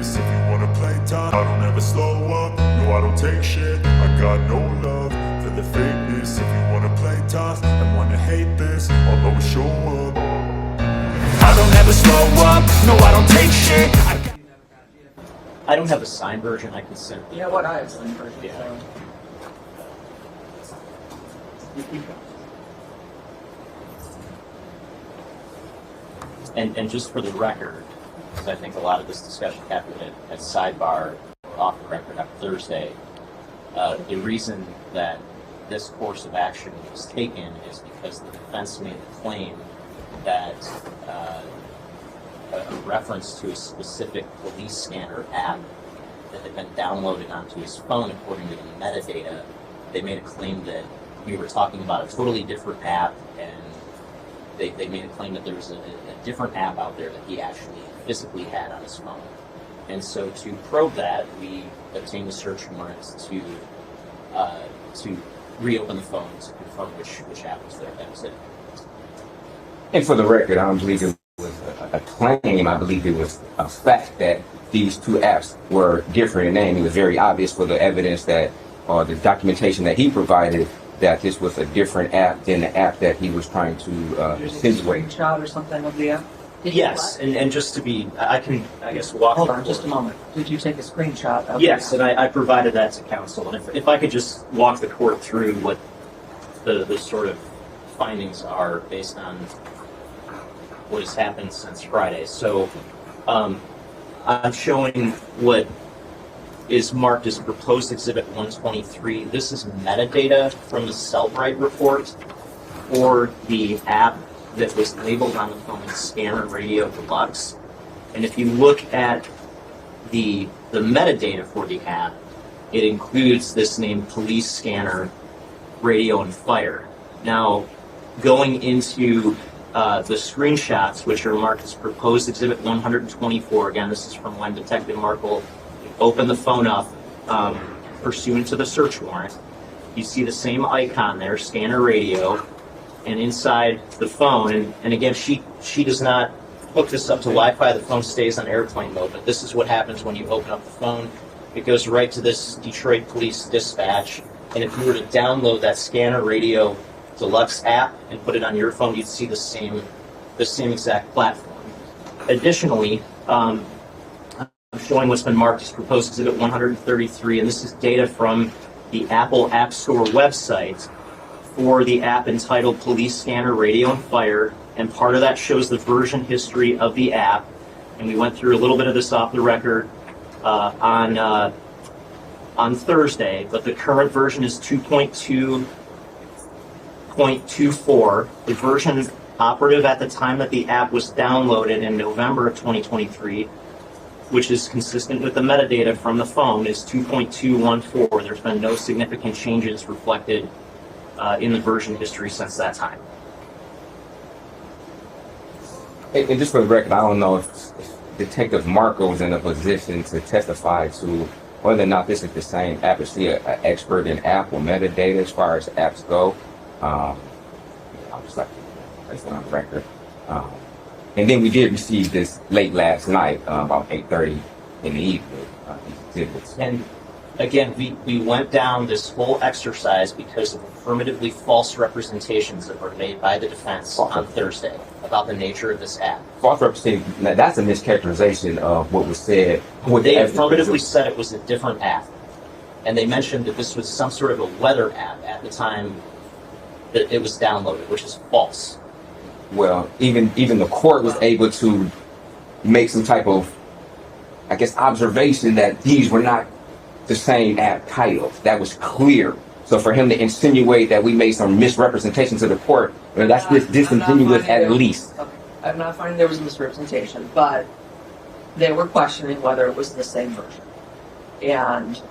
this if you wanna play tough. I don't ever slow up, no I don't take shit. I got no love for the fakeness. If you wanna play tough and wanna hate this, I'll always show up. I don't ever slow up, no I don't take shit. I don't have a signed version. I can send. You know what? I have a signed version. Yeah. So. And just for the record, because I think a lot of this discussion happened at sidebar off the record on Thursday, the reason that this course of action was taken is because the defense made the claim that a reference to a specific police scanner app that had been downloaded onto his phone according to the metadata. They made a claim that we were talking about a totally different app, and they made a claim that there was a different app out there that he actually physically had on his phone. And so to probe that, we obtained a search warrant to reopen the phone to confirm which app was there. That was it. And for the record, I don't believe it was a claim. I believe it was a fact that these two apps were different in name. It was very obvious for the evidence that, or the documentation that he provided, that this was a different app than the app that he was trying to insinuate. Screenshot or something of the app? Yes, and just to be, I can, I guess, walk. Hold on, just a moment. Did you take a screenshot of Yes, the app? and I provided that to counsel. And if I could just walk the court through what the sort of findings are based on what has happened since Friday. So I'm showing what is marked as proposed exhibit 123. This is metadata from the Cellbrite report for the app that was labeled on the phone Scanner Radio Deluxe. And if you look at the metadata for the app, it includes this name Police Scanner Radio and Fire. Now, going into the screenshots, which are marked as proposed exhibit 124, again, this is from when Detective Markle opened the phone up pursuant to the search warrant. You see the same icon there, Scanner Radio, and inside the phone, and again, she does not hook this up to Wi-Fi. The phone stays on airplane mode, but this is what happens when you open up the phone. It goes right to this Detroit Police dispatch, and if you were to download that Scanner Radio Deluxe app and put it on your phone, you'd see the same exact platform. Additionally, I'm showing what's been marked as proposed exhibit 133, and this is data from the Apple App Store website for the app entitled Police Scanner Radio and Fire, and part of that shows the version history of the app, and we went through a little bit of this off the record on Thursday, but the current version is 2.2.24. The version operative at the time that the app was downloaded in November of 2023, which is consistent with the metadata from the phone, is 2.214. There's been no significant changes reflected in the version history since that time. And just for the record, I don't know if Detective Marco was in a position to testify to whether or not this is the same app. Is he an expert in Apple metadata as far as apps go? I'm just like, that's on the record. And then we did receive this late last night, about 8:30 in the evening. And again, we went down this whole exercise because of affirmatively false representations that were made by the defense on Thursday about the nature of this app. False representation, that's a mischaracterization of what was said. They affirmatively said it was a different app. And they mentioned that this was some sort of a weather app at the time that it was downloaded, which is false. Well, even the court was able to make some type of, I guess, observation that these were not the same app titles. That was clear. So for him to insinuate that we made some misrepresentation to the court, well, that's disingenuous at least. Okay. I'm not finding there was a misrepresentation, but they were questioning whether it was the same version. And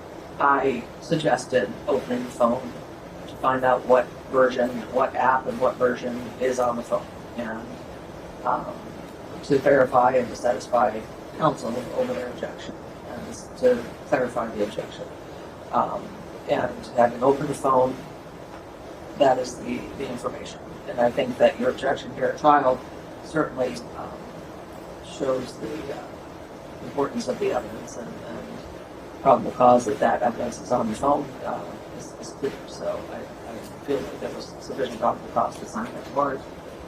I suggested opening the phone to find out what version, what app, and what version is on the phone. And to verify and to satisfy counsel over their objection, and to clarify the objection. And having opened the phone, that is the information. And I think that your objection here at trial certainly shows the importance of the evidence and probable cause that evidence is on the phone is clear. So I feel like there was sufficient probable cause to sign that warrant.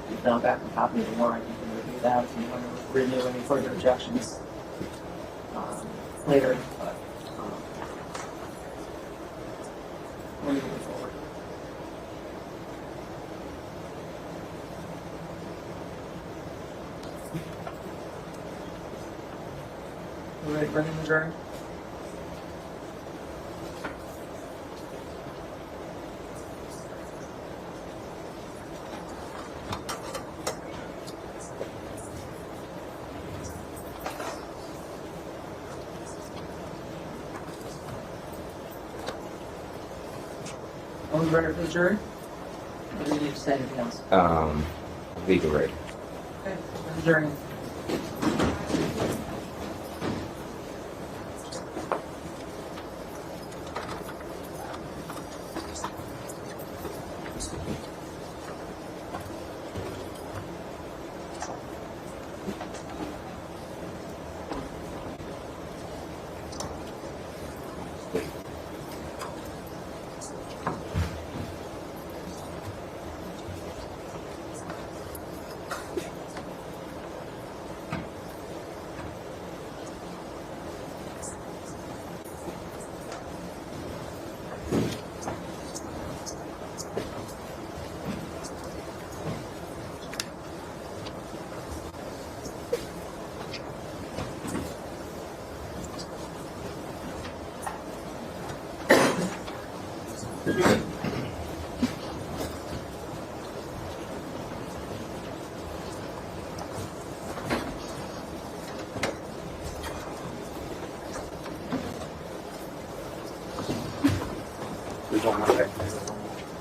You've now got a copy of the warrant. You can review that if you want to renew any further objections later. But we're moving forward. You ready for an adjourn? Are we ready for the jury? Or do you need to say anything else? Legal ready. Okay, adjourn.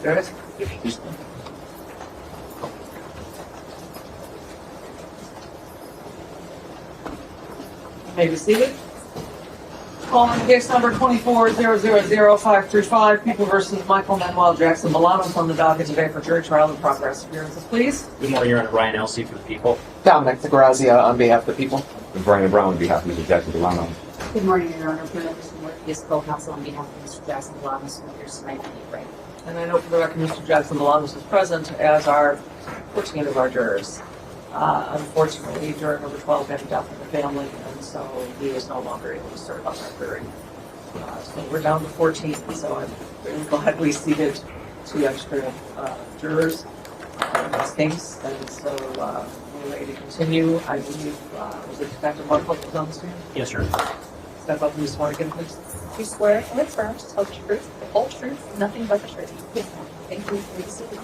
Good. May be seated. Calling case number 24-000-535, People versus Michael Manuel Jackson-Bolanos on the docket today for jury trial in progress. Appearances, please. Good morning, Your Honor. Ryan Elsey for the people. Dominic Grazia on behalf of the people. Brian Brown on behalf of Mr. Jackson-Bolanos. Good morning, Your Honor. Mr. Morpheus, co-counsel on behalf of Mr. Jackson-Bolanos, who appears tonight to be right. And I know for the record, Mr. Jackson-Bolanos is present, as are 14 of our jurors. Unfortunately, juror number 12 had a death in the family, and so he is no longer able to serve on our jury. So we're down to 14, so I'm very glad we seated 2 extra jurors in this case. And so we're ready to continue. I believe, was it Detective Markle was on the stand? Yes, sir. Step up and be sworn again, please. You swear and affirm to tell the truth, the whole truth, and nothing but the truth. Yes, ma'am. Thank you for your seat.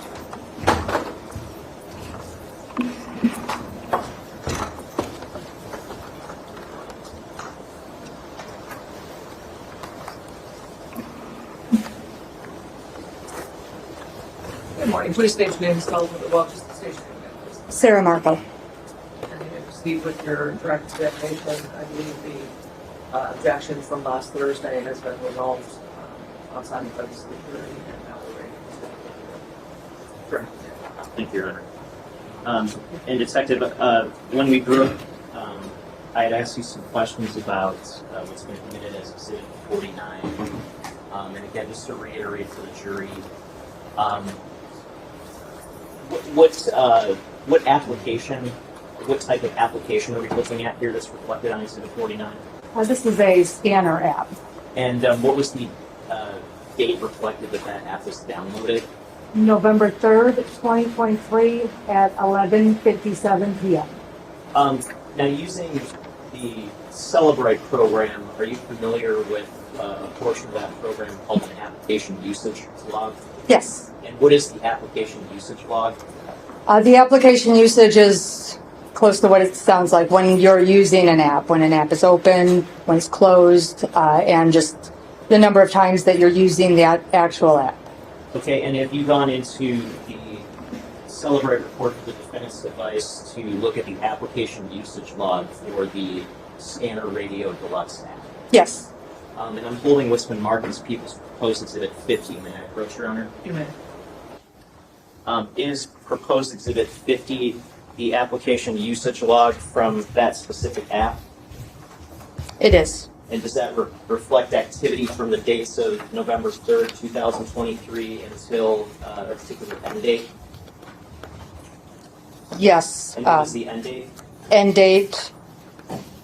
Good morning. Please state your name and spell it well. Just state your name, please. Sarah Markle. And you may proceed with your direct examination. I believe the objection from last Thursday has been resolved outside of the jury, and now we're ready to correct. Thank you, Your Honor. And Detective, when we grew up, I had asked you some questions about what's been committed as Exhibit 49. And again, just to reiterate for the jury, what application, what type of application are we looking at here that's reflected on Exhibit 49? This is a scanner app. And what was the date reflected that app was downloaded? November 3rd, 2023 at 11:57 p.m. Now, using the Celebrate program, are you familiar with a portion of that program called an application usage log? Yes. And what is the application usage log? The application usage is close to what it sounds like when you're using an app, when an app is open, when it's closed, and just the number of times that you're using the actual app. Okay, and have you gone into the Celebrate report for the defendant's device to look at the application usage log for the Scanner Radio Deluxe app? Yes. And I'm holding what's been marked as People's Proposed Exhibit 50. May I approach, Your Honor? You may. Is Proposed Exhibit 50 the application usage log from that specific app? It is. And does that reflect activity from the dates of November 3rd, 2023 until a particular end date? Yes. And what is the end date? End date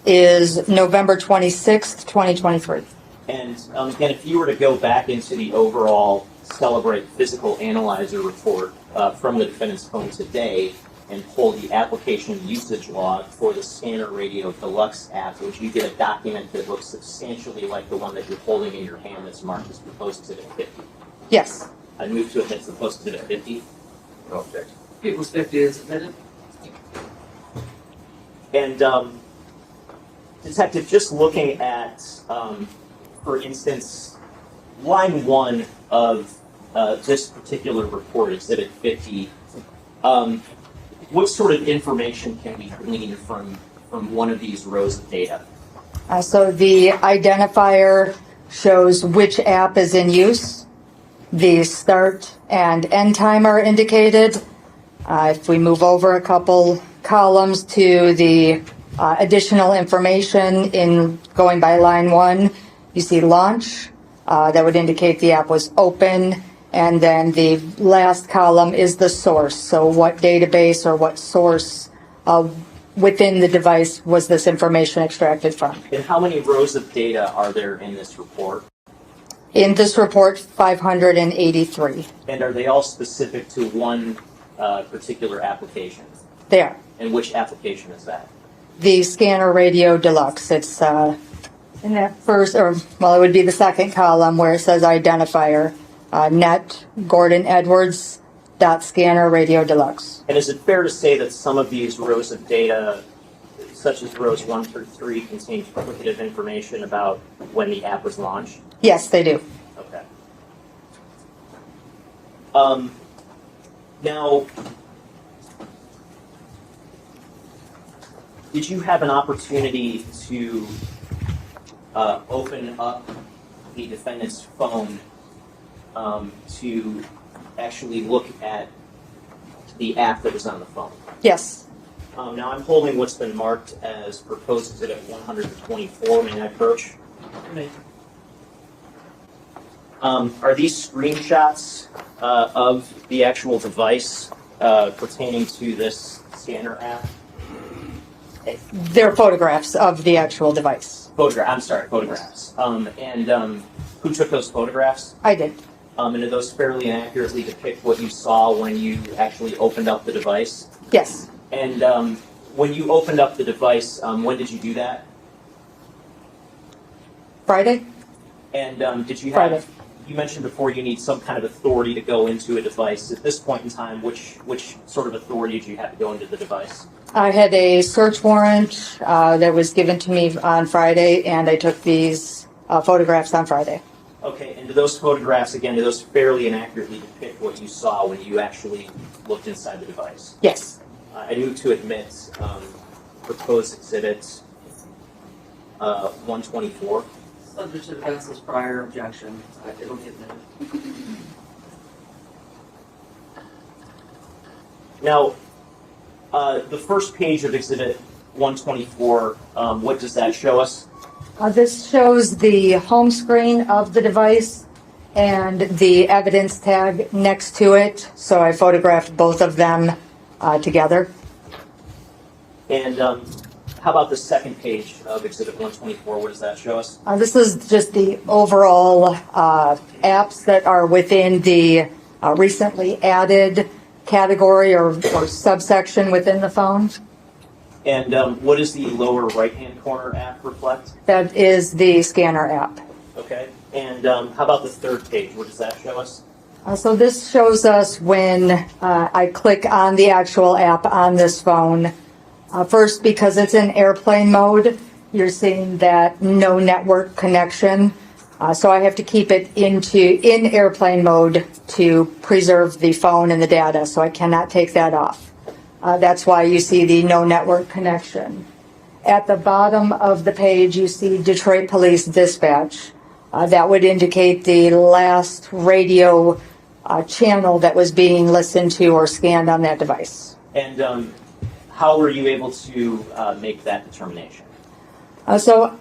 is November 26th, 2023. And again, if you were to go back into the overall Celebrate Physical Analyzer report from the defendant's phone today and pull the application usage log for the Scanner Radio Deluxe app, would you get a document that looks substantially like the one that you're holding in your hand that's marked as proposed exhibit 50? Yes. I move to admit to proposed exhibit 50. No objection. People's 50 is admitted. And Detective, just looking at, for instance, line 1 of this particular report, Exhibit 50, what sort of information can we glean from one of these rows of data? So the identifier shows which app is in use. The start and end time are indicated. If we move over a couple columns to the additional information in going by line 1, you see launch. That would indicate the app was open. And then the last column is the source. So what database or what source within the device was this information extracted from? And how many rows of data are there in this report? In this report, 583. And are they all specific to one particular application? There. And which application is that? The Scanner Radio Deluxe. It's in that first, or well, it would be the second column where it says identifier, net Gordon Edwards .Scanner Radio Deluxe. And is it fair to say that some of these rows of data, such as rows 1 through 3, contain duplicative information about when the app was launched? Yes, they do. Okay. Now, did you have an opportunity to open up the defendant's phone to actually look at the app that was on the phone? Yes. Now I'm holding what's been marked as proposed exhibit 124. May I approach? Are these screenshots of the actual device pertaining to this scanner app? They're photographs of the actual device. Photographs. Who took those photographs? I did. And do those fairly and accurately depict what you saw when you actually opened up the device? Yes. And when you opened up the device, when did you do that? Friday? And did you Friday. have? You mentioned before you need some kind of authority to go into a device. At this point in time, which sort of authority did you have to go into the device? I had a search warrant that was given to me on Friday, and I took these photographs on Friday. Okay, and do those photographs, again, do those fairly and accurately depict what you saw when you actually looked inside the device? Yes. I move to admit proposed exhibit 124. Subject to defense's prior objection, it'll be admitted. Now, the first page of exhibit 124, what does that show us? This shows the home screen of the device and the evidence tag next to it. So I photographed both of them together. And how about the second page of exhibit 124? What does that show us? This is just the overall apps that are within the recently added category or subsection within the phone. And what does the lower right-hand corner app reflect? That is the Scanner app. Okay. And how about the third page? What does that show us? So this shows us when I click on the actual app on this phone. First, because it's in airplane mode, you're seeing that no network connection. So I have to keep it in airplane mode to preserve the phone and the data, so I cannot take that off. That's why you see the no network connection. At the bottom of the page, you see Detroit Police Dispatch. That would indicate the last radio channel that was being listened to or scanned on that device. And how were you able to make that determination? So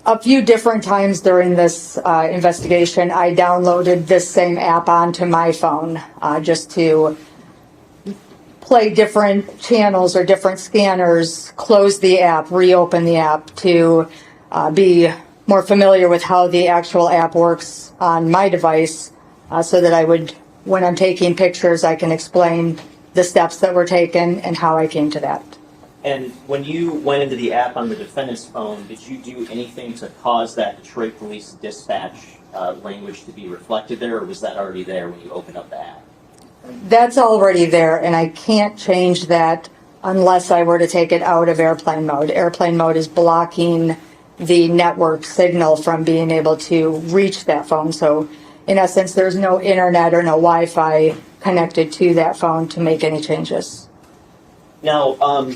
A few different times during this investigation, I downloaded this same app onto my phone just to play different channels or different scanners, close the app, reopen the app to be more familiar with how the actual app works on my device so that I would, when I'm taking pictures, I can explain the steps that were taken and how I came to that. And when you went into the app on the defendant's phone, did you do anything to cause that Detroit Police Dispatch language to be reflected there, or was that already there when you opened up the app? That's already there, and I can't change that unless I were to take it out of airplane mode. Airplane mode is blocking the network signal from being able to reach that phone. So in essence, there's no internet or no Wi-Fi connected to that phone to make any changes. Now,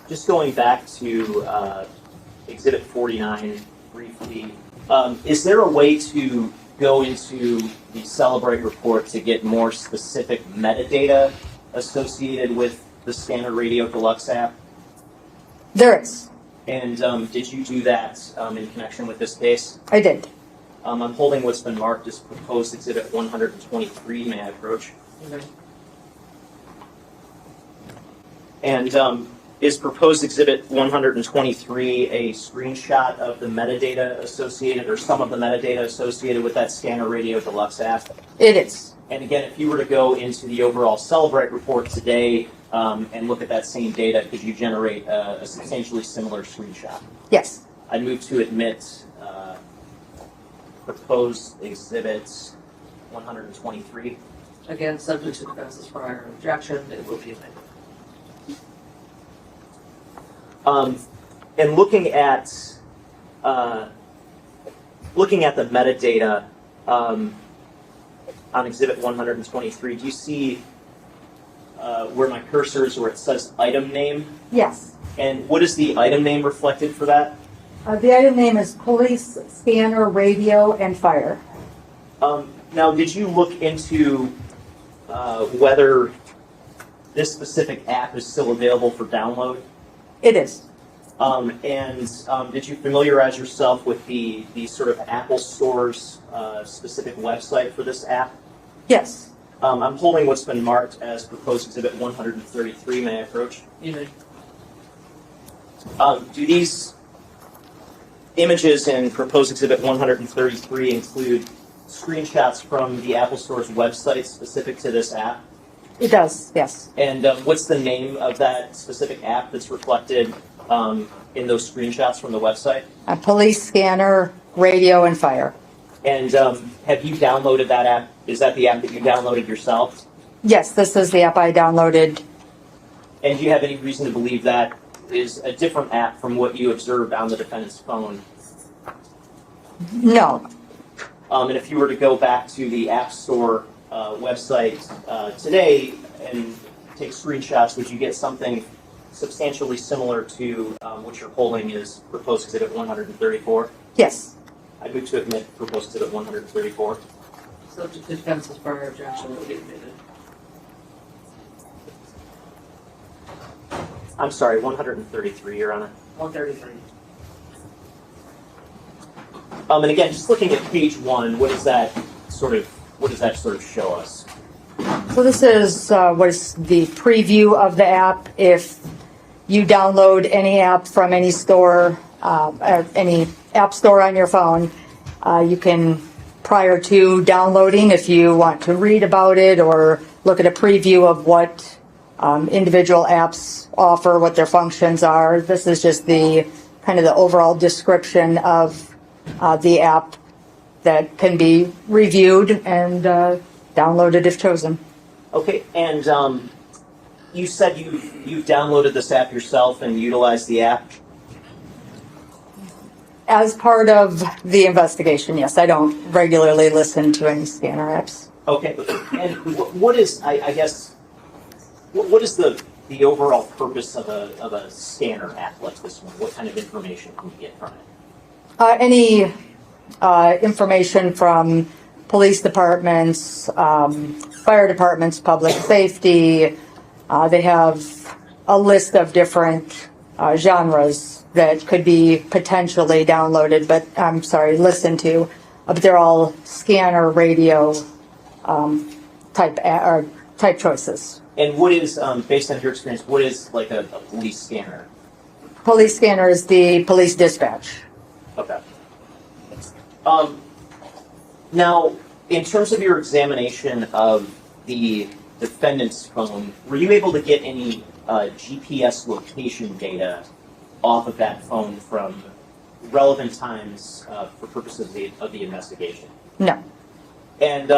just going back to Exhibit 49 briefly, is there a way to go into the Celebrate report to get more specific metadata associated with the Scanner Radio Deluxe app? There is. And did you do that in connection with this case? I did. I'm holding what's been marked as proposed Exhibit 123. May I approach? Okay. And is proposed Exhibit 123 a screenshot of the metadata associated, or some of the metadata associated with that Scanner Radio Deluxe app? It is. And again, if you were to go into the overall Celebrate report today and look at that same data, could you generate a substantially similar screenshot? Yes. I'd move to admit proposed Exhibit 123. Again, subject to defense's prior objection, it will be amended. And looking at the metadata on Exhibit 123, do you see where my cursor is, where it says item name? Yes. And what is the item name reflected for that? The item name is Police Scanner Radio and Fire. Now, did you look into whether this specific app is still available for download? It is. And did you familiarize yourself with the sort of Apple Store's specific website for this app? Yes. I'm holding what's been marked as proposed Exhibit 133. May I approach? You may. Do these images in proposed Exhibit 133 include screenshots from the Apple Store's website specific to this app? It does. Yes. And what's the name of that specific app that's reflected in those screenshots from the website? Police Scanner Radio and Fire. And have you downloaded that app? Is that the app that you downloaded yourself? Yes, this is the app I downloaded. And do you have any reason to believe that is a different app from what you observed on the defendant's phone? No. And if you were to go back to the App Store website today and take screenshots, would you get something substantially similar to what you're holding is proposed Exhibit 134? Yes. I move to admit proposed Exhibit 134. Subject to defense's prior objection, it will be admitted. I'm sorry, 133, Your Honor. 133. And again, just looking at page 1, what does that sort of show us? So this is what is the preview of the app. If you download any app from any store, any app store on your phone, you can, prior to downloading, if you want to read about it or look at a preview of what individual apps offer, what their functions are. This is just the kind of the overall description of the app that can be reviewed and downloaded if chosen. Okay, and you said you've downloaded this app yourself and utilized the app? As part of the investigation, yes. I don't regularly listen to any scanner apps. Okay, and what is, I guess, what is the overall purpose of a scanner app like this one? What kind of information can you get from it? Any information from police departments, fire departments, public safety. They have a list of different genres that could be potentially downloaded, listened to. But they're all scanner radio type choices. And what is, based on your experience, what is like a police scanner? Police scanner is the police dispatch. Okay. Now, in terms of your examination of the defendant's phone, were you able to get any GPS location data off of that phone from relevant times for purposes of the investigation? No. And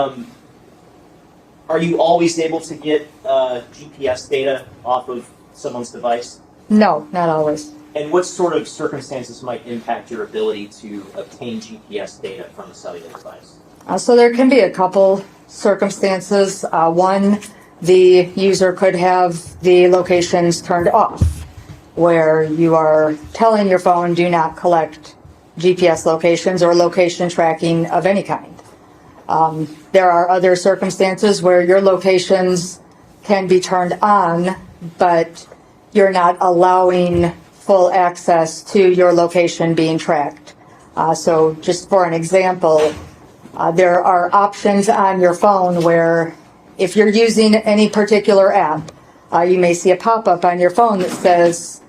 are you always able to get GPS data off of someone's device? No, not always. And what sort of circumstances might impact your ability to obtain GPS data from a cellular device? So there can be a couple circumstances. One, the user could have the locations turned off, where you are telling your phone do not collect GPS locations or location tracking of any kind. There are other circumstances where your locations can be turned on, but you're not allowing full access to your location being tracked. So just for an example, there are options on your phone where if you're using any particular app, you may see a pop-up on your phone that says,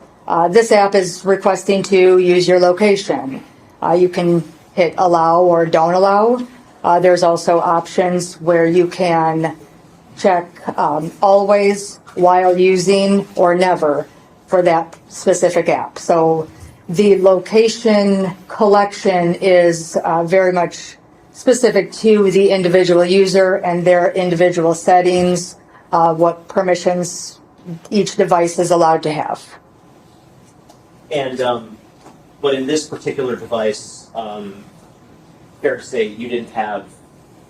this app is requesting to use your location. You can hit allow or don't allow. There's also options where you can check always, while using, or never for that specific app. So the location collection is very much specific to the individual user and their individual settings, what permissions each device is allowed to have. And, but in this particular device, fair to say you didn't have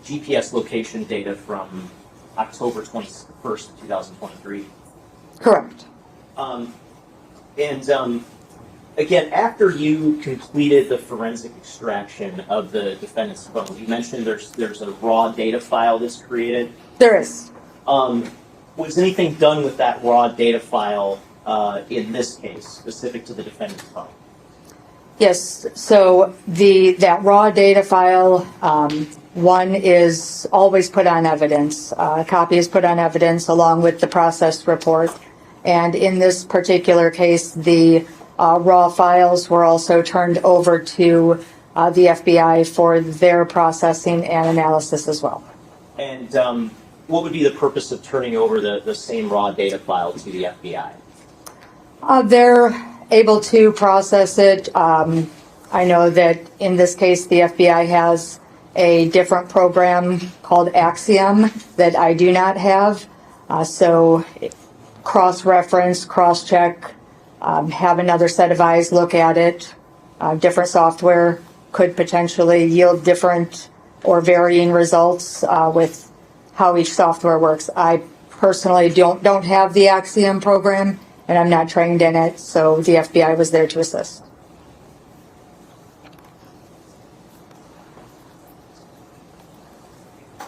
GPS location data from October 21st, 2023? Correct. Again, after you completed the forensic extraction of the defendant's phone, you mentioned there's a raw data file that's created. There is. Was anything done with that raw data file in this case, specific to the defendant's phone? Yes. So that raw data file, one is always put on evidence. A copy is put on evidence along with the processed report. And in this particular case, the raw files were also turned over to the FBI for their processing and analysis as well. And what would be the purpose of turning over the same raw data file to the FBI? They're able to process it. I know that in this case, the FBI has a different program called Axiom that I do not have. So cross-reference, cross-check, have another set of eyes look at it. Different software could potentially yield different or varying results with how each software works. I personally don't have the Axiom program, and I'm not trained in it, so the FBI was there to assist.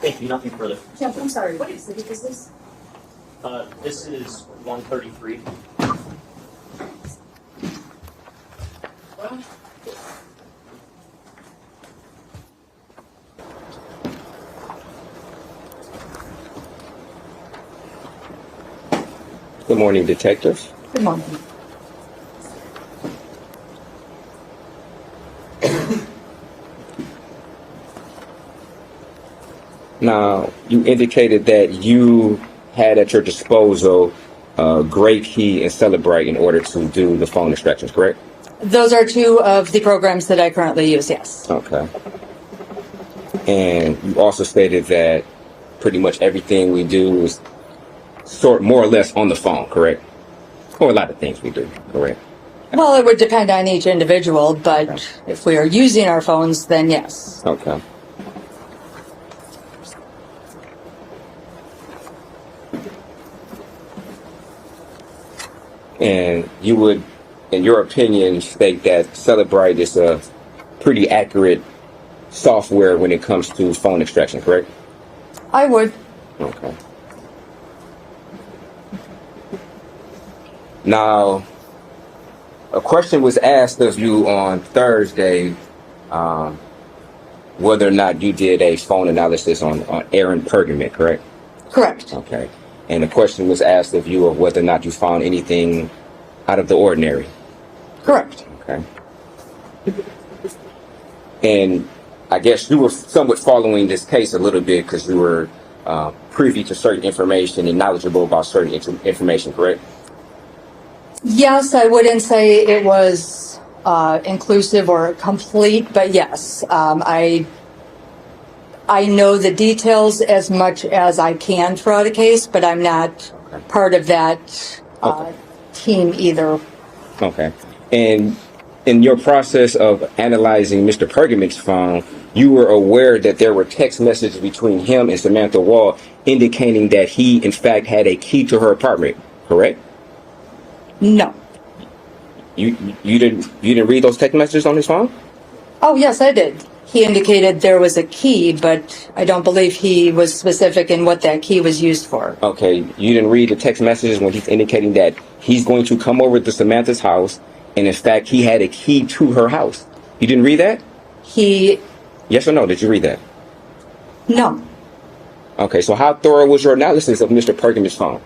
Thank you. Nothing further. Jeff, I'm sorry. What exhibit is this? This is 133. Good morning, detectives. Good morning. Now, you indicated that you had at your disposal Great Key and Celebrate in order to do the phone extractions, correct? Those are two of the programs that I currently use, yes. Okay. And you also stated that pretty much everything we do is more or less on the phone, correct? Or a lot of things we do, correct? Well, it would depend on each individual, but if we are using our phones, then yes. Okay. And you would, in your opinion, state that Celebrate is a pretty accurate software when it comes to phone extraction, correct? I would. Okay. Now, a question was asked of you on Thursday, whether or not you did a phone analysis on Aaron Pergament, correct? Correct. Okay. And the question was asked of you of whether or not you found anything out of the ordinary. Correct. Okay. And I guess you were somewhat following this case a little bit because you were privy to certain information and knowledgeable about certain information, correct? Yes, I wouldn't say it was inclusive or complete, but yes, I know the details as much as I can throughout a case, but I'm not part of that team either. Okay. And in your process of analyzing Mr. Pergament's phone, you were aware that there were text messages between him and Samantha Woll indicating that he, in fact, had a key to her apartment, correct? No. You didn't read those text messages on his phone? Oh, yes, I did. He indicated there was a key, but I don't believe he was specific in what that key was used for. Okay, you didn't read the text messages when he's indicating that he's going to come over to Samantha's house, and in fact, he had a key to her house. You didn't read that? Yes or no? Did you read that? No. Okay, so how thorough was your analysis of Mr. Pergament's phone?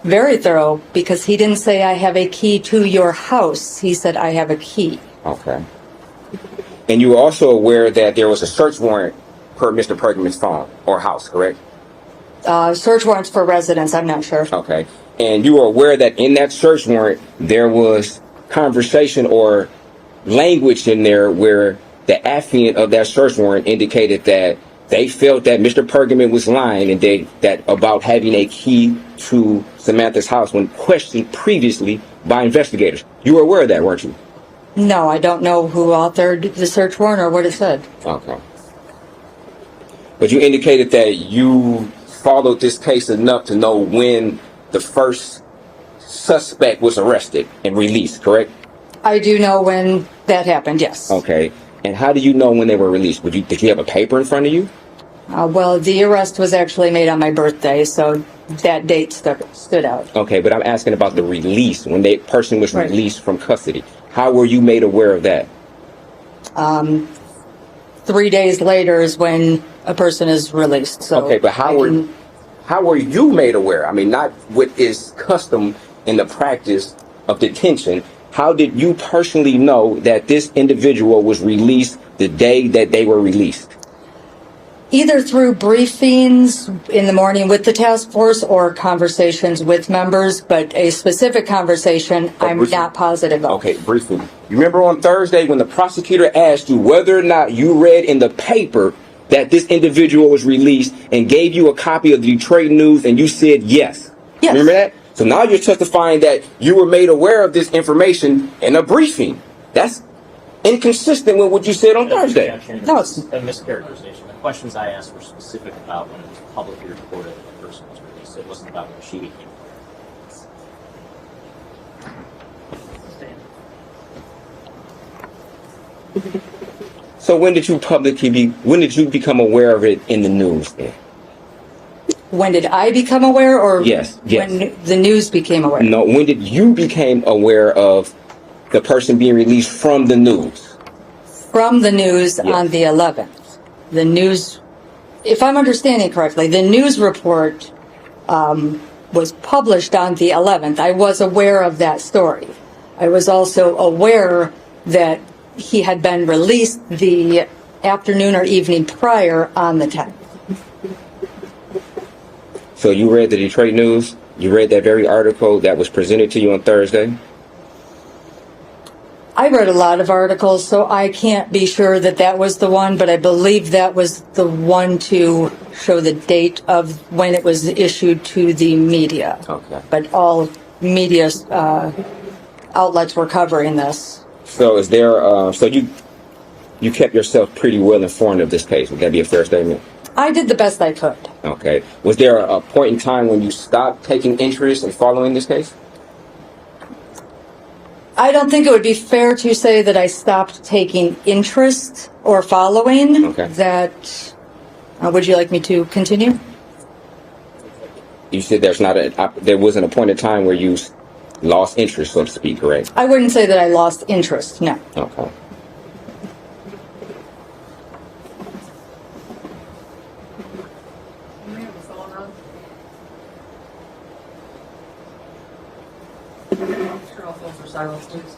Very thorough, because he didn't say, I have a key to your house. He said, I have a key. Okay. And you were also aware that there was a search warrant per Mr. Pergament's phone or house, correct? Search warrants for residents, I'm not sure. Okay. And you were aware that in that search warrant, there was conversation or language in there where the affiant of that search warrant indicated that they felt that Mr. Pergament was lying and that about having a key to Samantha's house when questioned previously by investigators. You were aware of that, weren't you? No, I don't know who authored the search warrant or what it said. Okay. But you indicated that you followed this case enough to know when the first suspect was arrested and released, correct? I do know when that happened, yes. Okay. And how do you know when they were released? Did you have a paper in front of you? Well, the arrest was actually made on my birthday, so that date stood out. Okay, but I'm asking about the release, when the person was Right. released from custody. How were you made aware of that? 3 days later is when a person is released. So Okay, but how were you made aware? I mean, not what is custom in the practice of detention. How did you personally know that this individual was released the day that they were released? Either through briefings in the morning with the task force or conversations with members, but a specific conversation I'm not positive of. Okay, briefly. You remember on Thursday when the prosecutor asked you whether or not you read in the paper that this individual was released and gave you a copy of the Detroit News and you said yes? Yes. Remember that? So now you're testifying that you were made aware of this information in a briefing. That's inconsistent with what you said on Thursday. No, it's a mischaracterization. The questions I asked were specific about when it was publicly reported that the person was released. It wasn't about when she became released. So when did you become aware of it in the news then? when did I become aware, or Yes. when the news became aware? No, when did you become aware of the person being released from the news? From the news on the 11th. The news, if I'm understanding correctly, the news report was published on the 11th. I was aware of that story. I was also aware that he had been released the afternoon or evening prior on the 10th. So you read the Detroit News? You read that very article that was presented to you on Thursday? I read a lot of articles, so I can't be sure that that was the one, but I believe that was the one to show the date of when it was issued to the media. Okay. But all media outlets were covering this. So is there, so you kept yourself pretty well informed of this case. Would that be a fair statement? I did the best I could. Okay. Was there a point in time when you stopped taking interest in following this case? I don't think it would be fair to say that I stopped taking interest or following. Okay. That, would you like me to continue? You said there wasn't a point in time where you lost interest, so to speak, correct? I wouldn't say that I lost interest, no. Okay. Can we have the phone on? Turn off phones for silence, please.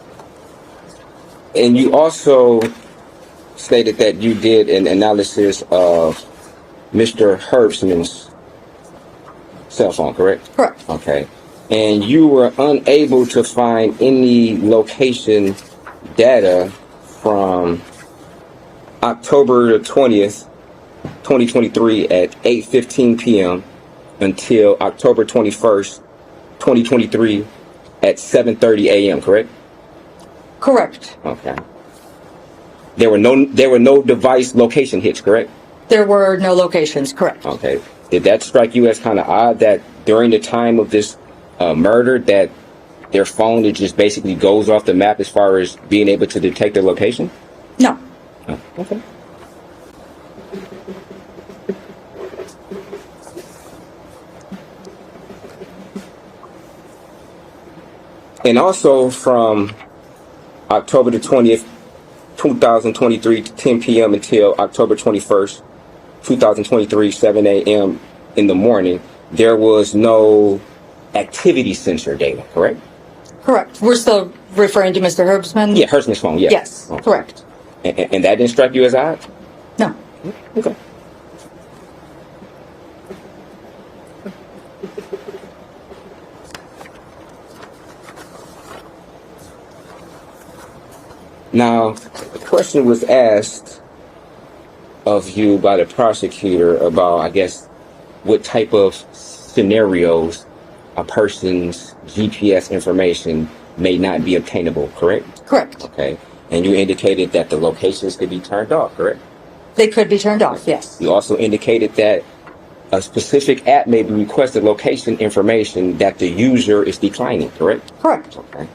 And you also stated that you did an analysis of Mr. Herbstman's cell phone, correct? Correct. Okay. And you were unable to find any location data from October the 20th, 2023 at 8:15 p.m. until October 21st, 2023 at 7:30 a.m., correct? Correct. Okay. There were no device location hits, correct? There were no locations, correct. Okay. Did that strike you as kind of odd that during the time of this murder that their phone, it just basically goes off the map as far as being able to detect their location? No. Oh, okay. And also from October the 20th, 2023 to 10 p.m. until October 21st, 2023, 7 a.m. in the morning, there was no activity sensor data, correct? Correct. We're still referring to Mr. Herbstman? Yeah, Hersman's phone, yeah. Yes, Okay. correct. And that didn't strike you as odd? No. Okay. Now, the question was asked of you by the prosecutor about, I guess, what type of scenarios a person's GPS information may not be obtainable, correct? Correct. Okay. And you indicated that the locations could be turned off, correct? They could be turned off, yes. You also indicated that a specific app may be requested location information that the user is declining, correct? Correct. Okay.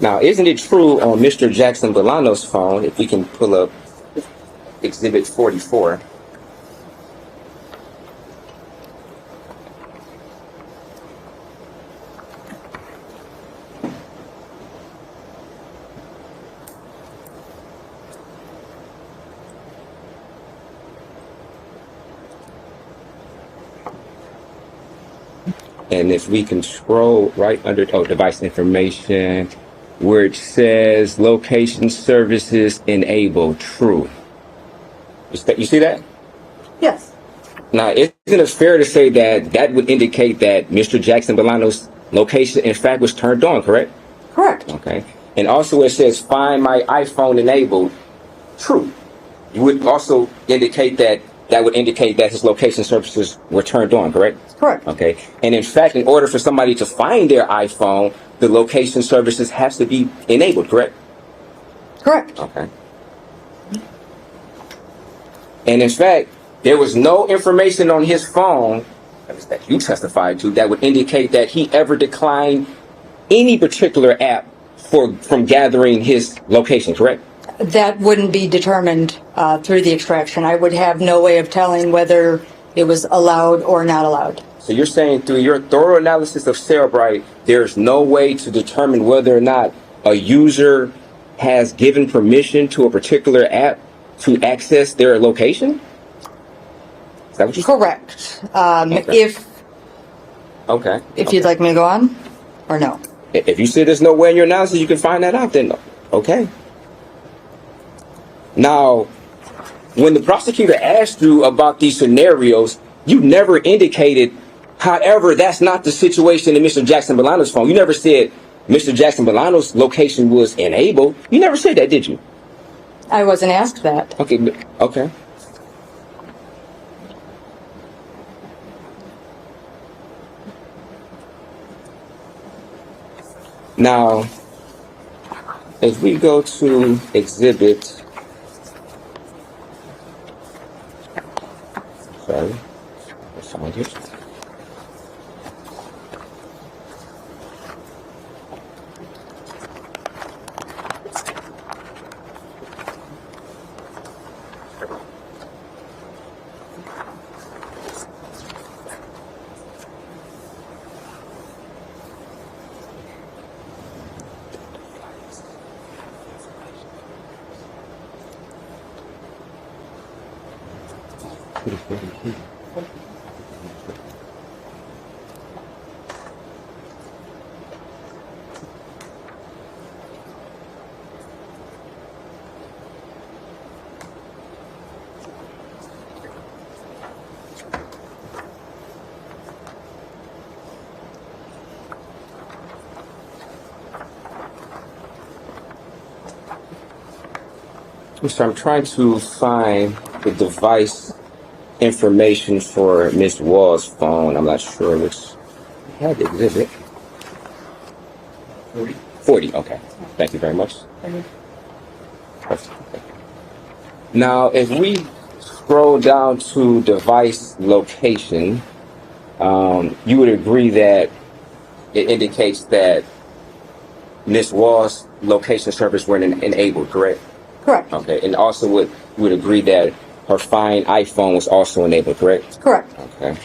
Now, isn't it true on Mr. Jackson-Bolanos' phone, if we can pull up Exhibit 44, and if we can scroll right under device information, where it says location services enabled, true. You see that? Yes. Now, isn't it fair to say that that would indicate that Mr. Jackson-Bolanos' location, in fact, was turned on, correct? Correct. Okay. And also it says find my iPhone enabled, true. You would also indicate that would indicate that his location services were turned on, correct? Correct. Okay. And in fact, in order for somebody to find their iPhone, the location services has to be enabled, correct? Correct. Okay. And in fact, there was no information on his phone that you testified to that would indicate that he ever declined any particular app from gathering his location, correct? That wouldn't be determined through the extraction. I would have no way of telling whether it was allowed or not allowed. So you're saying through your thorough analysis of Cellbrite, there's no way to determine whether or not a user has given permission to a particular app to access their location? Is that what you said? Correct. Okay. Okay. If you'd like me to go on, or no? If you say there's no way in your analysis you can find that out, then okay. Now, when the prosecutor asked you about these scenarios, you never indicated, however, that's not the situation in Mr. Jackson-Bolanos' phone. You never said Mr. Jackson-Bolanos' location was enabled. You never said that, did you? I wasn't asked that. Okay, okay. Now, if we go to exhibit, sorry, let's find it. So I'm trying to find the device information for Miss Wall's phone. I'm not sure which had the exhibit. 40, okay. Thank you very much. Now, if we scroll down to device location, you would agree that it indicates that Miss Wall's location service were enabled, correct? Correct. Okay, and also you would agree that her Find iPhone was also enabled, correct? Correct. Okay.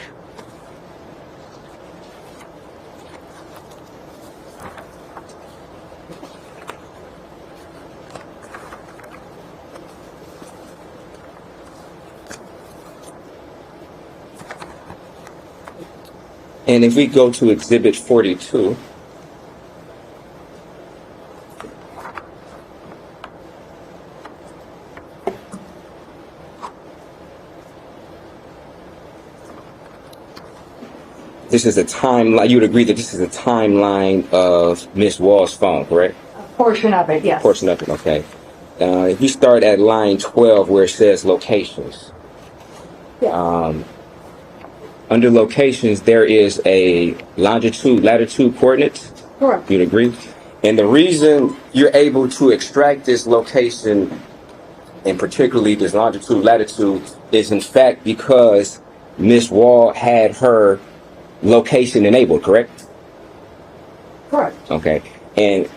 And if we go to Exhibit 42, this is a timeline. You would agree that this is a timeline of Miss Wall's phone, correct? A portion of it, yes. Portion of it, okay. If you start at line 12 where it says locations, Yeah. under locations there is a latitude coordinates. Correct. You'd agree? And the reason you're able to extract this location, and particularly this longitude, latitude, is in fact because Miss Wall had her location enabled, correct? Correct. Okay. And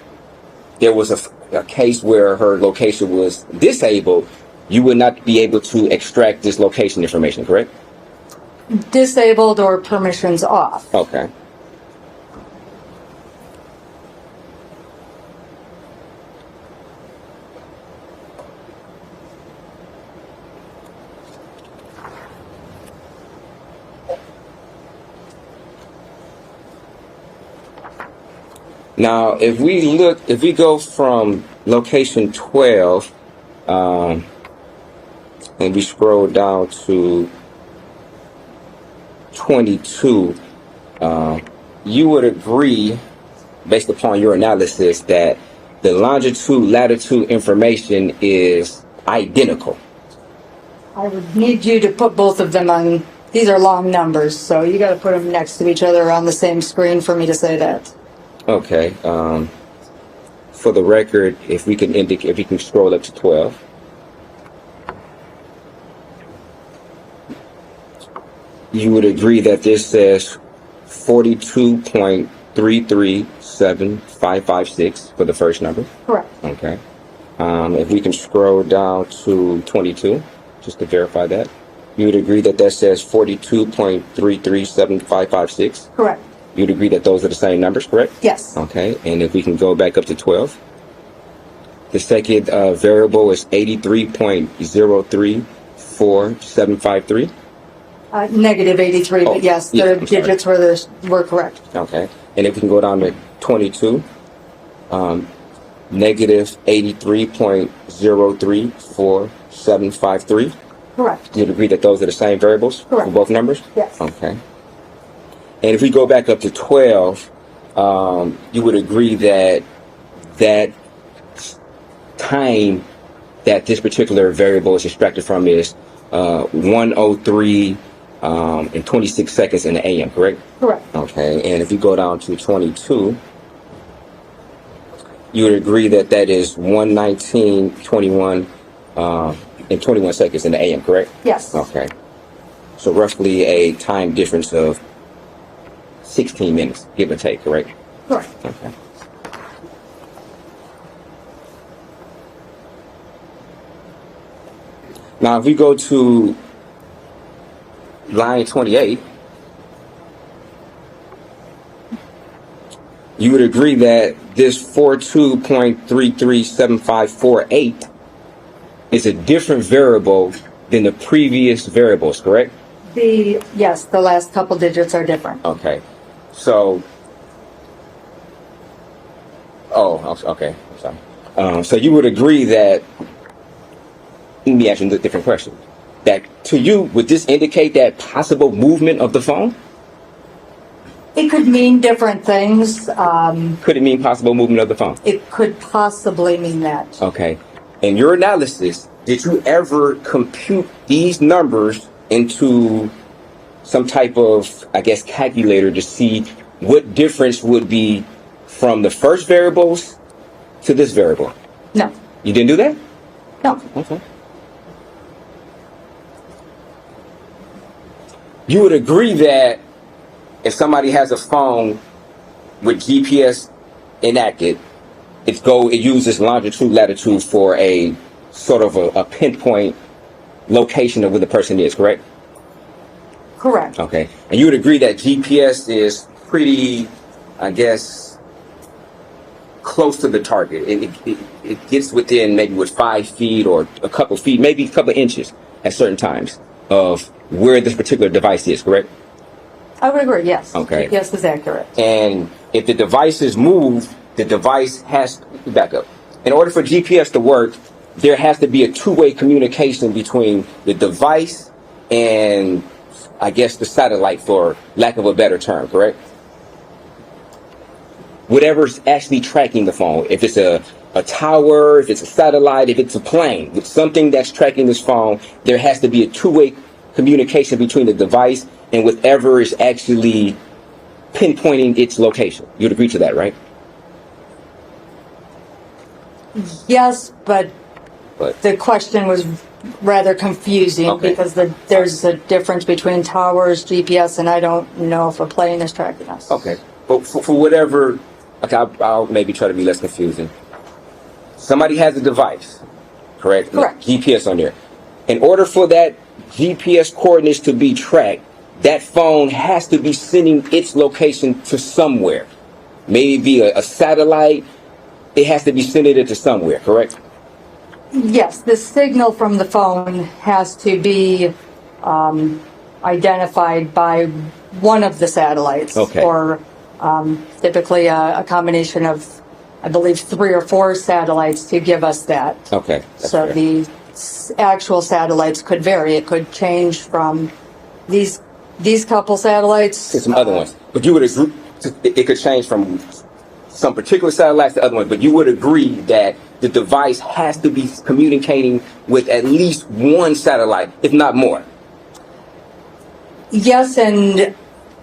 there was a case where her location was disabled, you would not be able to extract this location information, correct? Disabled or permissions off. Okay. Now, if we go from location 12, and we scroll down to 22, you would agree, based upon your analysis, that the longitude, latitude information is identical. I would need you to put both of them on, these are long numbers, so you gotta put them next to each other on the same screen for me to say that. Okay. For the record, if we can scroll up to 12. You would agree that this says 42.337556 for the first number? Correct. Okay. If we can scroll down to 22, just to verify that, you would agree that that says 42.337556? Correct. You'd agree that those are the same numbers, correct? Yes. Okay, and if we can go back up to 12, the second variable is 83.034753. Negative 83, Oh, but yes, yeah, the I'm sorry. digits were correct. Okay, and if we can go down to 22, negative 83.034753. Correct. You'd agree that those are the same variables Correct. for both numbers? Yes. Okay. And if we go back up to 12, you would agree that that time that this particular variable is extracted from is 1:03 and 26 seconds in the AM, correct? Correct. Okay. And if you go down to 22, you would agree that that is 1:19:21 and 21 seconds in the AM, correct? Yes. Okay. So roughly a time difference of 16 minutes, give or take, correct? Correct. Okay. Now, if we go to line 28, you would agree that this 42.337548 is a different variable than the previous variables, correct? Yes, the last couple digits are different. Okay. So, okay. I'm sorry. So you would agree that, let me ask you a different question. That to you, would this indicate that possible movement of the phone? It could mean different things. Could it mean possible movement of the phone? It could possibly mean that. Okay. In your analysis, did you ever compute these numbers into some type of, I guess, calculator to see what difference would be from the first variables to this variable? No. You didn't do that? No. Okay. You would agree that if somebody has a phone with GPS enacted, it uses longitude, latitude for a sort of a pinpoint location of where the person is, correct? Correct. Okay. And you would agree that GPS is pretty, I guess, close to the target. It gets within maybe with 5 feet or a couple feet, maybe a couple inches at certain times of where this particular device is, correct? I would agree, yes. Okay. GPS is accurate. And if the device is moved, the device has to back up. In order for GPS to work, there has to be a two-way communication between the device and, I guess, the satellite, for lack of a better term, correct? Whatever's actually tracking the phone, if it's a tower, if it's a satellite, if it's a plane, it's something that's tracking this phone, there has to be a two-way communication between the device and whatever is actually pinpointing its location. You'd agree to that, right? Yes, but But the question was rather confusing Okay. because there's a difference between towers, GPS, and I don't know if a plane is tracking us. okay, but for whatever, okay, I'll maybe try to be less confusing. Somebody has a device, correct? Correct. GPS on there. In order for that GPS coordinates to be tracked, that phone has to be sending its location to somewhere. Maybe a satellite. It has to be sending it to somewhere, correct? Yes, the signal from the phone has to be identified by one of the satellites. Okay. Or typically a combination of, I believe, 3 or 4 satellites to give us that. Okay. That's So fair. the actual satellites could vary. It could change from these couple satellites. To some other ones. But you would agree, it could change from some particular satellites to other ones, but you would agree that the device has to be communicating with at least one satellite, if not more. Yes, and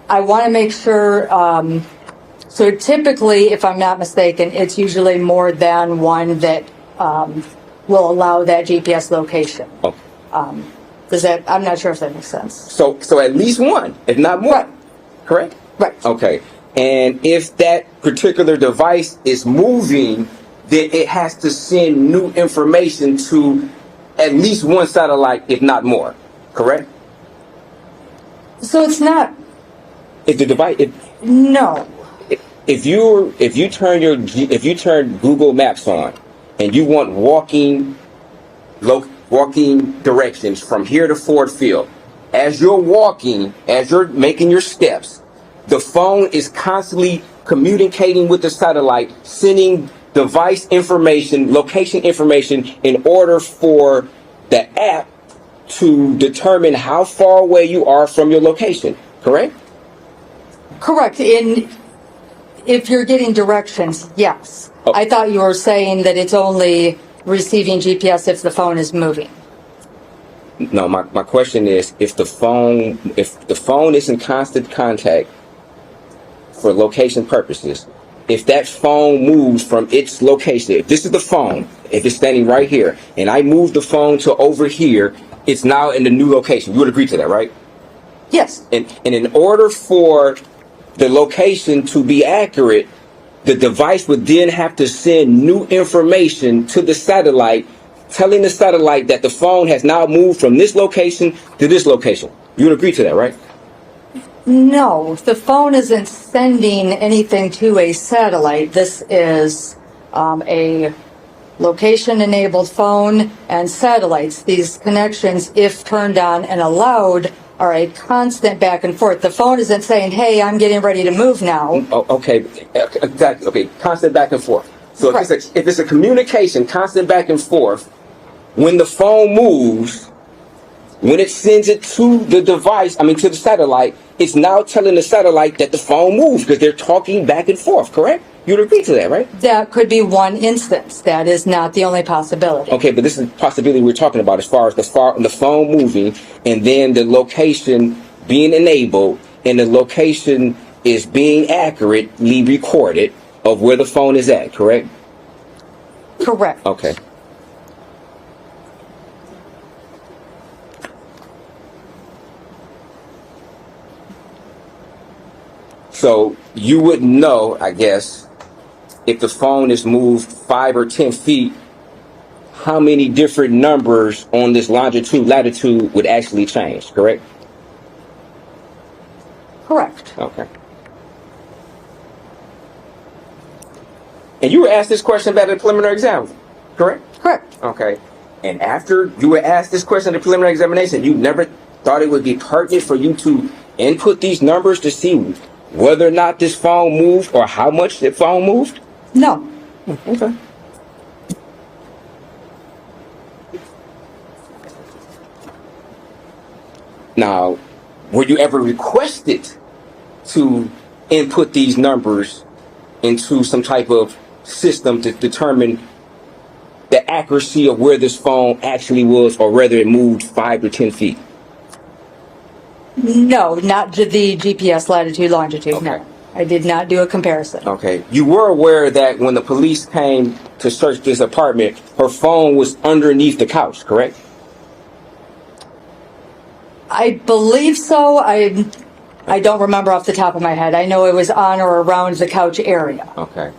I want to make sure, so typically, if I'm not mistaken, it's usually more than one that will allow that GPS location. Okay. I'm not sure if that makes sense. So at least one, if not more. Right. Correct? Right. Okay. And if that particular device is moving, then it has to send new information to at least one satellite, if not more. Correct? So it's not, If the device, no. if you turn Google Maps on and you want walking directions from here to Ford Field, as you're making your steps, the phone is constantly communicating with the satellite, sending device information, location information, in order for the app to determine how far away you are from your location. Correct? Correct. If you're getting directions, yes. Oh. I thought you were saying that it's only receiving GPS if the phone is moving. No, my question is, if the phone is in constant contact for location purposes, if that phone moves from its location, if this is the phone, if it's standing right here, and I move the phone to over here, it's now in the new location. You would agree to that, right? Yes. And in order for the location to be accurate, the device would then have to send new information to the satellite, telling the satellite that the phone has now moved from this location to this location. You would agree to that, right? No, the phone isn't sending anything to a satellite. This is a location-enabled phone and satellites. These connections, if turned on and allowed, are a constant back and forth. The phone isn't saying, hey, I'm getting ready to move now. Oh, okay, exactly. Okay, constant back and forth. So Correct. if it's a communication, constant back and forth, when the phone moves, when it sends it to the device, to the satellite, it's now telling the satellite that the phone moves because they're talking back and forth, correct? You'd agree to that, right? That could be one instance. That is not the only possibility. Okay, but this is the possibility we're talking about as far as the phone moving and then the location being enabled and the location is being accurately recorded of where the phone is at, correct? Correct. Okay. So you would know, I guess, if the phone is moved 5 or 10 feet, how many different numbers on this latitude would actually change, correct? Correct. Okay. And you were asked this question about the preliminary exam, correct? Correct. Okay. And after you were asked this question in the preliminary examination, you never thought it would be pertinent for you to input these numbers to see whether or not this phone moved or how much the phone moved? No. Okay. Now, were you ever requested to input these numbers into some type of system to determine the accuracy of where this phone actually was or whether it moved 5 to 10 feet? No, not the GPS latitude, longitude, Okay. no. I did not do a comparison. Okay. You were aware that when the police came to search this apartment, her phone was underneath the couch, correct? I believe so. I don't remember off the top of my head. I know it was on or around the couch area. Okay.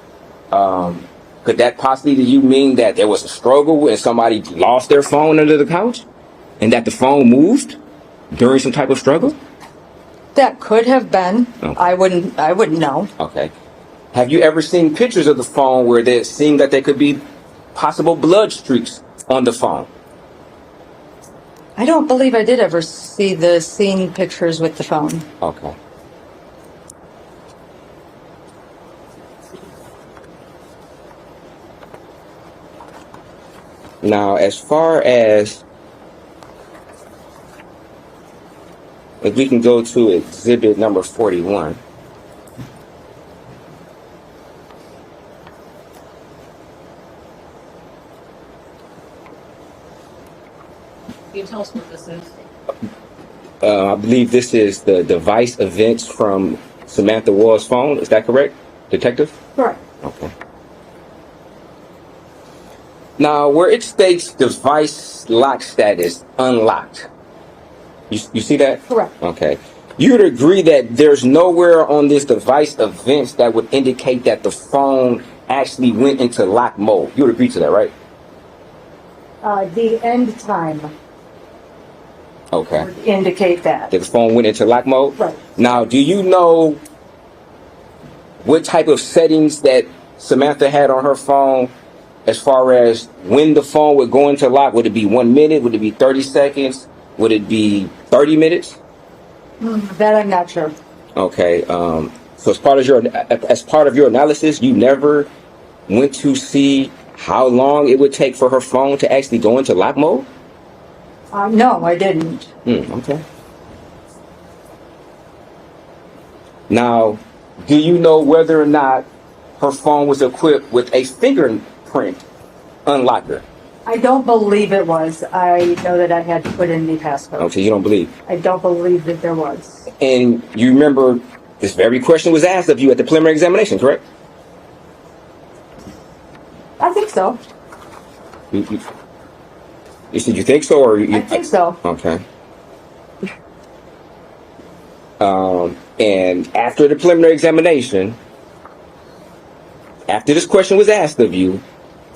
Could that possibly do you mean that there was a struggle and somebody lost their phone under the couch and that the phone moved during some type of struggle? That could have been. Okay. I wouldn't know. Okay. Have you ever seen pictures of the phone where it seemed that there could be possible blood streaks on the phone? I don't believe I did ever see the scene pictures with the phone. Okay. Now, as far as if we can go to exhibit number 41. Can you tell us what this is? I believe this is the device events from Samantha Woll's phone. Is that correct, Detective? Correct. Okay. Now, where it states device lock status unlocked, you see that? Correct. Okay. You would agree that there's nowhere on this device events that would indicate that the phone actually went into lock mode. You would agree to that, right? The end time Okay. would indicate that. That the phone went into lock mode? Right. Now, do you know what type of settings that Samantha had on her phone as far as when the phone would go into lock? Would it be 1 minute? Would it be 30 seconds? Would it be 30 minutes? That I'm not sure. Okay. So as part of your analysis, you never went to see how long it would take for her phone to actually go into lock mode? No, I didn't. Okay. Now, do you know whether or not her phone was equipped with a fingerprint unlocker? I don't believe it was. I know that I had to put in the passcode. Okay, you don't believe. I don't believe that there was. And you remember this very question was asked of you at the preliminary examination, correct? I think so. You said you think so, or you? I think so. Okay. And after the preliminary examination, after this question was asked of you,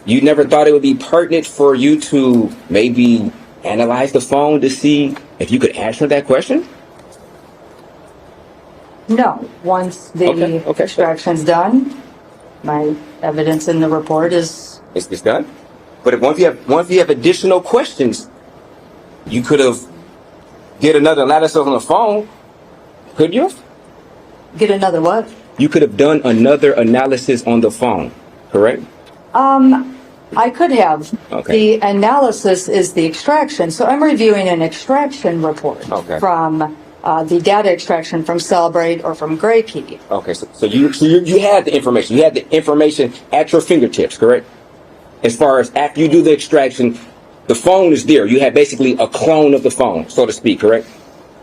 you never thought it would be pertinent for you to maybe analyze the phone to see if you could answer that question? No. Once the Okay. extraction's done, my evidence in the report is It's done? But if once you have additional questions, you could have did another analysis on the phone, could you? Get another what? You could have done another analysis on the phone, correct? I could have. Okay. The analysis is the extraction. So I'm reviewing an extraction report Okay. from the data extraction from Celebrate or from Gray Key. Okay, so you had the information. You had the information at your fingertips, correct? As far as after you do the extraction, the phone is there. You had basically a clone of the phone, so to speak, correct?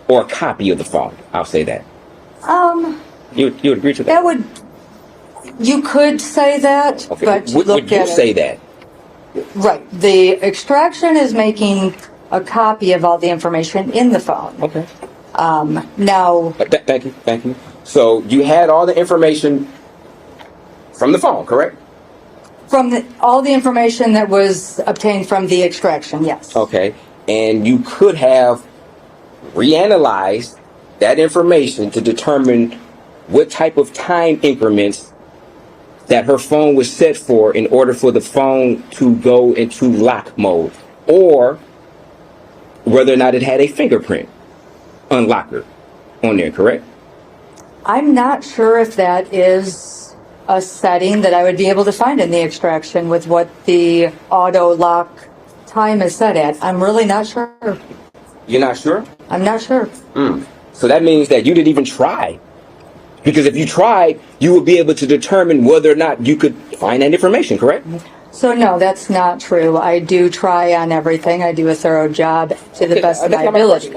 Or a copy of the phone. I'll say that. You would agree to that? You could say that, Okay. but Would look you at say it. that? Right. The extraction is making a copy of all the information in the phone. Okay. Now, Thank you. So you had all the information from the phone, correct? from all the information that was obtained from the extraction, yes. Okay. And you could have reanalyzed that information to determine what type of time increments that her phone was set for in order for the phone to go into lock mode, or whether or not it had a fingerprint unlocker on there, correct? I'm not sure if that is a setting that I would be able to find in the extraction with what the auto lock time is set at. I'm really not sure. You're not sure? I'm not sure. So that means that you didn't even try. Because if you tried, you would be able to determine whether or not you could find that information, correct? So no, that's not true. I do try on everything. I do a thorough job to the best of my ability.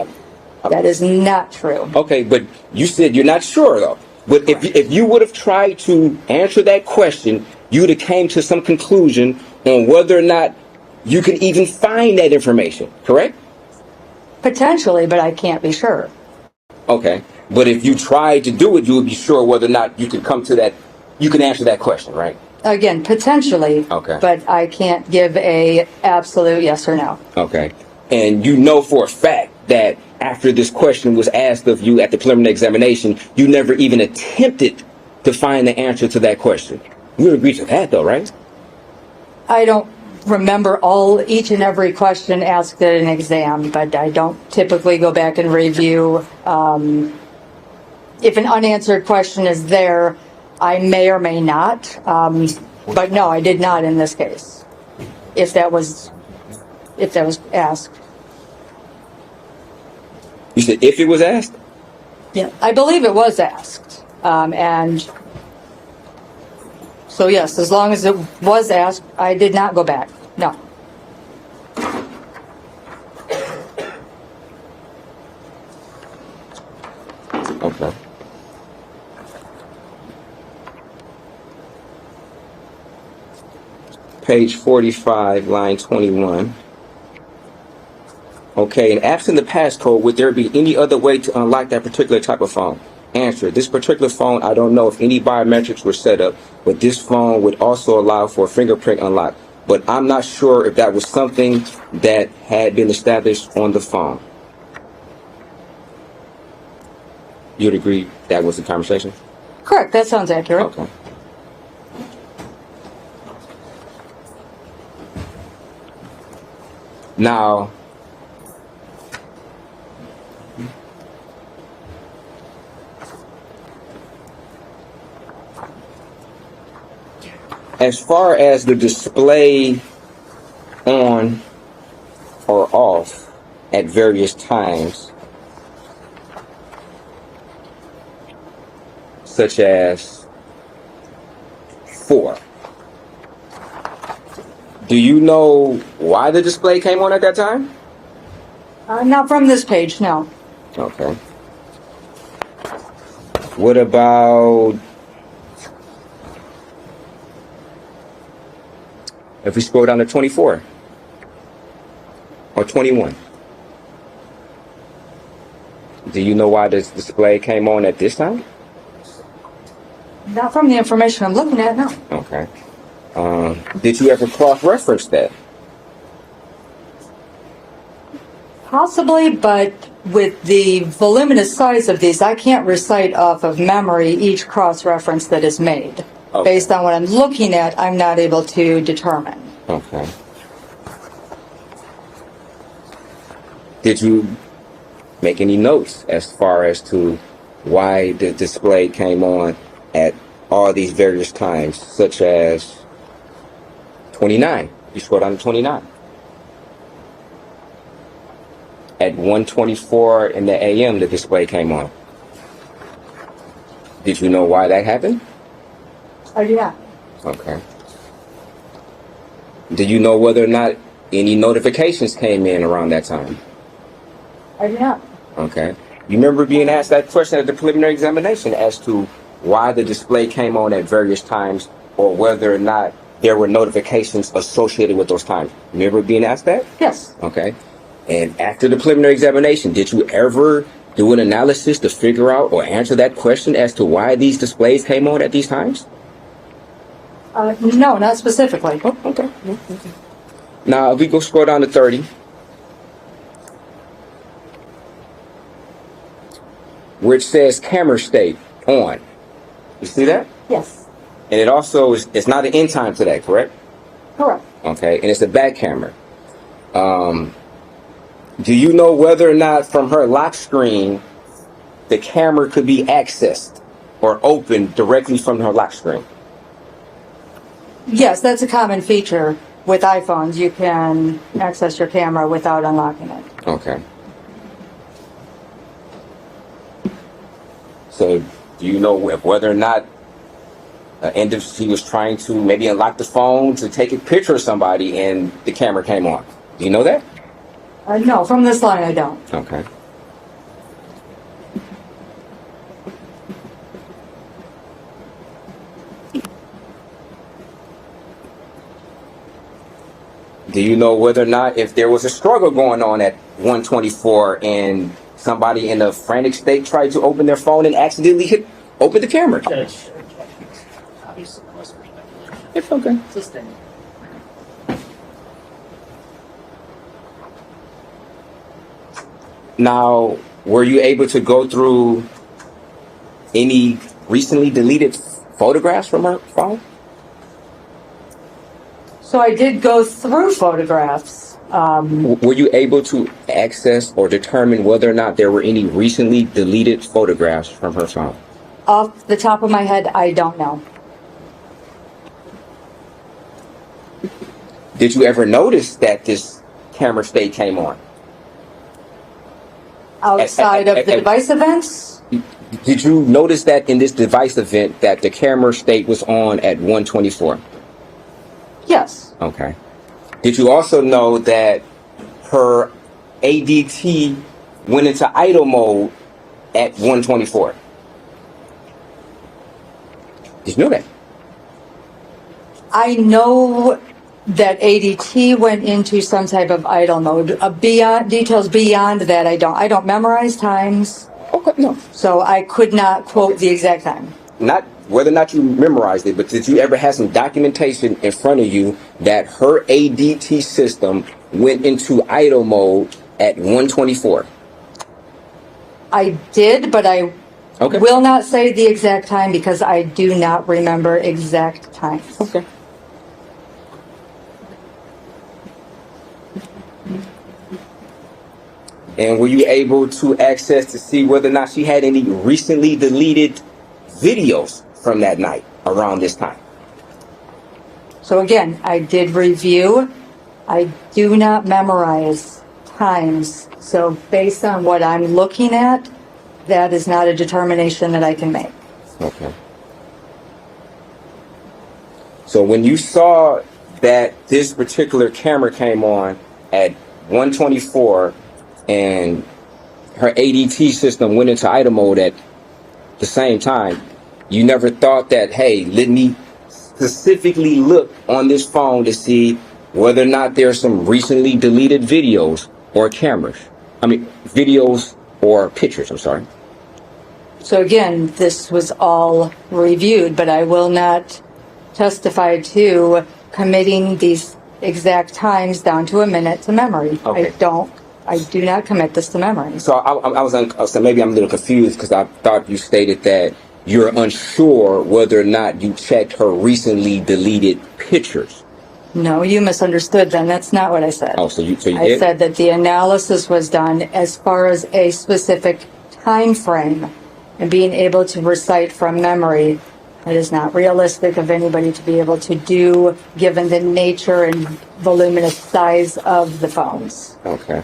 That is not true. Okay, but you said you're not sure though. But if you would have tried to answer that question, you would have came to some conclusion on whether or not you could even find that information, correct? Potentially, but I can't be sure. Okay, but if you tried to do it, you would be sure whether or not you could come to that, you can answer that question, right? Again, potentially. Okay. But I can't give a absolute yes or no. Okay. And you know for a fact that after this question was asked of you at the preliminary examination, you never even attempted to find the answer to that question. You would agree to that though, right? I don't remember each and every question asked at an exam, but I don't typically go back and review. If an unanswered question is there, I may or may not. But no, I did not in this case. If that was asked. You said if it was asked? Yeah, I believe it was asked. And so yes, as long as it was asked, I did not go back. No. Okay. Page 45, line 21. Okay, and absent the passcode, would there be any other way to unlock that particular type of phone? Answer, this particular phone, I don't know if any biometrics were set up, but this phone would also allow for a fingerprint unlock. But I'm not sure if that was something that had been established on the phone. You'd agree that was the conversation? Correct, that sounds accurate. Okay. Now, as far as the display on or off at various times, such as 4. Do you know why the display came on at that time? Not from this page, no. Okay. What about if we scroll down to 24 or 21? Do you know why this display came on at this time? Not from the information I'm looking at, no. Okay. Did you ever cross-reference that? Possibly, but with the voluminous size of these, I can't recite off of memory each cross-reference that is made. Okay. Based on what I'm looking at, I'm not able to determine. Okay. Did you make any notes as far as to why the display came on at all these various times, such as 29? You scroll down to 29. At 1:24 in the AM, the display came on. Did you know why that happened? I do not. Okay. Do you know whether or not any notifications came in around that time? I do not. Okay. You remember being asked that question at the preliminary examination as to why the display came on at various times or whether or not there were notifications associated with those times. Remember being asked that? Yes. Okay. And after the preliminary examination, did you ever do an analysis to figure out or answer that question as to why these displays came on at these times? No, not specifically. Oh, okay. Now, if we go scroll down to 30, where it says camera state on. You see that? Yes. And it also is, it's not an end time to that, correct? Correct. Okay, and it's a back camera. Do you know whether or not from her lock screen, the camera could be accessed or opened directly from her lock screen? Yes, that's a common feature with iPhones. You can access your camera without unlocking it. Okay. So, do you know whether or not she was trying to maybe unlock the phone to take a picture of somebody and the camera came on? Do you know that? No, from this line I don't. Okay. Do you know whether or not if there was a struggle going on at 1:24 and somebody in a frantic state tried to open their phone and accidentally open the camera? Judge, obviously, unless there's speculation. It's okay. Sustained. Now, were you able to go through any recently deleted photographs from her phone? So I did go through photographs. Were you able to access or determine whether or not there were any recently deleted photographs from her phone? Off the top of my head, I don't know. Did you ever notice that this camera state came on? Outside of the device events? Did you notice that in this device event that the camera state was on at 1:24? Yes. Okay. Did you also know that her ADT went into idle mode at 1:24? Did you know that? I know that ADT went into some type of idle mode. Beyond details beyond that, I don't. I don't memorize times, Okay, no. so I could not quote the exact time. Not whether or not you memorized it, but did you ever have some documentation in front of you that her ADT system went into idle mode at 1:24? I did, but I Okay. will not say the exact time because I do not remember exact times. Okay. And were you able to access to see whether or not she had any recently deleted videos from that night around this time? So again, I did review. I do not memorize times. So based on what I'm looking at, that is not a determination that I can make. Okay. So when you saw that this particular camera came on at 1:24 and her ADT system went into idle mode at the same time, you never thought that, hey, let me specifically look on this phone to see whether or not there's some recently deleted videos or cameras. Videos or pictures, I'm sorry. So again, this was all reviewed, but I will not testify to committing these exact times down to a minute to memory. Okay. I do not commit this to memory. So so maybe I'm a little confused because I thought you stated that you're unsure whether or not you checked her recently deleted pictures. No, you misunderstood then. That's not what I said. Oh, so you I did? said that the analysis was done as far as a specific time frame and being able to recite from memory. It is not realistic of anybody to be able to do, given the nature and voluminous size of the phones. Okay.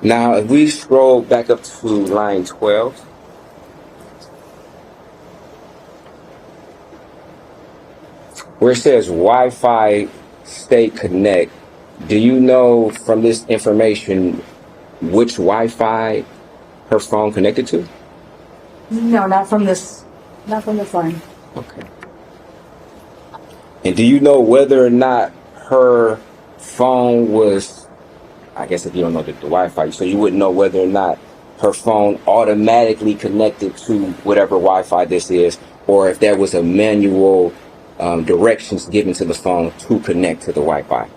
Now, if we scroll back up to line 12, where it says Wi-Fi stay connect, do you know from this information which Wi-Fi her phone connected to? No, not from this line. Okay. And do you know whether or not her phone was, I guess if you don't know the Wi-Fi, so you wouldn't know whether or not her phone automatically connected to whatever Wi-Fi this is, or if there was a manual directions given to the phone to connect to the Wi-Fi?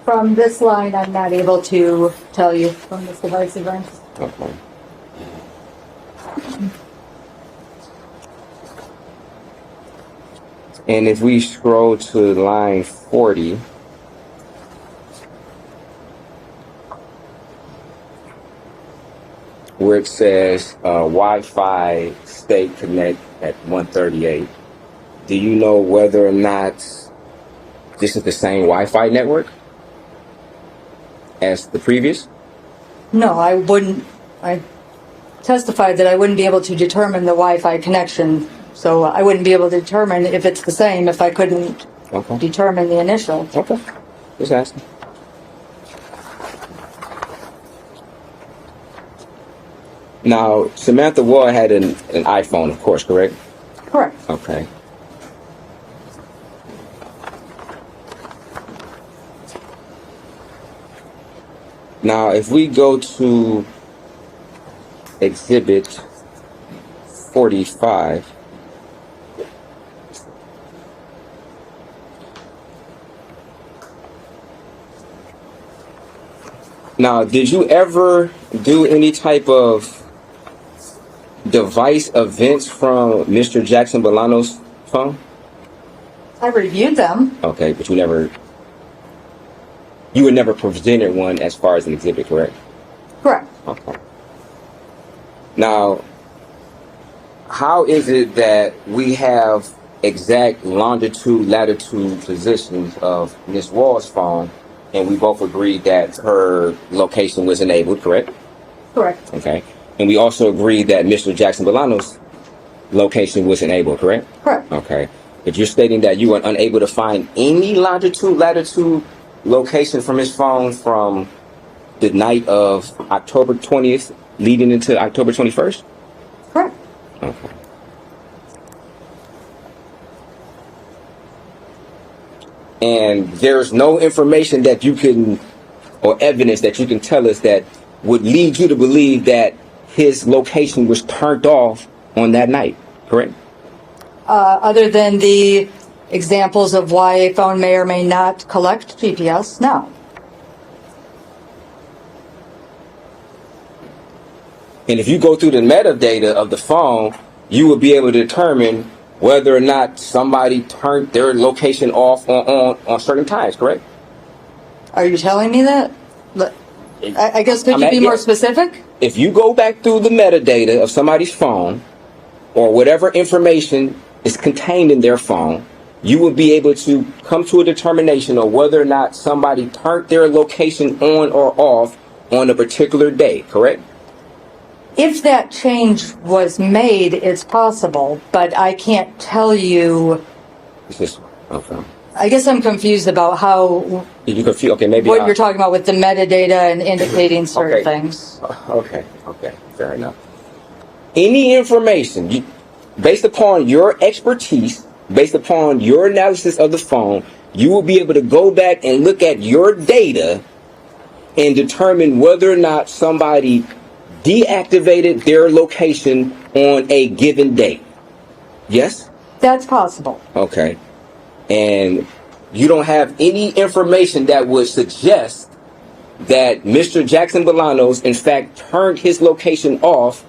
From this line, I'm not able to tell you from this device event. Okay. And if we scroll to line 40, where it says Wi-Fi stay connect at 138, do you know whether or not this is the same Wi-Fi network as the previous? No, I wouldn't. I testified that I wouldn't be able to determine the Wi-Fi connection, so I wouldn't be able to determine if it's the same if I couldn't Okay. determine the initial. Okay. Just asking. Now, Samantha Woll had an iPhone, of course, correct? Correct. Okay. Now, if we go to Exhibit 45, now, did you ever do any type of device events from Mr. Jackson-Bolanos' phone? I reviewed them. Okay, but you were never presented one as far as an exhibit, correct? Correct. Okay. Now, how is it that we have exact longitude, latitude positions of Ms. Wall's phone, and we both agreed that her location was enabled, correct? Correct. Okay. And we also agreed that Mr. Jackson-Bolanos' location was enabled, correct? Correct. Okay. But you're stating that you were unable to find any longitude, latitude location from his phone from the night of October 20th leading into October 21st? Correct. Okay. And there's no information that you can, or evidence that you can tell us that would lead you to believe that his location was turned off on that night, correct? Other than the examples of why a phone may or may not collect GPS, no. And if you go through the metadata of the phone, you will be able to determine whether or not somebody turned their location off on certain times, correct? Are you telling me that? I guess could I'm you at- be more yeah. specific? If you go back through the metadata of somebody's phone, or whatever information is contained in their phone, you will be able to come to a determination of whether or not somebody turned their location on or off on a particular day, correct? If that change was made, it's possible, but I can't tell you. It's just, okay. I guess I'm confused about how, You confused? Okay, maybe. what you're talking about with the metadata and indicating certain Okay. things. Okay, fair enough. Any information, based upon your expertise, based upon your analysis of the phone, you will be able to go back and look at your data and determine whether or not somebody deactivated their location on a given date. Yes? That's possible. Okay. And you don't have any information that would suggest that Mr. Jackson-Bolanos, in fact, turned his location off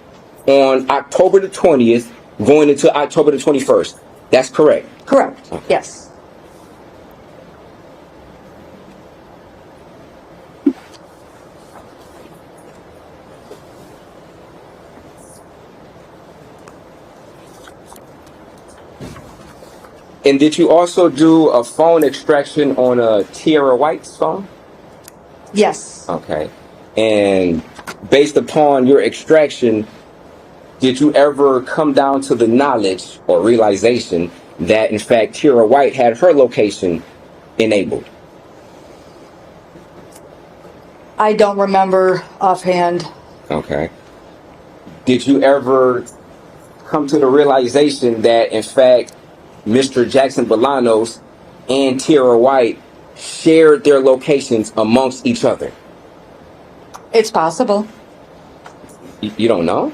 on October the 20th, going into October the 21st. That's correct. Correct. Yes. And did you also do a phone extraction on a Tierra White's phone? Yes. Okay. And based upon your extraction, did you ever come down to the knowledge or realization that, in fact, Tierra White had her location enabled? I don't remember offhand. Okay. Did you ever come to the realization that, in fact, Mr. Jackson-Bolanos and Tierra White shared their locations amongst each other? It's possible. You don't know?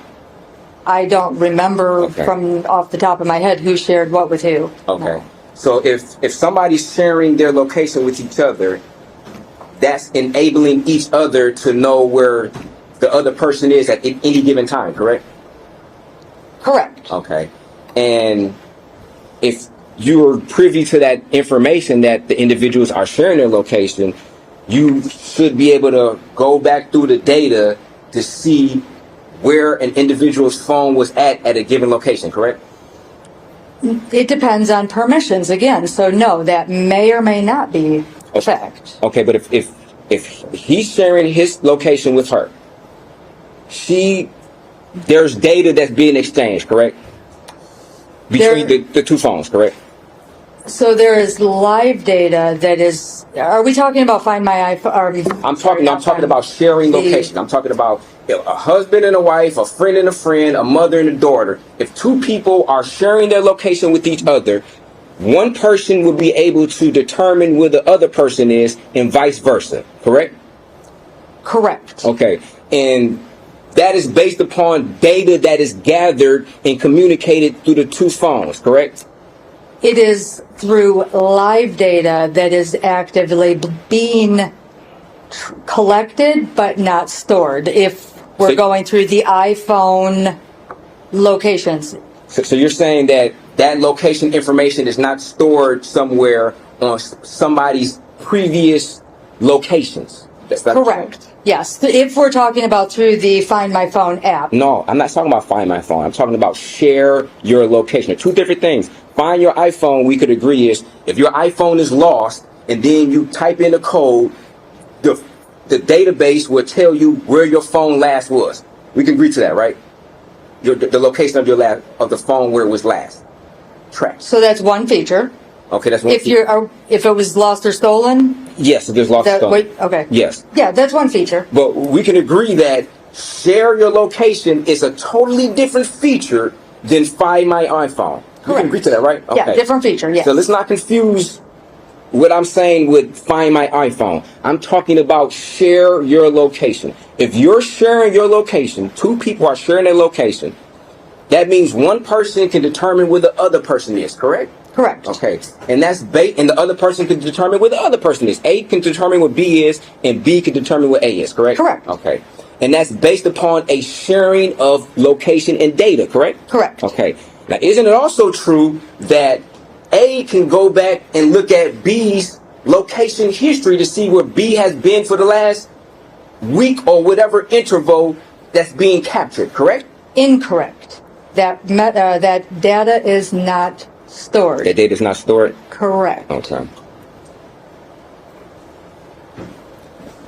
I don't remember Okay. from off the top of my head who shared what with who. Okay. No. So if somebody's sharing their location with each other, that's enabling each other to know where the other person is at any given time, correct? Correct. Okay. And if you're privy to that information that the individuals are sharing their location, you should be able to go back through the data to see where an individual's phone was at a given location, correct? It depends on permissions again. So no, that may or may not be a fact. Okay, but if he's sharing his location with her, there's data that's being exchanged, correct? Between the two phones, correct? So there is live data that is. Are we talking about Find My iPhone? I'm talking about sharing location. I'm talking about a husband and a wife, a friend and a friend, a mother and a daughter. If two people are sharing their location with each other, one person will be able to determine where the other person is and vice versa, correct? Correct. Okay. And that is based upon data that is gathered and communicated through the two phones, correct? It is through live data that is actively being collected but not stored. If we're So- going through the iPhone locations, So you're saying that location information is not stored somewhere on somebody's previous locations? That's correct. Yes. If we're talking about through the Find My Phone app. No, I'm not talking about Find My Phone. I'm talking about share your location. They're two different things. Find your iPhone, we could agree, is if your iPhone is lost and then you type in a code, the database will tell you where your phone last was. We can agree to that, right? The location of the phone where it was last tracked. So that's one feature. Okay, that's one. If it was lost or stolen. Yes, if there's lost or stolen. Okay. Yes. Yeah, that's one feature. But we can agree that share your location is a totally different feature than Find My iPhone. We can agree to that, right? Okay. Yeah, different feature, yes. So let's not confuse what I'm saying with Find My iPhone. I'm talking about share your location. If you're sharing your location, two people are sharing their location, that means one person can determine where the other person is, correct? Correct. Okay. And that's and the other person can determine where the other person is. A can determine what B is, and B can determine what A is, correct? Correct. Okay. And that's based upon a sharing of location and data, correct? Correct. Okay. Now, isn't it also true that A can go back and look at B's location history to see where B has been for the last week or whatever interval that's being captured, correct? Incorrect. That data is not stored. That data is not stored? Correct. Okay.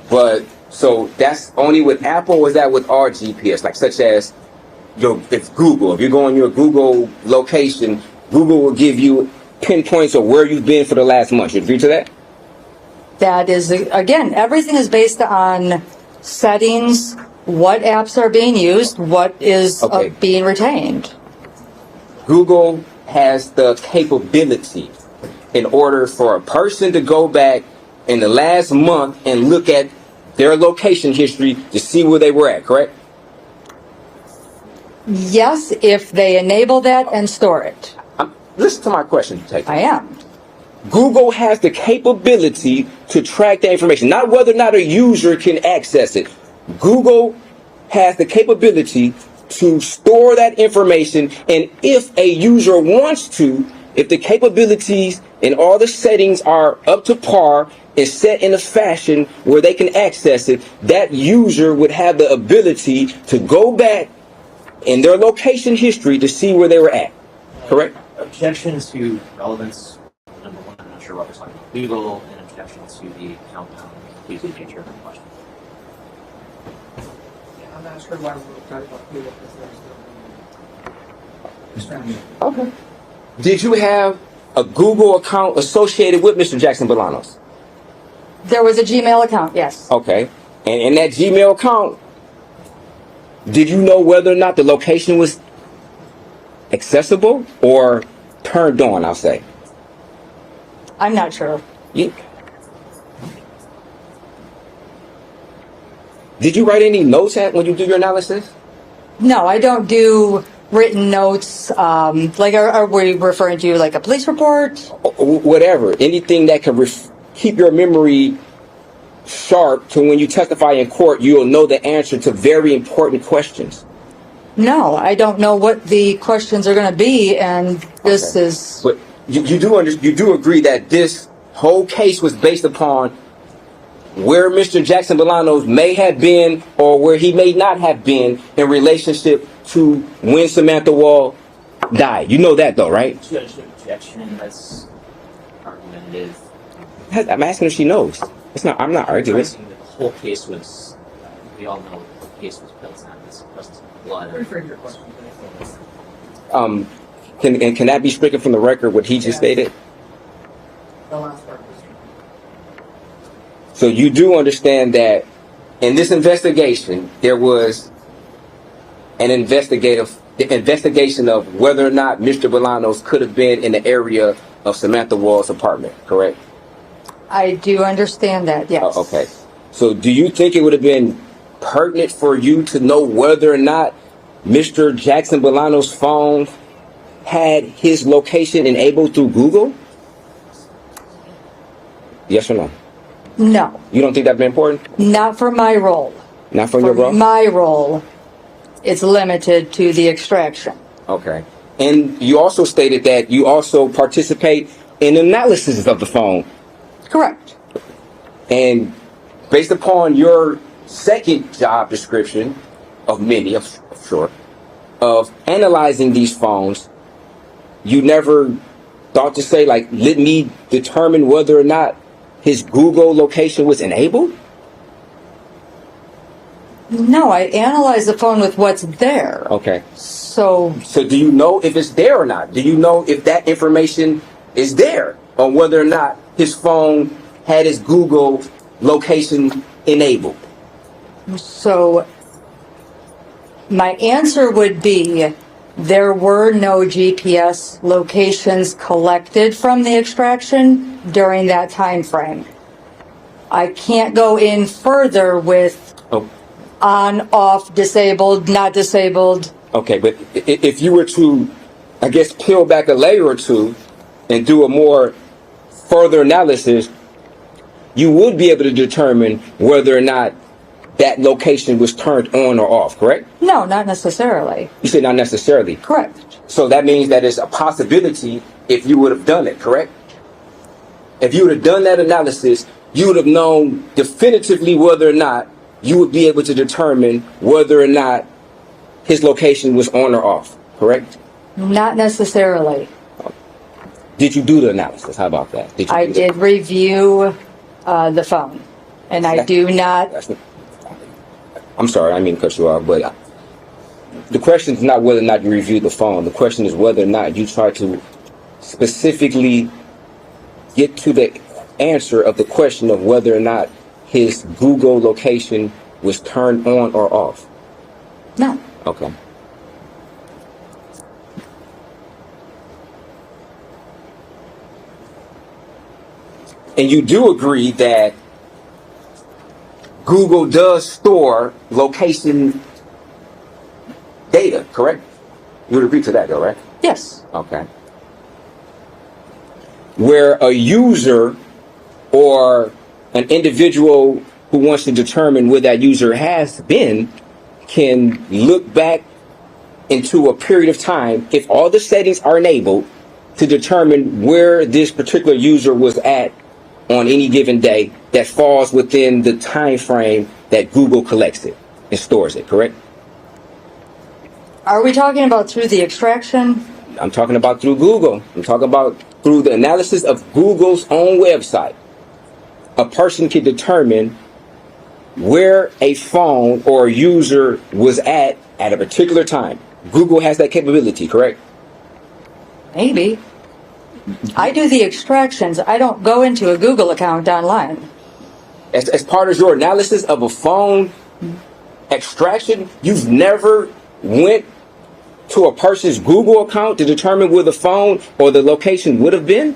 But, so that's only with Apple, or is that with all GPS? Like, such as, if Google, if you go on your Google location, Google will give you pinpoints of where you've been for the last month. You agree to that? That is, again, everything is based on settings, what apps are being used, what is being retained. Google has the capability in order for a person to go back in the last month and look at their location history to see where they were at, correct? Yes, if they enable that and store it. Listen to my question, Take. I am. Google has the capability to track that information, not whether or not a user can access it. Google has the capability to store that information, and if a user wants to, if the capabilities and all the settings are up to par and set in a fashion where they can access it, that user would have the ability to go back in their location history to see where they were at. Correct? Objection to relevance. Number one, I'm not sure what we're talking about. Google, and objection to the countdown using nature of the question. I'm not sure why we're talking about Google because there's no. Okay. Did you have a Google account associated with Mr. Jackson-Bolanos? There was a Gmail account, yes. Okay. And in that Gmail account, did you know whether or not the location was accessible or turned on, I'll say? I'm not sure. Did you write any notes when you do your analysis? No, I don't do written notes. Like, are we referring to like a police report? Whatever. Anything that can keep your memory sharp to when you testify in court, you'll know the answer to very important questions. No, I don't know what the questions are going to be, and this is. But you do agree that this whole case was based upon where Mr. Jackson-Bolanos may have been or where he may not have been in relationship to when Samantha Woll died. You know that though, right? Judge, objection. That's argumentative. I'm asking if she knows. I'm not arguing. The whole case was. We all know the case was built on this presence of blood. Rephrase your question. Can that be stricken from the record? What he just stated. The last part was. So you do understand that in this investigation, there was an investigation of whether or not Mr. Bolanos could have been in the area of Samantha Woll's apartment, correct? I do understand that, yes. Oh, okay. So do you think it would have been pertinent for you to know whether or not Mr. Jackson-Bolanos' phone had his location enabled through Google? Yes or no? No, You don't think that'd be important? not for my role. Not from your For role? my role, it's limited to the extraction. Okay. And you also stated that you also participate in analysis of the phone. Correct. And based upon your second job description of many, I'm sure, of analyzing these phones, you never thought to say, like, let me determine whether or not his Google location was enabled? No, I analyze the phone with what's there. Okay. So, So do you know if it's there or not? Do you know if that information is there on whether or not his phone had his Google location enabled? so my answer would be there were no GPS locations collected from the extraction during that time frame. I can't go in further with Oh, on, off, disabled, not disabled. okay, but if you were to, I guess, peel back a layer or two and do a more further analysis, you would be able to determine whether or not that location was turned on or off, correct? No, not necessarily. You said not necessarily. Correct. So that means that it's a possibility if you would have done it, correct? If you would have done that analysis, you would have known definitively whether or not you would be able to determine whether or not his location was on or off, correct? Not necessarily. Did you do the analysis? How about that? Did you I do that? did review the phone, and I do not. I'm sorry, I didn't mean to cut you off, but the question is not whether or not you reviewed the phone. The question is whether or not you try to specifically get to the answer of the question of whether or not his Google location was turned on or off. No. Okay. And you do agree that Google does store location data, correct? You would agree to that though, right? Yes. Okay. where a user or an individual who wants to determine where that user has been can look back into a period of time if all the settings are enabled to determine where this particular user was at on any given day that falls within the time frame that Google collects it and stores it, correct? Are we talking about through the extraction? I'm talking about through Google. I'm talking about through the analysis of Google's own website. A person can determine where a phone or a user was at a particular time. Google has that capability, correct? Maybe. I do the extractions. I don't go into a Google account online. As part of your analysis of a phone extraction, you've never went to a person's Google account to determine where the phone or the location would have been?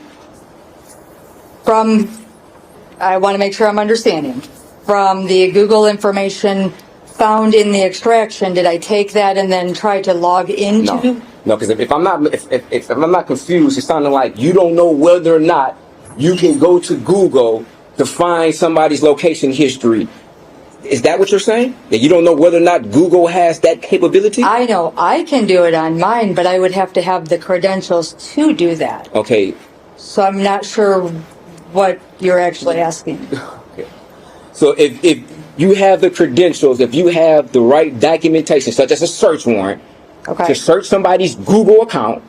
I want to make sure I'm understanding. From the Google information found in the extraction, did I take that and then try to log into? No, because if I'm not confused, it's sounding like you don't know whether or not you can go to Google to find somebody's location history. Is that what you're saying? That you don't know whether or not Google has that capability? I know I can do it on mine, but I would have to have the credentials to do that. Okay. So I'm not sure what you're actually asking. Okay. So if you have the credentials, if you have the right documentation, such as a search warrant, to search somebody's Google account,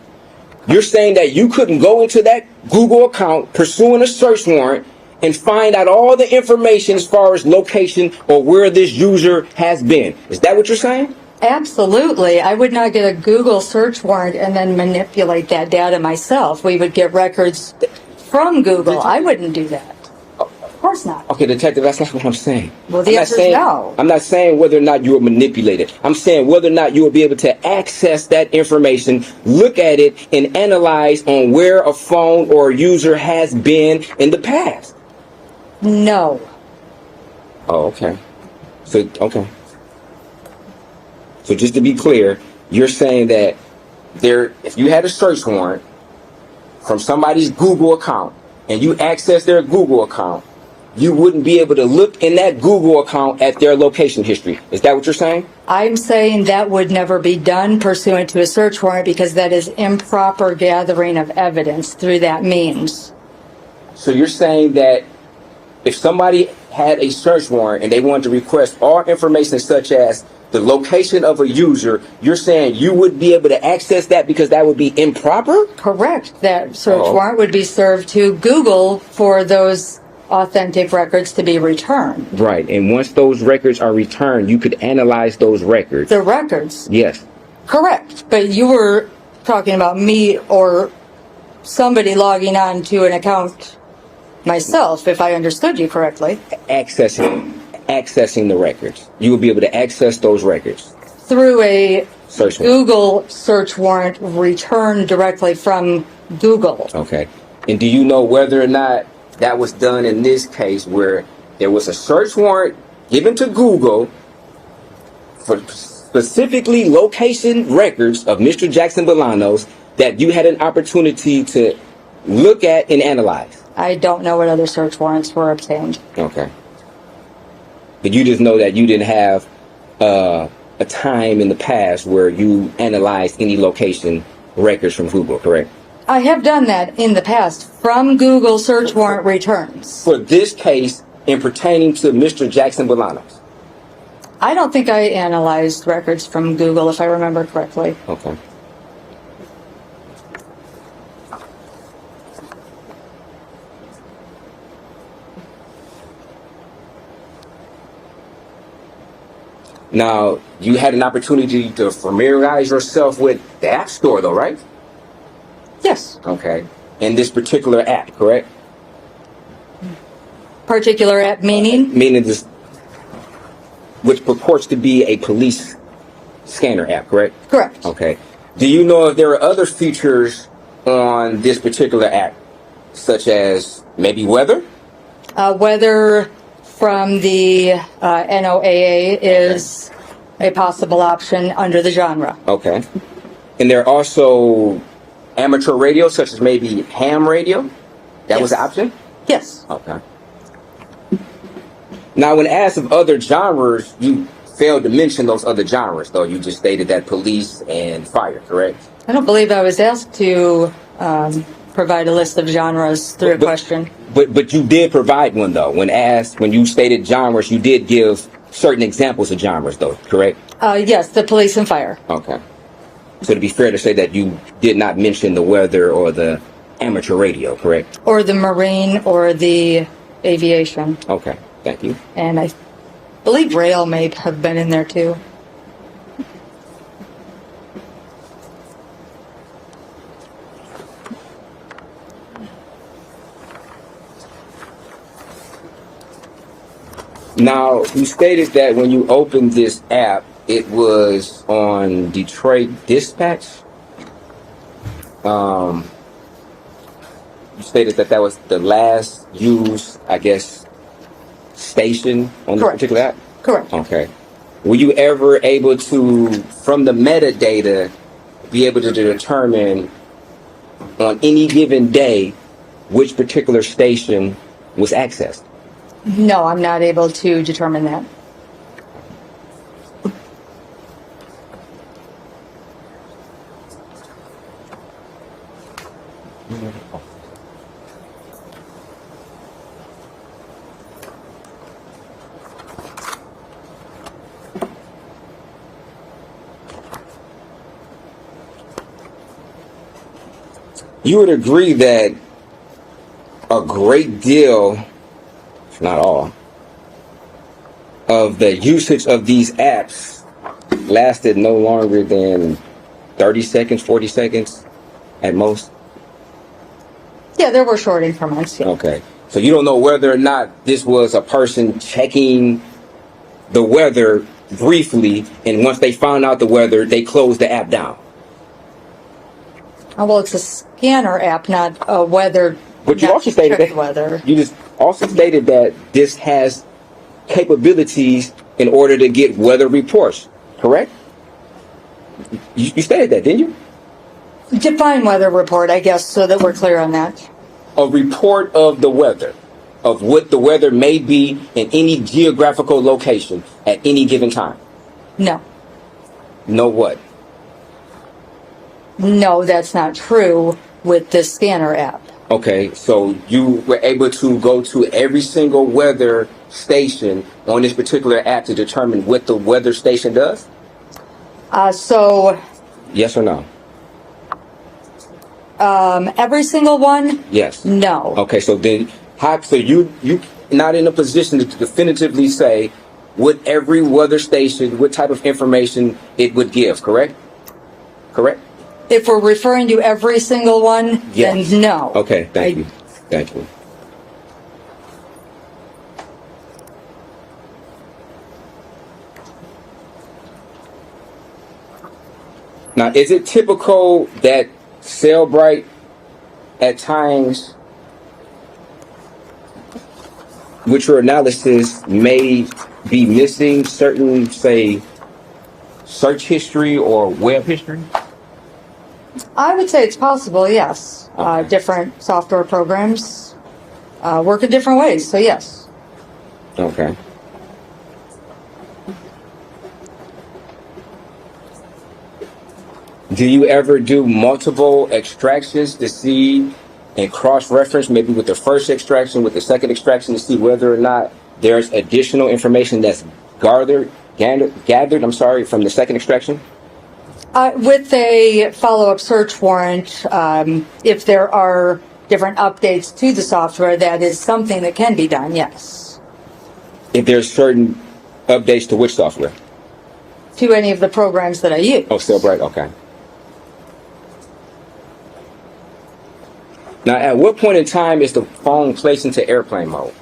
you're saying that you couldn't go into that Google account pursuing a search warrant and find out all the information as far as location or where this user has been. Is that what you're saying? Absolutely. I would not get a Google search warrant and then manipulate that data myself. We would get records from Google. I wouldn't do that. Of course not. Okay, detective, that's not what I'm saying. Well, the answer is no. I'm not saying whether or not you were manipulated. I'm saying whether or not you will be able to access that information, look at it, and analyze on where a phone or a user has been in the past. No. Oh, okay. So just to be clear, you're saying that if you had a search warrant from somebody's Google account and you access their Google account, you wouldn't be able to look in that Google account at their location history. Is that what you're saying? I'm saying that would never be done pursuant to a search warrant because that is improper gathering of evidence through that means. So you're saying that if somebody had a search warrant and they wanted to request all information such as the location of a user, you're saying you would be able to access that because that would be improper? Correct. That search warrant would be served to Google for those authentic records to be returned. Right. And once those records are returned, you could analyze those records. The records? Yes. Correct. But you were talking about me or somebody logging on to an account myself, if I understood you correctly. Accessing the records. You will be able to access those records. Through a Search warrant. Google search warrant returned directly from Google. Okay. And do you know whether or not that was done in this case where there was a search warrant given to Google for specifically location records of Mr. Jackson-Bolanos that you had an opportunity to look at and analyze? I don't know what other search warrants were obtained. Okay. But you just know that you didn't have a time in the past where you analyzed any location records from Google, correct? I have done that in the past from Google search warrant returns. For this case, in pertaining to Mr. Jackson-Bolanos? I don't think I analyzed records from Google, if I remember correctly. Okay. Now, you had an opportunity to familiarize yourself with the App Store, though, right? Yes. Okay. In this particular app, correct? Particular app meaning? Meaning this, which purports to be a police scanner app, correct? Correct. Okay. Do you know if there are other features on this particular app, such as maybe weather? Weather from the NOAA is a possible option under the genre. Okay. And there are also amateur radio, such as maybe ham radio? That was an Yes. option? Yes. Okay. Now, when asked of other genres, you failed to mention those other genres, though. You just stated that police and fire, correct? I don't believe I was asked to provide a list of genres through a question. But you did provide one, though. When asked, when you stated genres, you did give certain examples of genres, though, correct? Yes, the police and fire. Okay. So to be fair to say that you did not mention the weather or the amateur radio, correct? Or the marine or the aviation. Okay, thank you. And I believe rail may have been in there too. Now, you stated that when you opened this app, it was on Detroit Dispatch. You stated that that was the last used, I guess, station on this Correct. particular app? Correct. Okay. Were you ever able to, from the metadata, be able to determine on any given day which particular station was accessed? No, I'm not able to determine that. You would agree that a great deal, if not all, of the usage of these apps lasted no longer than 30 seconds, 40 seconds at most? Yeah, there were short increments. Yeah. Okay. So you don't know whether or not this was a person checking the weather briefly, and once they found out the weather, they closed the app down. Oh, well, it's a scanner app, not a weather. But you not also stated check that weather. you just also stated that this has capabilities in order to get weather reports, correct? You stated that, didn't you? Define weather report, I guess, so that we're clear on that. A report of the weather, of what the weather may be in any geographical location at any given time. No. Know what? No, that's not true with this scanner app. Okay, so you were able to go to every single weather station on this particular app to determine what the weather station does? So Yes or no? every single one? Yes. No. Okay, so then, so you not in a position to definitively say what every weather station, what type of information it would give, correct? Correct? If we're referring to every single one, Yes. then no. Okay, thank you. Thank you. Now, is it typical that Cellbrite at times, with your analysis, may be missing certain, say, search history or web history? I would say it's possible, yes. Okay. Different software programs work in different ways, so yes. Okay. Do you ever do multiple extractions to see and cross-reference, maybe with the first extraction, with the second extraction, to see whether or not there's additional information that's gathered, from the second extraction? With a follow-up search warrant, if there are different updates to the software, that is something that can be done, yes. If there's certain updates to which software? To any of the programs that I use. Oh, Cellbrite, okay. Now, at what point in time is the phone placed into airplane mode?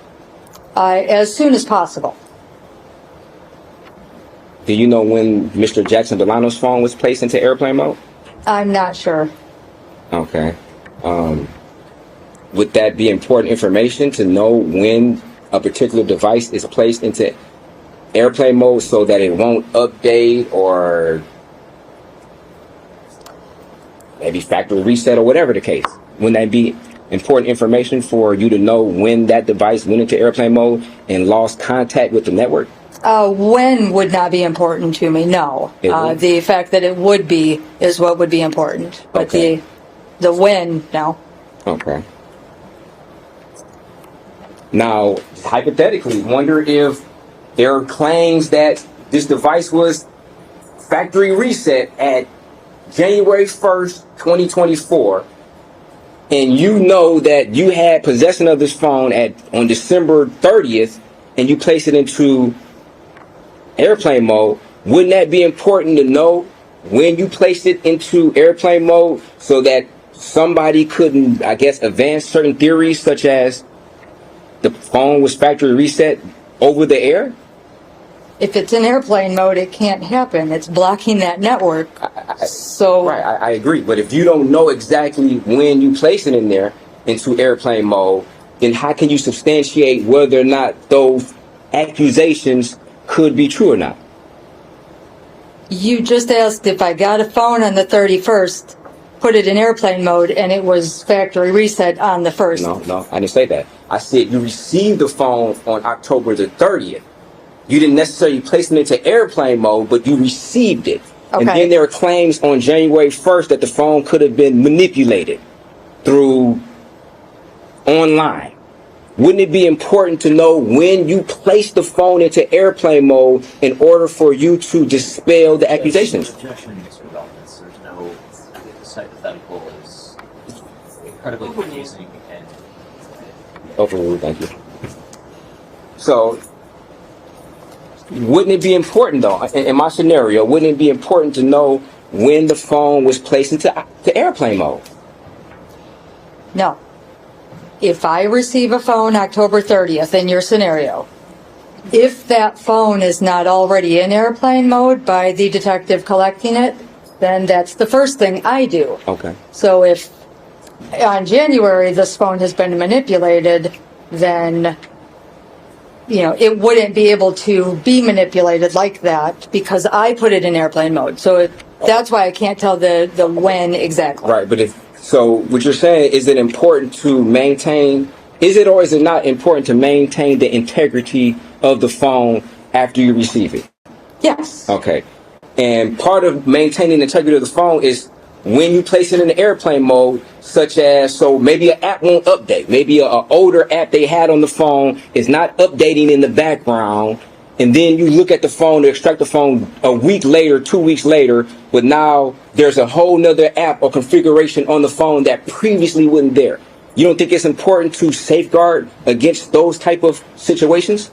As soon as possible. Do you know when Mr. Jackson-Bolanos' phone was placed into airplane mode? I'm not sure. Okay. Would that be important information to know when a particular device is placed into airplane mode so that it won't update or maybe factory reset or whatever the case? Wouldn't that be important information for you to know when that device went into airplane mode and lost contact with the network? When would not be important to me, no. It would? The fact that it would be is what would be important. But Okay. the when, no. Okay. Now, hypothetically, wonder if there are claims that this device was factory reset at January 1st, 2024, and you know that you had possession of this phone on December 30th, and you place it into airplane mode. Wouldn't that be important to know when you placed it into airplane mode so that somebody couldn't, I guess, advance certain theories such as the phone was factory reset over the air? If it's in airplane mode, it can't happen. It's blocking that network. So Right, I agree. But if you don't know exactly when you place it in there into airplane mode, then how can you substantiate whether or not those accusations could be true or not? you just asked if I got a phone on the 31st, put it in airplane mode, and it was factory reset on the 1st. No, I didn't say that. I said you received the phone on October the 30th. You didn't necessarily place it into airplane mode, but you received it. And Okay. then there are claims on January 1st that the phone could have been manipulated through online. Wouldn't it be important to know when you place the phone into airplane mode in order for you to dispel the accusations? Objection, Mr. Belkins. There's no, this hypothetical is incredibly confusing and Overruled, thank you. So, wouldn't it be important though, in my scenario, wouldn't it be important to know when the phone was placed into airplane mode? No. If I receive a phone October 30th in your scenario, if that phone is not already in airplane mode by the detective collecting it, then that's the first thing I do. Okay. So if on January this phone has been manipulated, then it wouldn't be able to be manipulated like that because I put it in airplane mode. So that's why I can't tell the when exactly. Right, but so what you're saying, is it important to maintain, is it or is it not important to maintain the integrity of the phone after you receive it? Yes. Okay. And part of maintaining the integrity of the phone is when you place it in the airplane mode, such as, so maybe an app won't update. Maybe an older app they had on the phone is not updating in the background. And then you look at the phone to extract the phone a week later, 2 weeks later, but now there's a whole nother app or configuration on the phone that previously wasn't there. You don't think it's important to safeguard against those type of situations?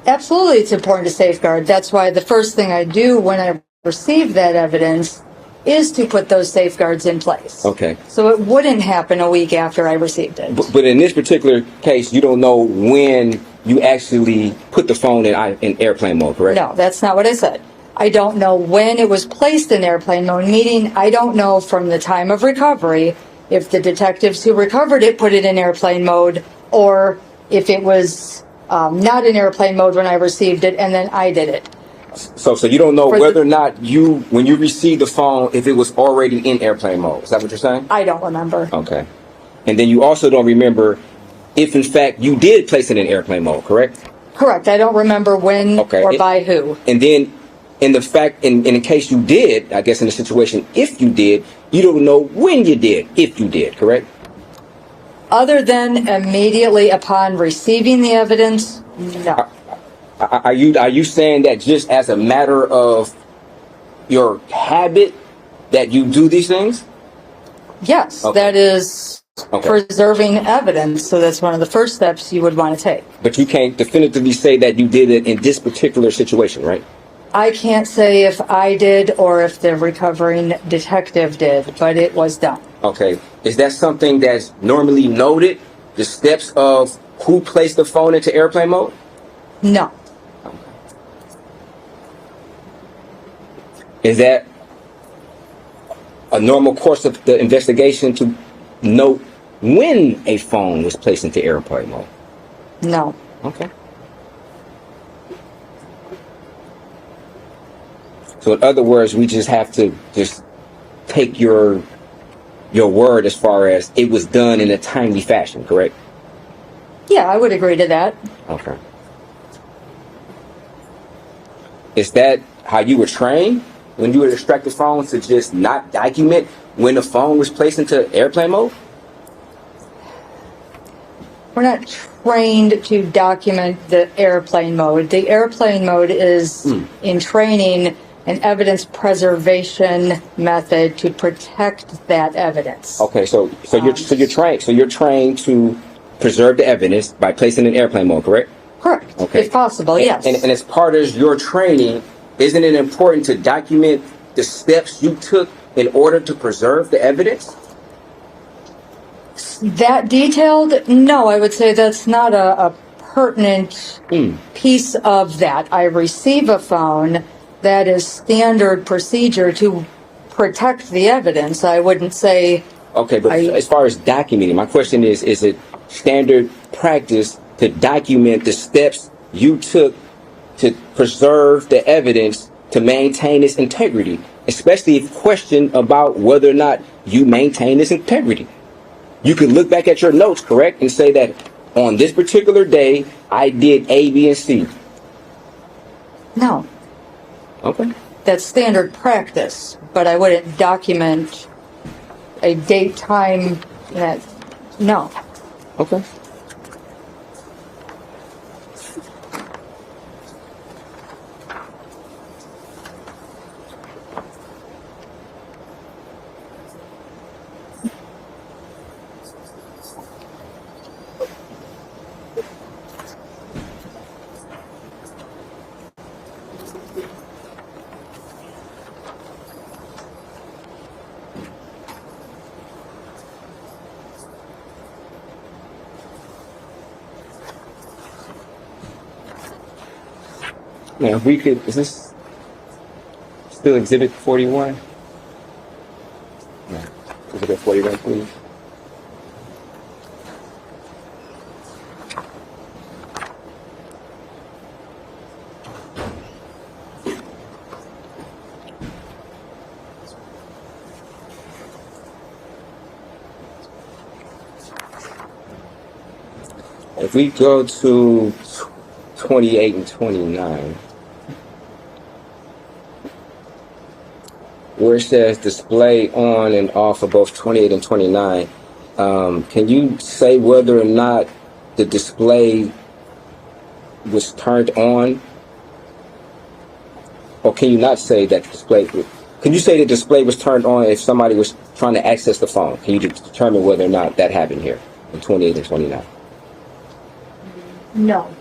Absolutely, it's important to safeguard. That's why the first thing I do when I receive that evidence is to put those safeguards in place. Okay. So it wouldn't happen a week after I received it. But in this particular case, you don't know when you actually put the phone in airplane mode, correct? No, that's not what I said. I don't know when it was placed in airplane mode, meaning I don't know from the time of recovery if the detectives who recovered it put it in airplane mode or if it was not in airplane mode when I received it and then I did it. So you don't know whether or not when you received the phone, if it was already in airplane mode. Is that what you're saying? I don't remember. Okay. And then you also don't remember if, in fact, you did place it in airplane mode, correct? Correct. I don't remember when or by who. And then in the case you did, I guess in the situation, if you did, you don't know when you did, if you did, correct? Other than immediately upon receiving the evidence, no. Are you saying that just as a matter of your habit that you do these things? Yes, Okay. that is preserving evidence. So that's one of the first steps you would want to take. But you can't definitively say that you did it in this particular situation, right? I can't say if I did or if the recovering detective did, but it was done. Okay. Is that something that's normally noted? The steps of who placed the phone into airplane mode? No. Is that a normal course of the investigation to note when a phone was placed into airplane mode? No. Okay. So in other words, we just have to just take your your word as far as it was done in a timely fashion, correct? Yeah, I would agree to that. Okay. Is that how you were trained when you would extract the phone, to just not document when the phone was placed into airplane mode? We're not trained to document the airplane mode. The airplane mode is in training an evidence preservation method to protect that evidence. Okay, so you're trained to preserve the evidence by placing it in airplane mode, correct? Correct. Okay. If possible, yes. And as part of your training, isn't it important to document the steps you took in order to preserve the evidence? That detailed? No, I would say that's not a pertinent piece of that. I receive a phone. That is standard procedure to protect the evidence. I wouldn't say... Okay, but as far as documenting, my question is it standard practice to document the steps you took to preserve the evidence to maintain its integrity, especially if questioned about whether or not you maintain its integrity? You can look back at your notes, correct, and say that on this particular day, I did A, B, and C. No. Okay. That's standard practice, but I wouldn't document a date, time, that, no. Okay. Now, if we could, is this still Exhibit 41? No. Exhibit 41, please. If we go to 28 and 29, where it says display on and off of both 28 and 29, can you say whether or not the display was turned on? Or can you not say that the display, can you say the display was turned on if somebody was trying to access the phone? Can you determine whether or not that happened here in 28 and 29? No.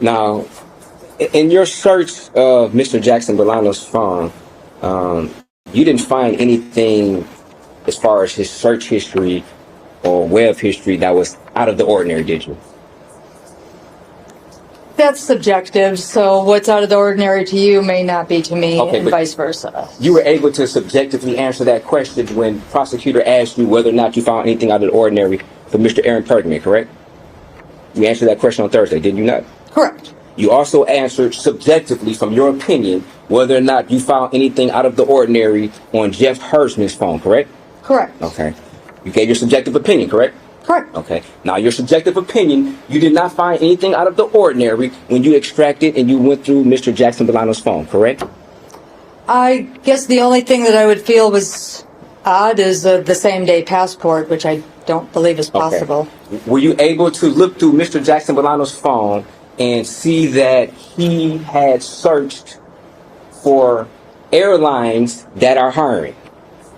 Now, in your search of Mr. Jackson-Bolanos' phone, you didn't find anything as far as his search history or web history that was out of the ordinary, did you? That's subjective, so what's out of the ordinary to you may not be to me, Okay, and but vice versa. you were able to subjectively answer that question when prosecutor asked you whether or not you found anything out of the ordinary for Mr. Aaron Perkman, correct? You answered that question on Thursday, did you not? Correct. You also answered subjectively from your opinion whether or not you found anything out of the ordinary on Jeff Hersman's phone, correct? Correct. Okay. You gave your subjective opinion, correct? Correct. Okay. Now, your subjective opinion, you did not find anything out of the ordinary when you extracted and you went through Mr. Jackson-Bolanos' phone, correct? I guess the only thing that I would feel was odd is the same day passport, which I don't believe is possible. Okay. Were you able to look through Mr. Jackson-Bolanos' phone and see that he had searched for airlines that are hiring?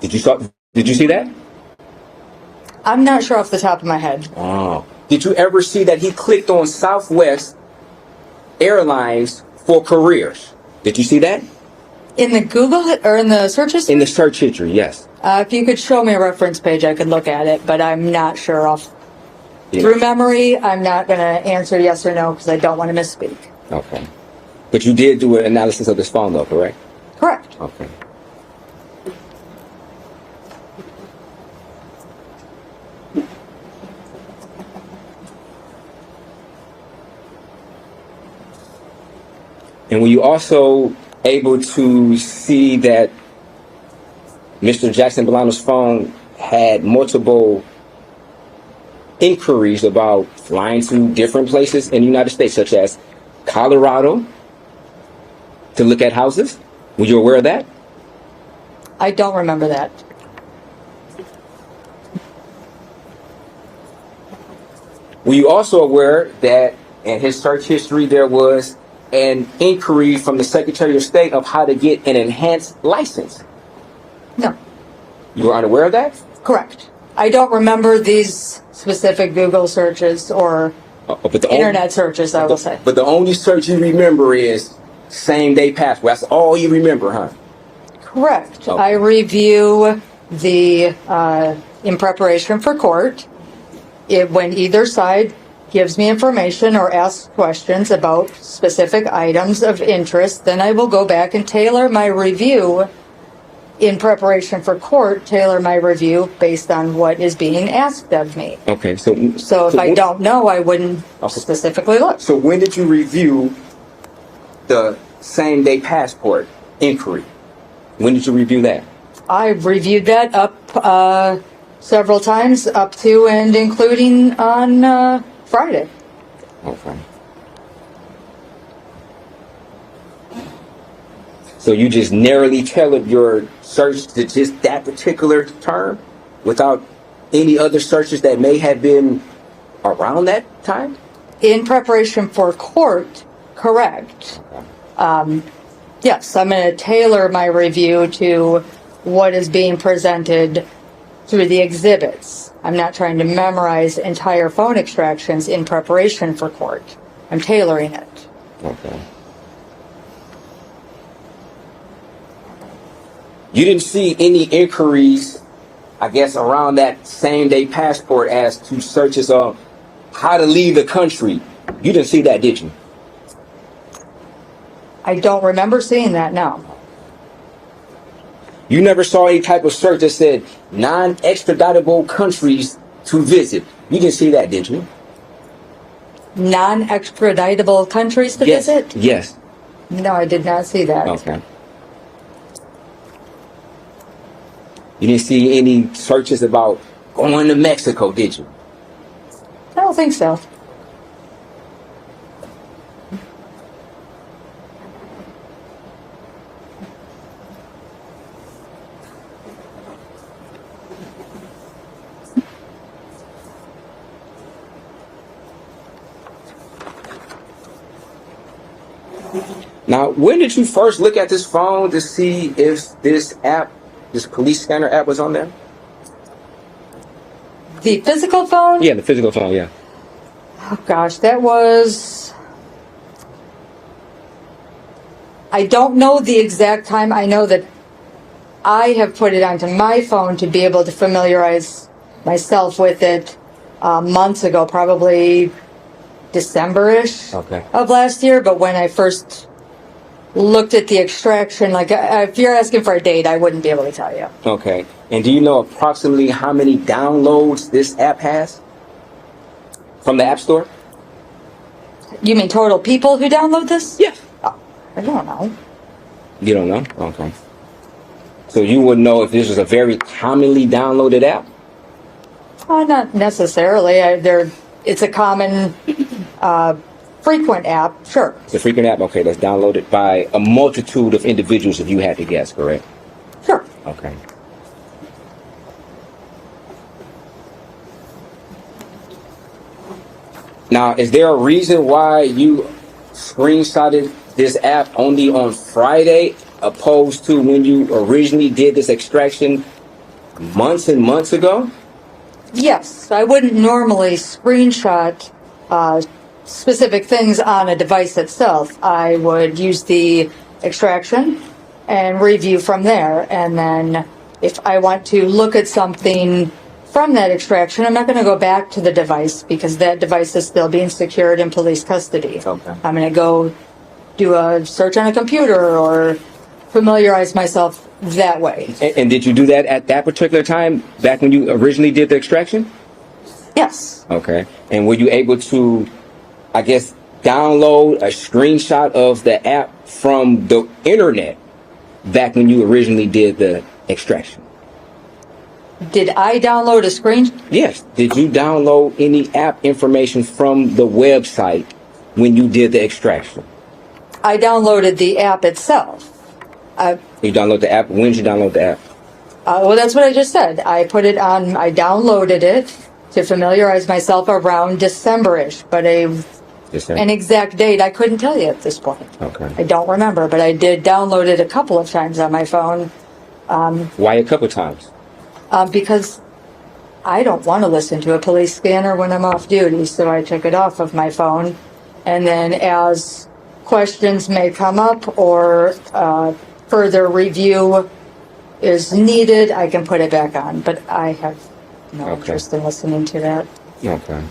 Did you see that? I'm not sure off the top of my head. Oh. Did you ever see that he clicked on Southwest Airlines for careers? Did you see that? In the Google or in the search history? In the search history, yes. If you could show me a reference page, I could look at it, but I'm not sure off. Yeah. Through memory, I'm not going to answer yes or no because I don't want to misspeak. Okay. But you did do an analysis of this phone, though, correct? Correct. Okay. And were you also able to see that Mr. Jackson-Bolanos' phone had multiple inquiries about flying to different places in the United States, such as Colorado, to look at houses? Were you aware of that? I don't remember that. Were you also aware that in his search history there was an inquiry from the Secretary of State of how to get an enhanced license? No. You were unaware of that? Correct. I don't remember these specific Google searches or But the internet searches, I will say. But the only search you remember is same day passport. That's all you remember, huh? Correct. Okay. I review the, in preparation for court, when either side gives me information or asks questions about specific items of interest, then I will go back and tailor my review in preparation for court, tailor my review based on what is being asked of me. Okay, so if I don't know, I wouldn't specifically look. So when did you review the same day passport inquiry? When did you review that? I reviewed that up several times, up to and including on Friday. Okay. So you just narrowly tailored your search to just that particular term without any other searches that may have been around that time? In preparation for court, correct. Yes, I'm going to tailor my review to what is being presented through the exhibits. I'm not trying to memorize entire phone extractions in preparation for court. I'm tailoring it. Okay. You didn't see any inquiries, I guess, around that same day passport as to searches of how to leave the country. You didn't see that, did you? I don't remember seeing that, no. You never saw any type of search that said non-extraditable countries to visit. You didn't see that, did you? Non-extraditable countries to visit? Yes. No, I did not see that. Okay. You didn't see any searches about going to Mexico, did you? I don't think so. Now, when did you first look at this phone to see if this app, this police scanner app, was on there? The physical phone? Yeah, the physical phone, yeah. Oh gosh, that was... I don't know the exact time. I know that I have put it onto my phone to be able to familiarize myself with it months ago, probably December-ish of last year. But when I first looked at the extraction, like if you're asking for a date, I wouldn't be able to tell you. Okay. And do you know approximately how many downloads this app has from the App Store? You mean total people who download this? Yeah. I don't know. You don't know? Okay. So you wouldn't know if this was a very commonly downloaded app? Not necessarily. It's a common, frequent app. Sure. It's a frequent app? Okay, that's downloaded by a multitude of individuals, if you had to guess, correct? Sure. Okay. Now, is there a reason why you screenshotted this app only on Friday, opposed to when you originally did this extraction months and months ago? Yes, I wouldn't normally screenshot specific things on a device itself. I would use the extraction and review from there. And then if I want to look at something from that extraction, I'm not going to go back to the device because that device is still being secured in police custody. Okay. I'm going to go do a search on a computer or familiarize myself that way. And did you do that at that particular time, back when you originally did the extraction? Yes. Okay. And were you able to, I guess, download a screenshot of the app from the internet back when you originally did the extraction? Did I download a screen? Yes. Did you download any app information from the website when you did the extraction? I downloaded the app itself. You download the app? When did you download the app? Well, that's what I just said. I downloaded it to familiarize myself around December-ish, but an exact date I couldn't tell you at this point. Okay. I don't remember, but I did download it a couple of times on my phone. Why a couple times? Because I don't want to listen to a police scanner when I'm off duty, so I took it off of my phone. And then as questions may come up or further review is needed, I can put it back on. But I have no interest in listening to that. Okay.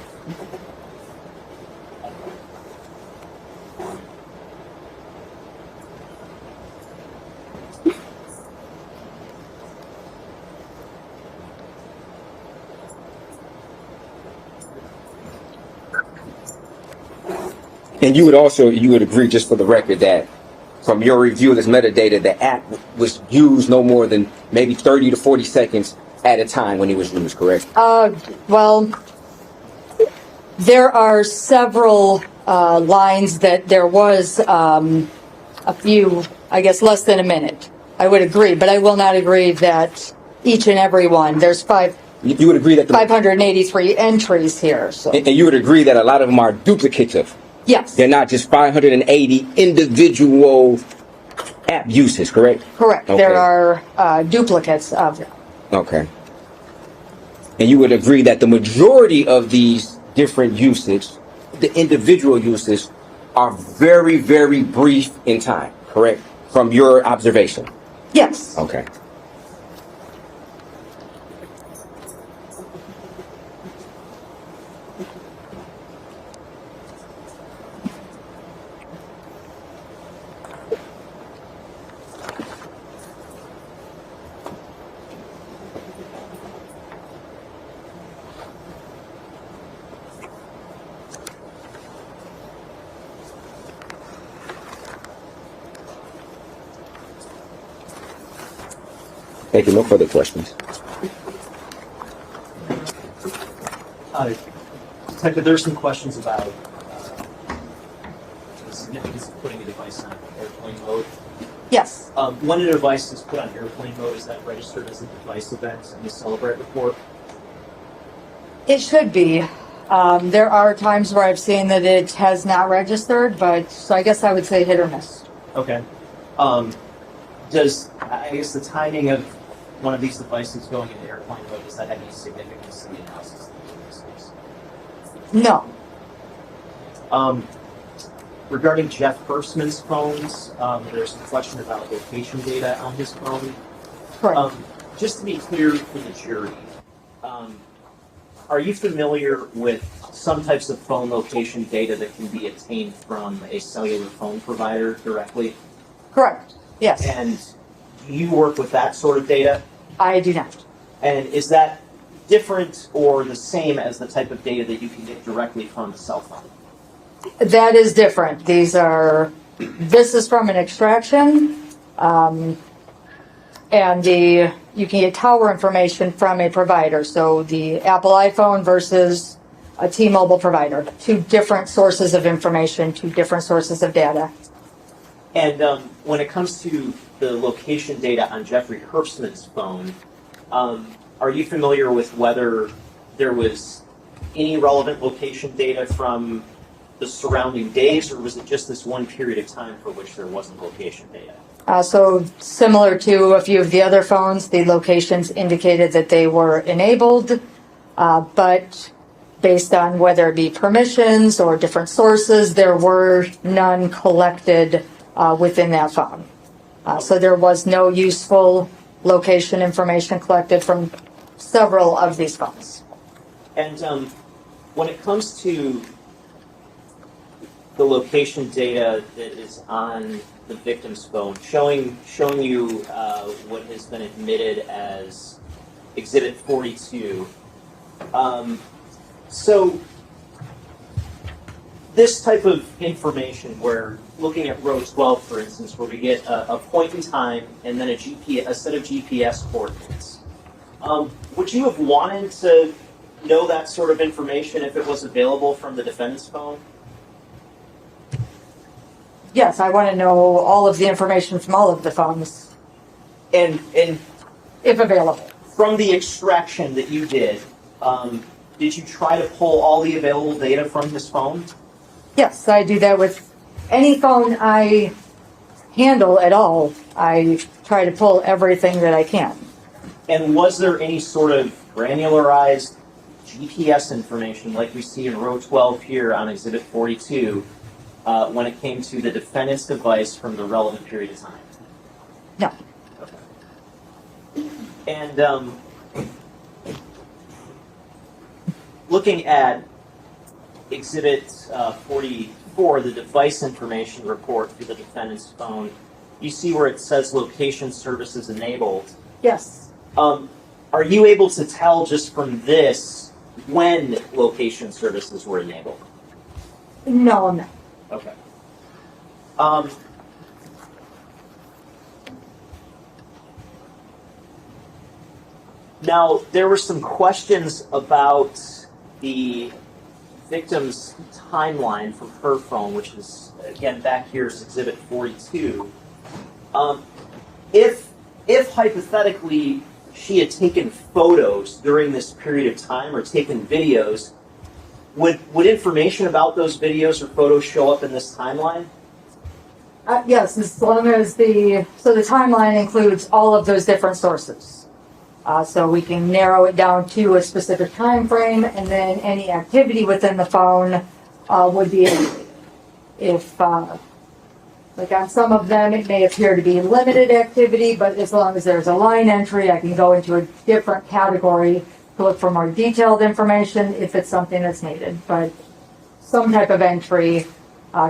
And you would agree, just for the record, that from your review of this metadata, the app was used no more than maybe 30 to 40 seconds at a time when it was used, correct? Well, there are several lines that there was a few, I guess, less than a minute. I would agree, but I will not agree that each and every one. There's You would agree that 583 entries here. So. And you would agree that a lot of them are duplicative. Yes. They're not just 580 individual app uses, correct? Correct. Okay. There are duplicates of them. Okay. And you would agree that the majority of these different usage, the individual uses, are very, very brief in time, correct? From your observation? Yes. Okay. Thank you. No further questions. Detective, there's some questions about the significance of putting a device on airplane mode. Yes. When a device is put on airplane mode, is that registered as a device event in the Celebrate report? It should be. There are times where I've seen that it has not registered, but so I guess I would say hit or miss. Okay. Does, I guess, the timing of one of these devices going into airplane mode, does that have any significance in the analysis of the case? No. Regarding Jeff Hirschman's phones, there's a question about location data on his phone. Correct. Just to be clear for the jury, are you familiar with some types of phone location data that can be obtained from a cellular phone provider directly? Correct. Yes. And do you work with that sort of data? I do not. And is that different or the same as the type of data that you can get directly from a cell phone? That is different. This is from an extraction, and you can get tower information from a provider. So the Apple iPhone versus a T-Mobile provider. Two different sources of information, two different sources of data. And when it comes to the location data on Jeffrey Herbstman's phone, are you familiar with whether there was any relevant location data from the surrounding days, or was it just this one period of time for which there wasn't location data? So similar to a few of the other phones, the locations indicated that they were enabled, but based on whether it be permissions or different sources, there were none collected within that phone. So there was no useful location information collected from several of these phones. And when it comes to the location data that is on the victim's phone, showing you what has been admitted as Exhibit 42. So this type of information, where looking at row 12, for instance, where we get a point in time and then a set of GPS coordinates, would you have wanted to know that sort of information if it was available from the defendant's phone? Yes, I want to know all of the information from all of the phones, And if available. from the extraction that you did you try to pull all the available data from his phone? Yes, I do that with any phone I handle at all. I try to pull everything that I can. And was there any sort of granularized GPS information like we see in row 12 here on Exhibit 42 when it came to the defendant's device from the relevant period of time? No. Okay. And looking at Exhibit 44, the device information report for the defendant's phone, you see where it says location services enabled. Yes. Are you able to tell just from this when location services were enabled? No, I'm not. Okay. Now, there were some questions about the victim's timeline from her phone, which is, again, back here is Exhibit 42. If hypothetically she had taken photos during this period of time or taken videos, would information about those videos or photos show up in this timeline? Yes, as long as the timeline includes all of those different sources. So we can narrow it down to a specific time frame, and then any activity within the phone would be indicated. If, like on some of them, it may appear to be limited activity, but as long as there's a line entry, I can go into a different category to look for more detailed information if it's something that's needed. But some type of entry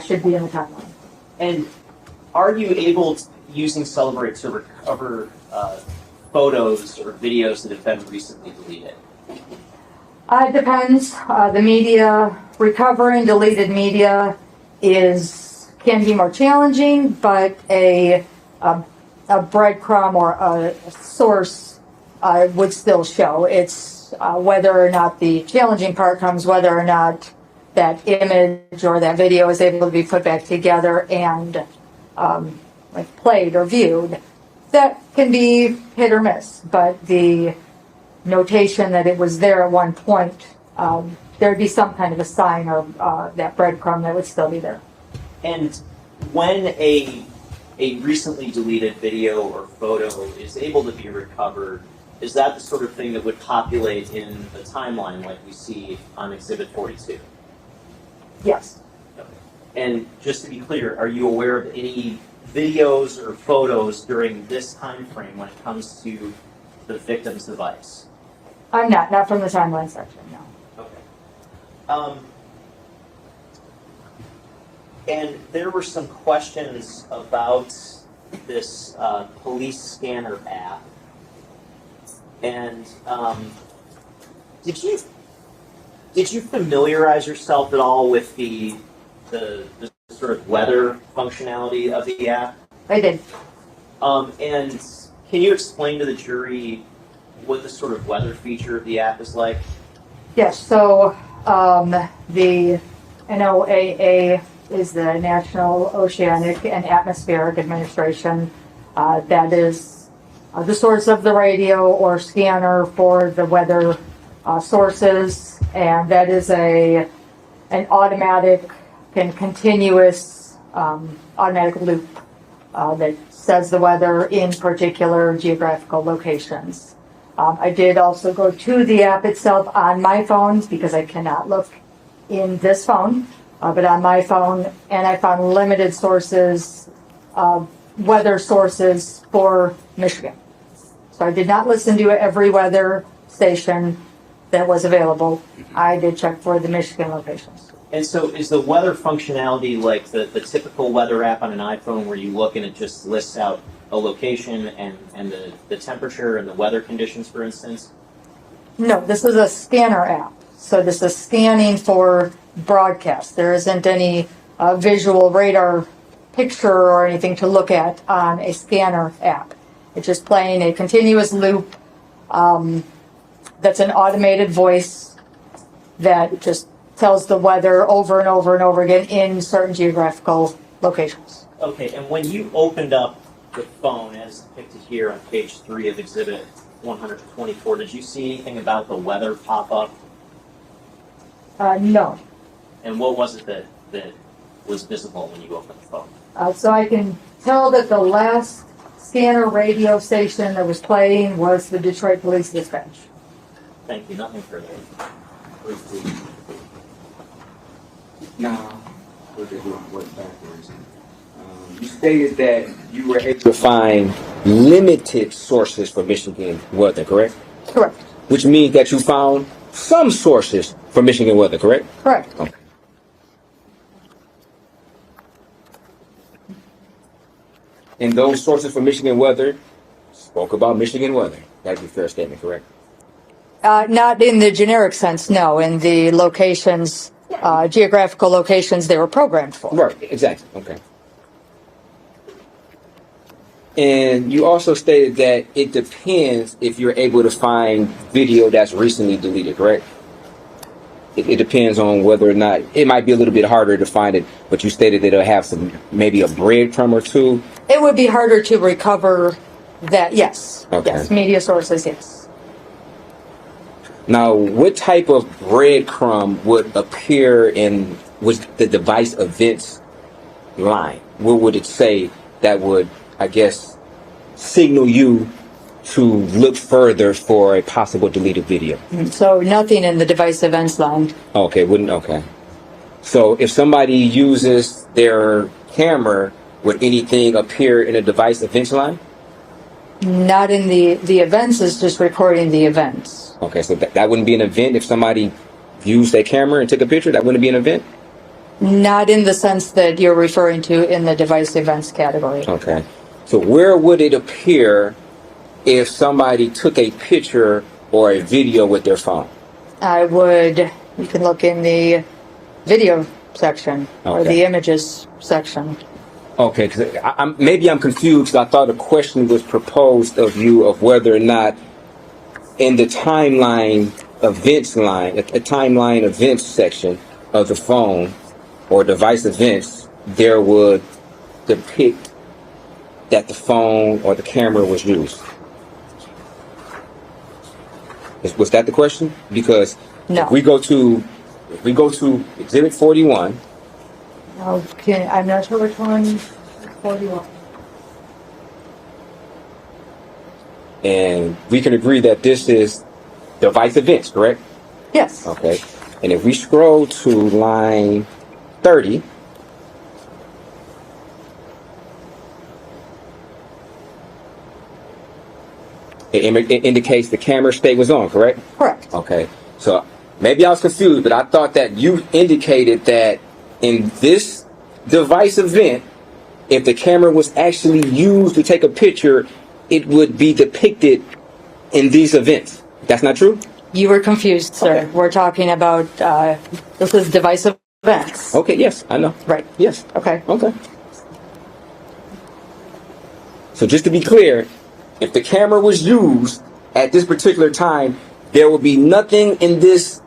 should be in the timeline. And are you able, using Celebrate, to recover photos or videos that have been recently deleted? It depends. The media, recovering deleted media can be more challenging, but a breadcrumb or a source would still show. It's whether or not the challenging part comes, whether or not that image or that video is able to be put back together and like played or viewed. That can be hit or miss, but the notation that it was there at one point, there'd be some kind of a sign or that breadcrumb that would still be there. And when a recently deleted video or photo is able to be recovered, is that the sort of thing that would populate in the timeline like we see on Exhibit 42? Yes. Okay. And just to be clear, are you aware of any videos or photos during this time frame when it comes to the victim's device? I'm not from the timeline section, no. Okay. And there were some questions about this police scanner app. And did you familiarize yourself at all with the the sort of weather functionality of the app. I did. And can you explain to the jury what the sort of weather feature of the app is like? Yes, so the NOAA is the National Oceanic and Atmospheric Administration. That is the source of the radio or scanner for the weather sources, and that is an automatic and continuous automatic loop that says the weather in particular geographical locations. I did also go to the app itself on my phone because I cannot look in this phone, but on my phone, and I found limited sources, weather sources for Michigan. So I did not listen to every weather station that was available. I did check for the Michigan locations. And so is the weather functionality like the typical weather app on an iPhone where you look and it just lists out a location and the temperature and the weather conditions, for instance? No, this is a scanner app. So this is scanning for broadcast. There isn't any visual radar picture or anything to look at on a scanner app. It's just playing a continuous loop that's an automated voice that just tells the weather over and over and over again in certain geographical locations. Okay, and when you opened up the phone, as depicted here on page 3 of Exhibit 124, did you see anything about the weather pop up? No. And what was it that was visible when you opened the phone? So I can tell that the last scanner radio station that was playing was the Detroit Police Dispatch. Thank you, nothing further. Now, we're doing work backwards. You stated that you were able to find limited sources for Michigan weather, correct? Correct. Which means that you found some sources for Michigan weather, correct? Correct. Okay. And those sources for Michigan weather spoke about Michigan weather. That's a fair statement, correct? Not in the generic sense, no. In the locations, geographical locations they were programmed for. Right, exactly. Okay. And you also stated that it depends if you're able to find video that's recently deleted, correct? It depends on whether or not, it might be a little bit harder to find it, but you stated that it'll have some, maybe a breadcrumb or two. It would be harder to recover that, yes. Okay. Yes, media sources, yes. Now, what type of breadcrumb would appear in was the device events line? What would it say that would, I guess, signal you to look further for a possible deleted video? So nothing in the device events line. Okay, wouldn't, okay. So if somebody uses their camera, would anything appear in a device events line? Not in the events, is just recording the events. Okay, so that wouldn't be an event if somebody used their camera and took a picture? That wouldn't be an event? Not in the sense that you're referring to in the device events category. Okay. So where would it appear if somebody took a picture or a video with their phone? You can look in the video section or Okay. the images section. Okay, because maybe I'm confused. I thought a question was proposed of you of whether or not in the timeline events line, a timeline events section of the phone or device events, there would depict that the phone or the camera was used. Was that the question? Because No. if we go to Exhibit 41. Okay, I'm not sure which one. 41. And we can agree that this is device events, correct? Yes. Okay. And if we scroll to line 30, it indicates the camera state was on, correct? Correct. Okay. So maybe I was confused, but I thought that you indicated that in this device event, if the camera was actually used to take a picture, it would be depicted in these events. That's not true? You were confused, sir. Okay. We're talking about, this is device events. Yes. Okay, yes, I know. Right. Yes. Okay. Okay. So just to be clear, if the camera was used at this particular time, there will be nothing in this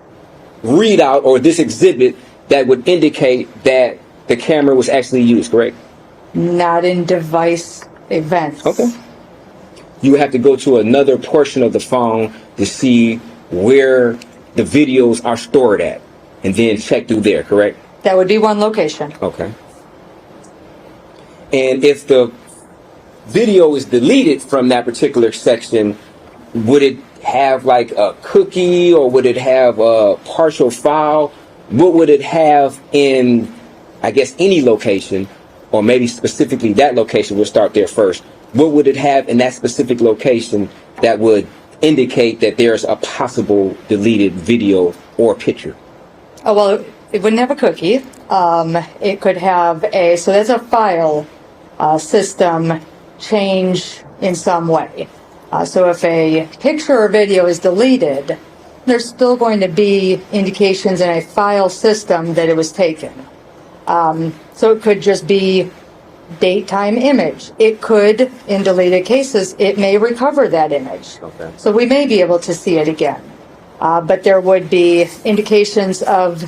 readout or this exhibit that would indicate that the camera was actually used, correct? Not in device events. Okay. You would have to go to another portion of the phone to see where the videos are stored at and then check through there, correct? That would be one location. Okay. And if the video is deleted from that particular section, would it have like a cookie or would it have a partial file? What would it have in, I guess, any location, or maybe specifically that location? We'll start there first. What would it have in that specific location that would indicate that there's a possible deleted video or picture? Oh, well, it wouldn't have a cookie. It could have so that's a file system change in some way. So if a picture or video is deleted, there's still going to be indications in a file system that it was taken. So it could just be date, time, image. It could, in deleted cases, it may recover that image. Okay. So we may be able to see it again. But there would be indications of,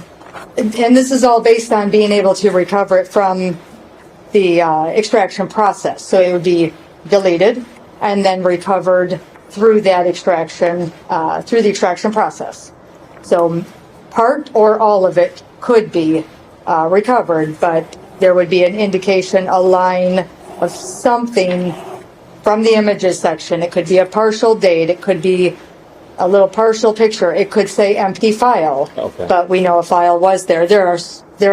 and this is all based on being able to recover it from the extraction process. So it would be deleted and then recovered through that extraction, through the extraction process. So part or all of it could be recovered, but there would be an indication, a line of something from the images section. It could be a partial date. It could be a little partial picture. It could say empty file, Okay. but we know a file was there. There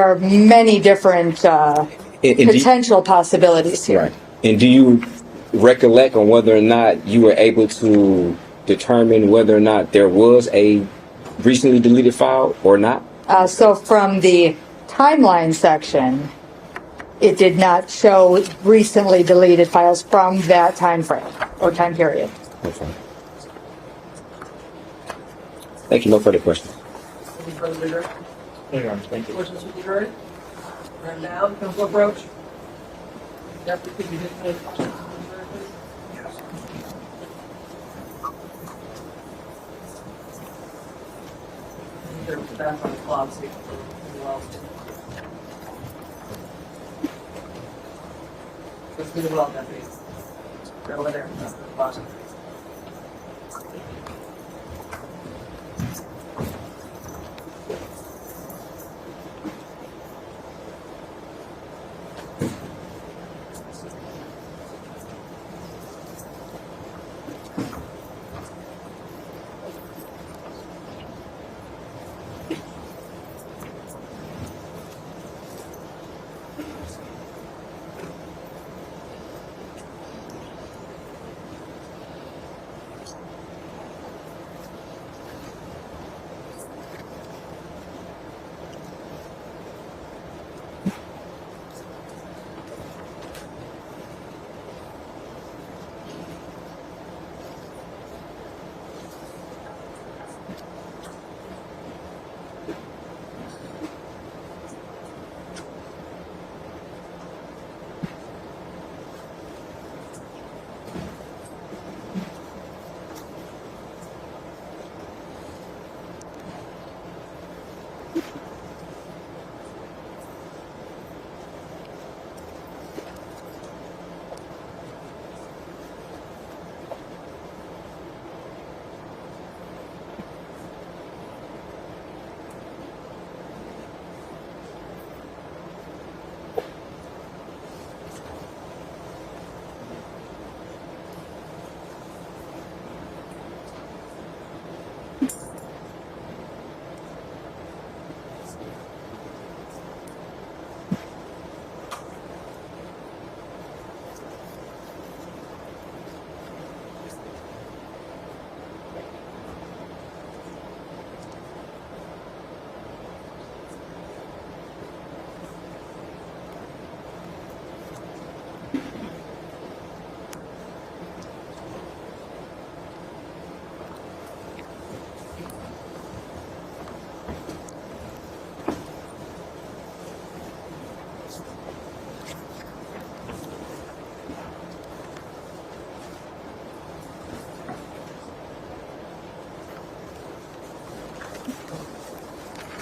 are many different And do- potential possibilities here. Right. And do you recollect on whether or not you were able to determine whether or not there was a recently deleted file or not? So from the timeline section, it did not show recently deleted files from that time frame or time period. Okay. Thank you. No further questions. Any further leader? Thank you. Questions from the jury? And now, Council Approach. Deputy, could you get the questions from the jury, please? There was a background clock, so you can do well. Let's do well, Deputy. They're over there, that's the bottom.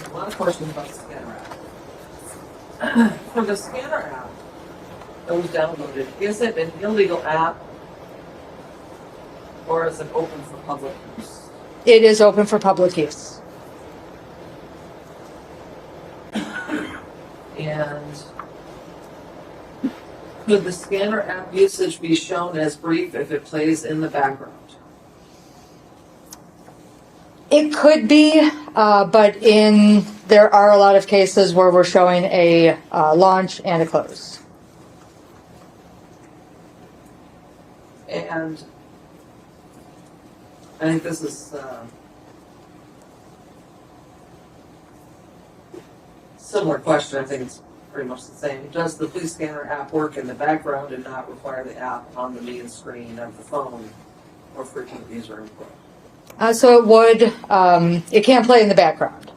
A lot of questions about the scanner app. For the scanner app that was downloaded, is it an illegal app or is it open for public use? It is open for public use. And could the scanner app usage be shown as brief if it plays in the background? It could be, but there are a lot of cases where we're showing a launch and a close. And I think this is similar question. I think it's pretty much the same. Does the police scanner app work in the background and not require the app on the main screen of the phone or frequent user input? So it would, it can play in the background.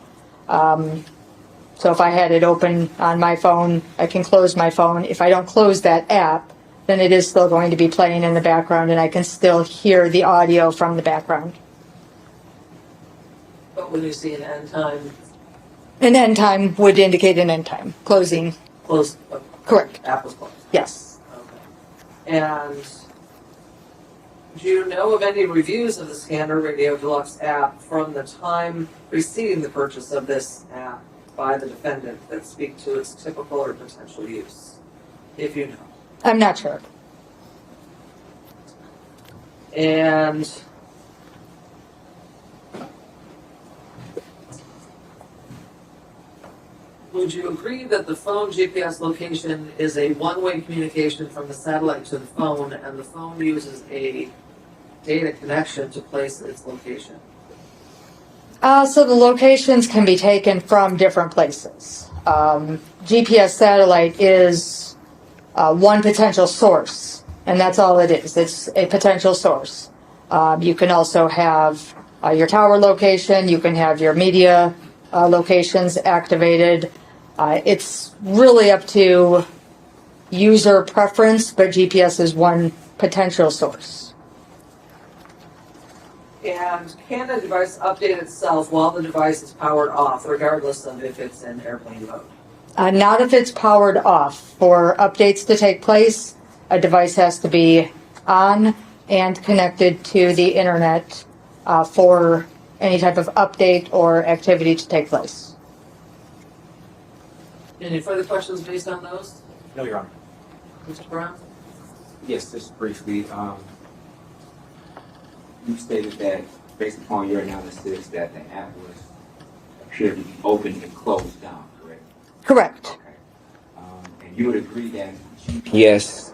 So if I had it open on my phone, I can close my phone. If I don't close that app, then it is still going to be playing in the background and I can still hear the audio from the background. But when you see an end time, An end time would indicate an end time. Closing, close, correct. app was closed. Yes. Okay. And do you know of any reviews of the Scanner Radio Deluxe app from the time preceding the purchase of this app by the defendant that speak to its typical or potential use? If you know. I'm not sure. And would you agree that the phone GPS location is a one-way communication from the satellite to the phone, and the phone uses a data connection to place its location? So the locations can be taken from different places. GPS satellite is one potential source, and that's all it is. It's a potential source. You can also have your tower location. You can have your media locations activated. It's really up to user preference, but GPS is one potential source. And can a device update itself while the device is powered off, regardless of if it's in airplane mode? Not if it's powered off. For updates to take place, a device has to be on and connected to the internet for any type of update or activity to take place. Any further questions based on those? No, Your Honor. Mr. Brown? Yes, just briefly, you stated that based upon your analysis that the app was appeared to be open and closed down, correct? Correct. Okay. And you would agree that GPS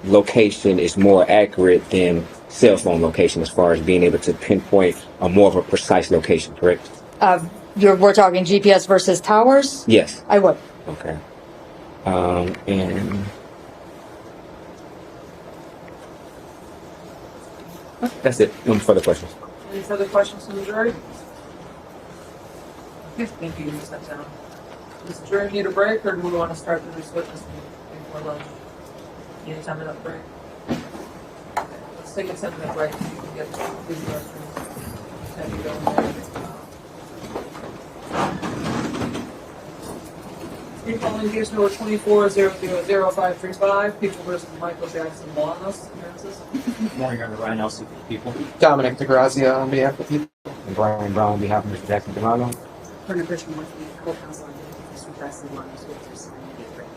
location is more accurate than cell phone location as far as being able to pinpoint a more of a precise location, correct? We're talking GPS versus towers? Yes. I would. Okay. And that's it. No further questions. Any further questions from the jury? Okay, thank you. You can step down. Does the jury need a break, or do we want to start the next witness before lunch? Any 10-minute break? Okay, let's take a 10-minute break. So you can get to the restrooms. Have you go in there. Calling case number 24-000-535, people versus Michael Jackson-Bolanos, appearances. Good morning, Your Honor. Ryan Elsey for the people. Dominic DeGrazia on behalf of the people. And Brian Brown on behalf of Mr. Jackson-Bolanos. Partner Christian Murphy, co-counsel on Mr. Jackson-Bolanos with your sign break.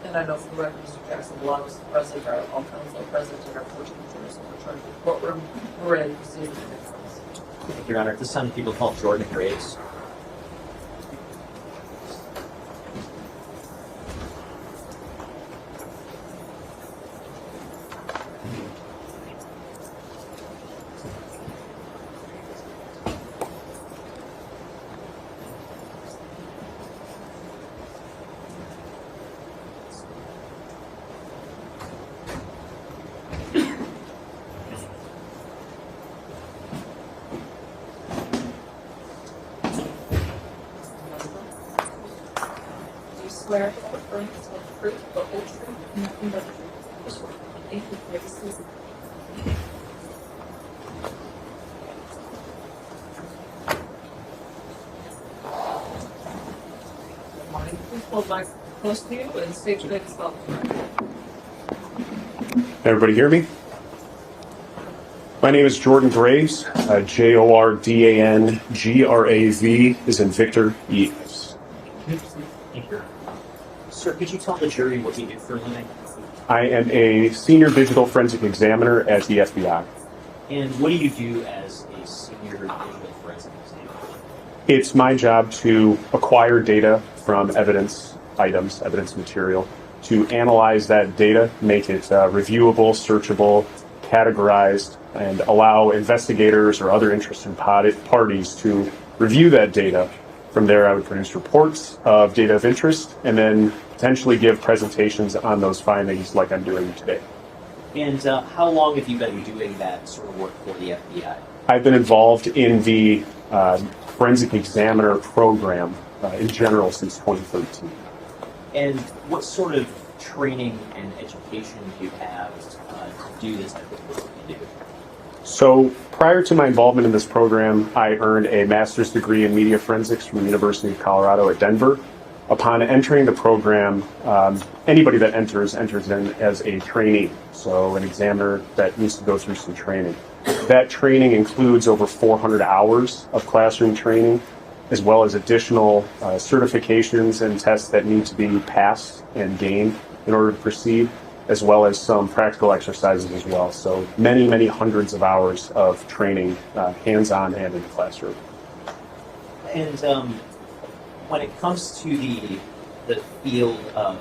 And I know for the record, Mr. Jackson-Bolanos is present, our all counsel are present, and our 14 jurors are in charge of the courtroom. We're ready to proceed with the next case. Thank you, Your Honor. At this time, the people call Jordan Graves. Do you swear to affirm to tell the truth, the whole truth, and nothing but the truth? Yes, sir. Thank you for this. hold mic close to you and state your name and spell. Everybody hear me? My name is Jordan Graves, Jordangrav, is in Victor, E.S. Thank you. Sir, could you tell the jury what you do for a living? I am a senior digital forensic examiner at the FBI. And what do you do as a senior digital forensic examiner? It's my job to acquire data from evidence items, evidence material, to analyze that data, make it reviewable, searchable, categorized, and allow investigators or other interested parties to review that data. From there, I would produce reports of data of interest and then potentially give presentations on those findings like I'm doing today. And how long have you been doing that sort of work for the FBI? I've been involved in the forensic examiner program in general since 2013. And what sort of training and education do you have to do this type of work you do? So prior to my involvement in this program, I earned a master's degree in media forensics from the University of Colorado at Denver. Upon entering the program, anybody that enters in as a trainee, so an examiner that needs to go through some training. That training includes over 400 hours of classroom training, as well as additional certifications and tests that need to be passed and gained in order to proceed, as well as some practical exercises as well. So many, many hundreds of hours of training, hands-on and in the classroom. And when it comes to the field of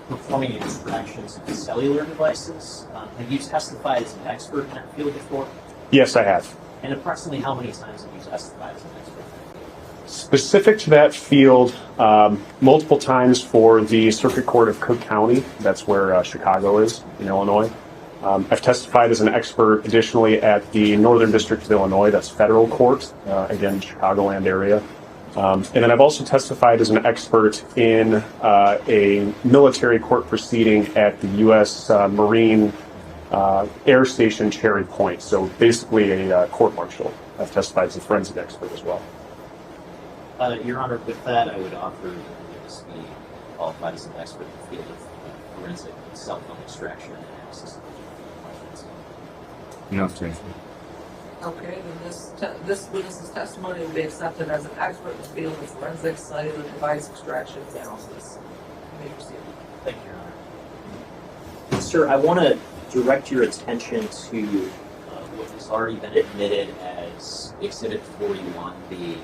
performing extractions of cellular devices, have you testified as an expert in that field before? Yes, I have. And approximately how many times have you testified as an expert? Specific to that field, multiple times for the Circuit Court of Cook County. That's where Chicago is, in Illinois. I've testified as an expert additionally at the Northern District of Illinois, that's federal court, again, Chicagoland area. And then I've also testified as an expert in a military court proceeding at the U.S. Marine Air Station Cherry Point. So basically a court-martial. I've testified as a forensic expert as well. Your Honor, with that, I would offer that you just be qualified as an expert in the field of forensic cell phone extraction and analysis. No, sir. Okay, then this witness's testimony will be accepted as an expert in the field of forensic cellular device extraction analysis. You may proceed. Thank you, Your Honor. Sir, I want to direct your attention to what has already been admitted as Exhibit 41, the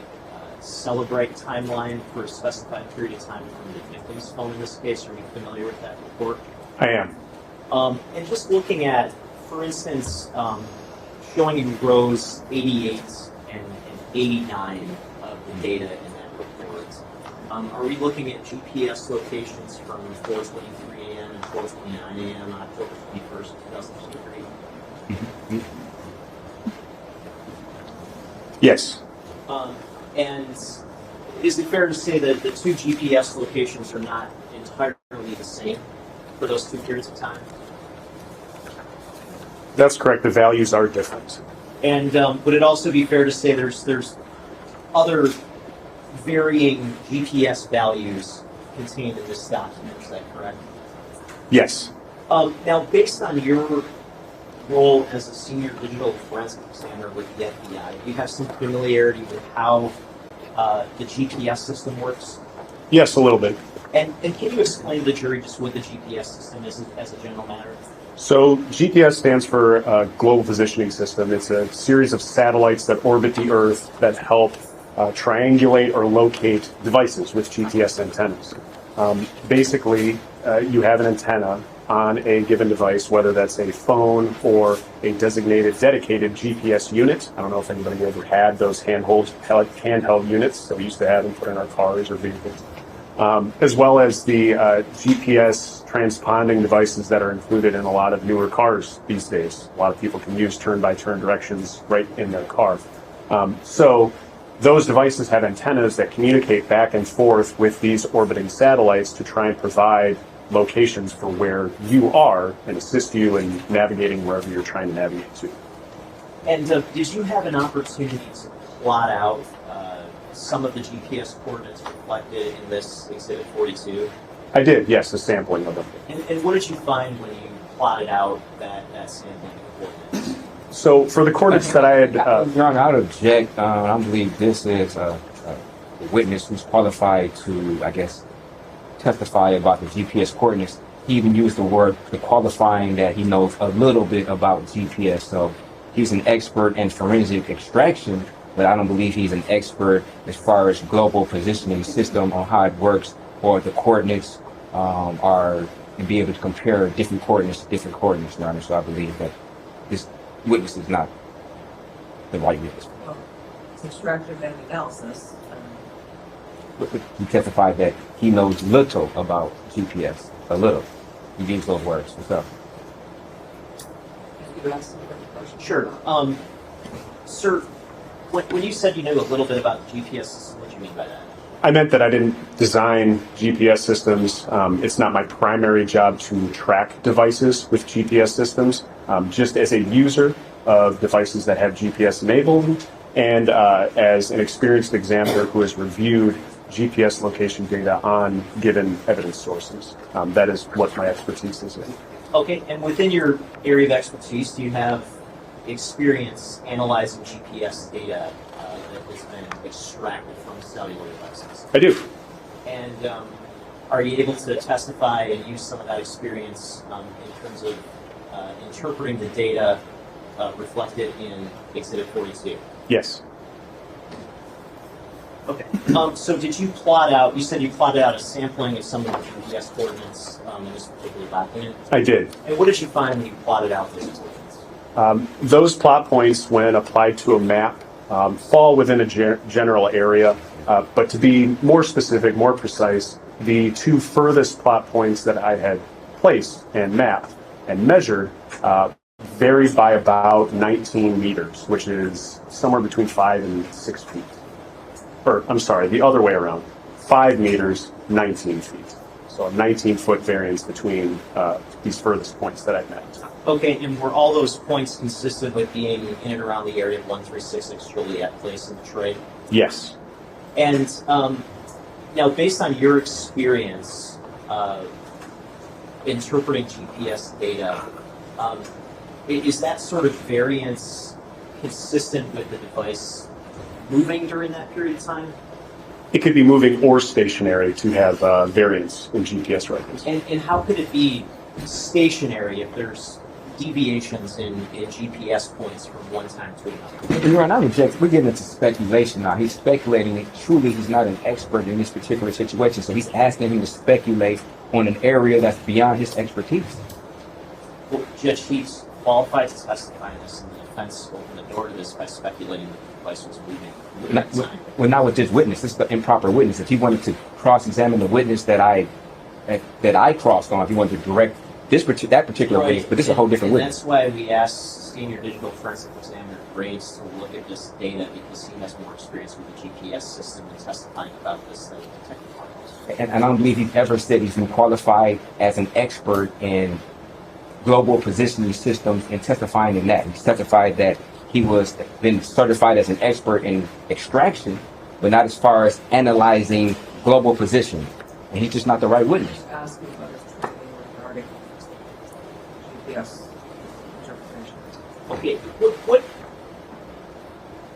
Celebrate timeline for a specified period of time from the victim's phone in this case. Are you familiar with that report? I am. And just looking at, for instance, showing you rows 88 and 89 of the data in that report, are we looking at GPS locations from 4:23 a.m. and 4:29 a.m. on October 21st, 2023? Yes. And is it fair to say that the two GPS locations are not entirely the same for those two periods of time? That's correct. The values are different. And would it also be fair to say there's other varying GPS values contained in this document? Is that correct? Yes. Now, based on your role as a senior digital forensic examiner with the FBI, do you have some familiarity with how the GPS system works? Yes, a little bit. And can you explain to the jury just what the GPS system is as a general matter? So GPS stands for Global Positioning System. It's a series of satellites that orbit the Earth that help triangulate or locate devices with GPS antennas. Basically, you have an antenna on a given device, whether that's a phone or a designated dedicated GPS unit. I don't know if anybody ever had those handheld units that we used to have and put in our cars or vehicles. As well as the GPS transponding devices that are included in a lot of newer cars these days. A lot of people can use turn-by-turn directions right in their car. So those devices have antennas that communicate back and forth with these orbiting satellites to try and provide locations for where you are and assist you in navigating wherever you're trying to navigate to. And did you have an opportunity to plot out some of the GPS coordinates reflected in this Exhibit 42? I did, yes, a sampling of them. And what did you find when you plotted out that sampling of coordinates? So for the coordinates that I had, Your Honor, I would object. I believe this is a witness who's qualified to, I guess, testify about the GPS coordinates. He even used the qualifying that he knows a little bit about GPS. So he's an expert in forensic extraction, but I don't believe he's an expert as far as global positioning system on how it works, or the coordinates are, and be able to compare different coordinates to different coordinates, Your Honor. So I believe that this witness is not the right witness. Well, it's extractive and analysis. He testified that he knows little about GPS, a little. He used those words. What's up? You asked some questions. Sure. Sir, when you said you knew a little bit about the GPS system, what do you mean by that? I meant that I didn't design GPS systems. It's not my primary job to track devices with GPS systems. Just as a user of devices that have GPS enabled, and as an experienced examiner who has reviewed GPS location data on given evidence sources. That is what my expertise is in. Okay, and within your area of expertise, do you have experience analyzing GPS data that has been extracted from cellular devices? I do. And are you able to testify and use some of that experience in terms of interpreting the data reflected in Exhibit 42? Yes. Okay. So did you plot out, you said you plotted out a sampling of some of the GPS coordinates in this particular document? I did. And what did you find when you plotted out those coordinates? Those plot points, when applied to a map, fall within a general area. But to be more specific, more precise, the two furthest plot points that I had placed and mapped and measured varied by about 19 meters, which is somewhere between 5 and 6 feet. Or, I'm sorry, the other way around. 5 meters, 19 feet. So a 19-foot variance between these furthest points that I mapped. Okay, and were all those points consistent with being in and around the area of 1366 Joliet Place in Detroit? Yes. And now, based on your experience interpreting GPS data, is that sort of variance consistent with the device moving during that period of time? It could be moving or stationary to have variance in GPS records. And how could it be stationary if there's deviations in GPS points from one time to another? Your Honor, I object. We're getting into speculation now. He's speculating. Truly, he's not an expert in this particular situation, so he's asking him to speculate on an area that's beyond his expertise. Well, Judge Heath's qualified to testify in this, and the defense opened the door to this by speculating that the device was moving at the time. Well, not with this witness. This is the improper witness. If he wanted to cross-examine the witness that I crossed on, if he wanted to direct that particular Right. witness, but this is a whole different and witness. That's why we asked Senior Digital Forensic Examiner Graves to look at this data, because he has more experience with the GPS system and testifying about this than Detective Carlos. And I don't believe he's ever said he's been qualified as an expert in global positioning systems and testifying in that. He's testified that he was been certified as an expert in extraction, but not as far as analyzing global positioning. And he's just not the right witness. Ask me about his training regarding GPS interpretation. Okay,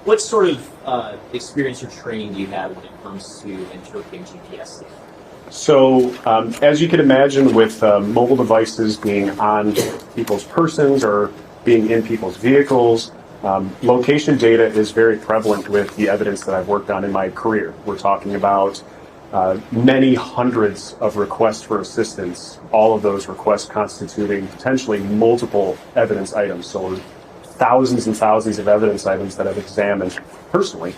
what sort of experience or training do you have when it comes to interpreting GPS data? So, as you can imagine, with mobile devices being on people's persons or being in people's vehicles, location data is very prevalent with the evidence that I've worked on in my career. We're talking about many hundreds of requests for assistance, all of those requests constituting potentially multiple evidence items. So thousands and thousands of evidence items that I've examined personally.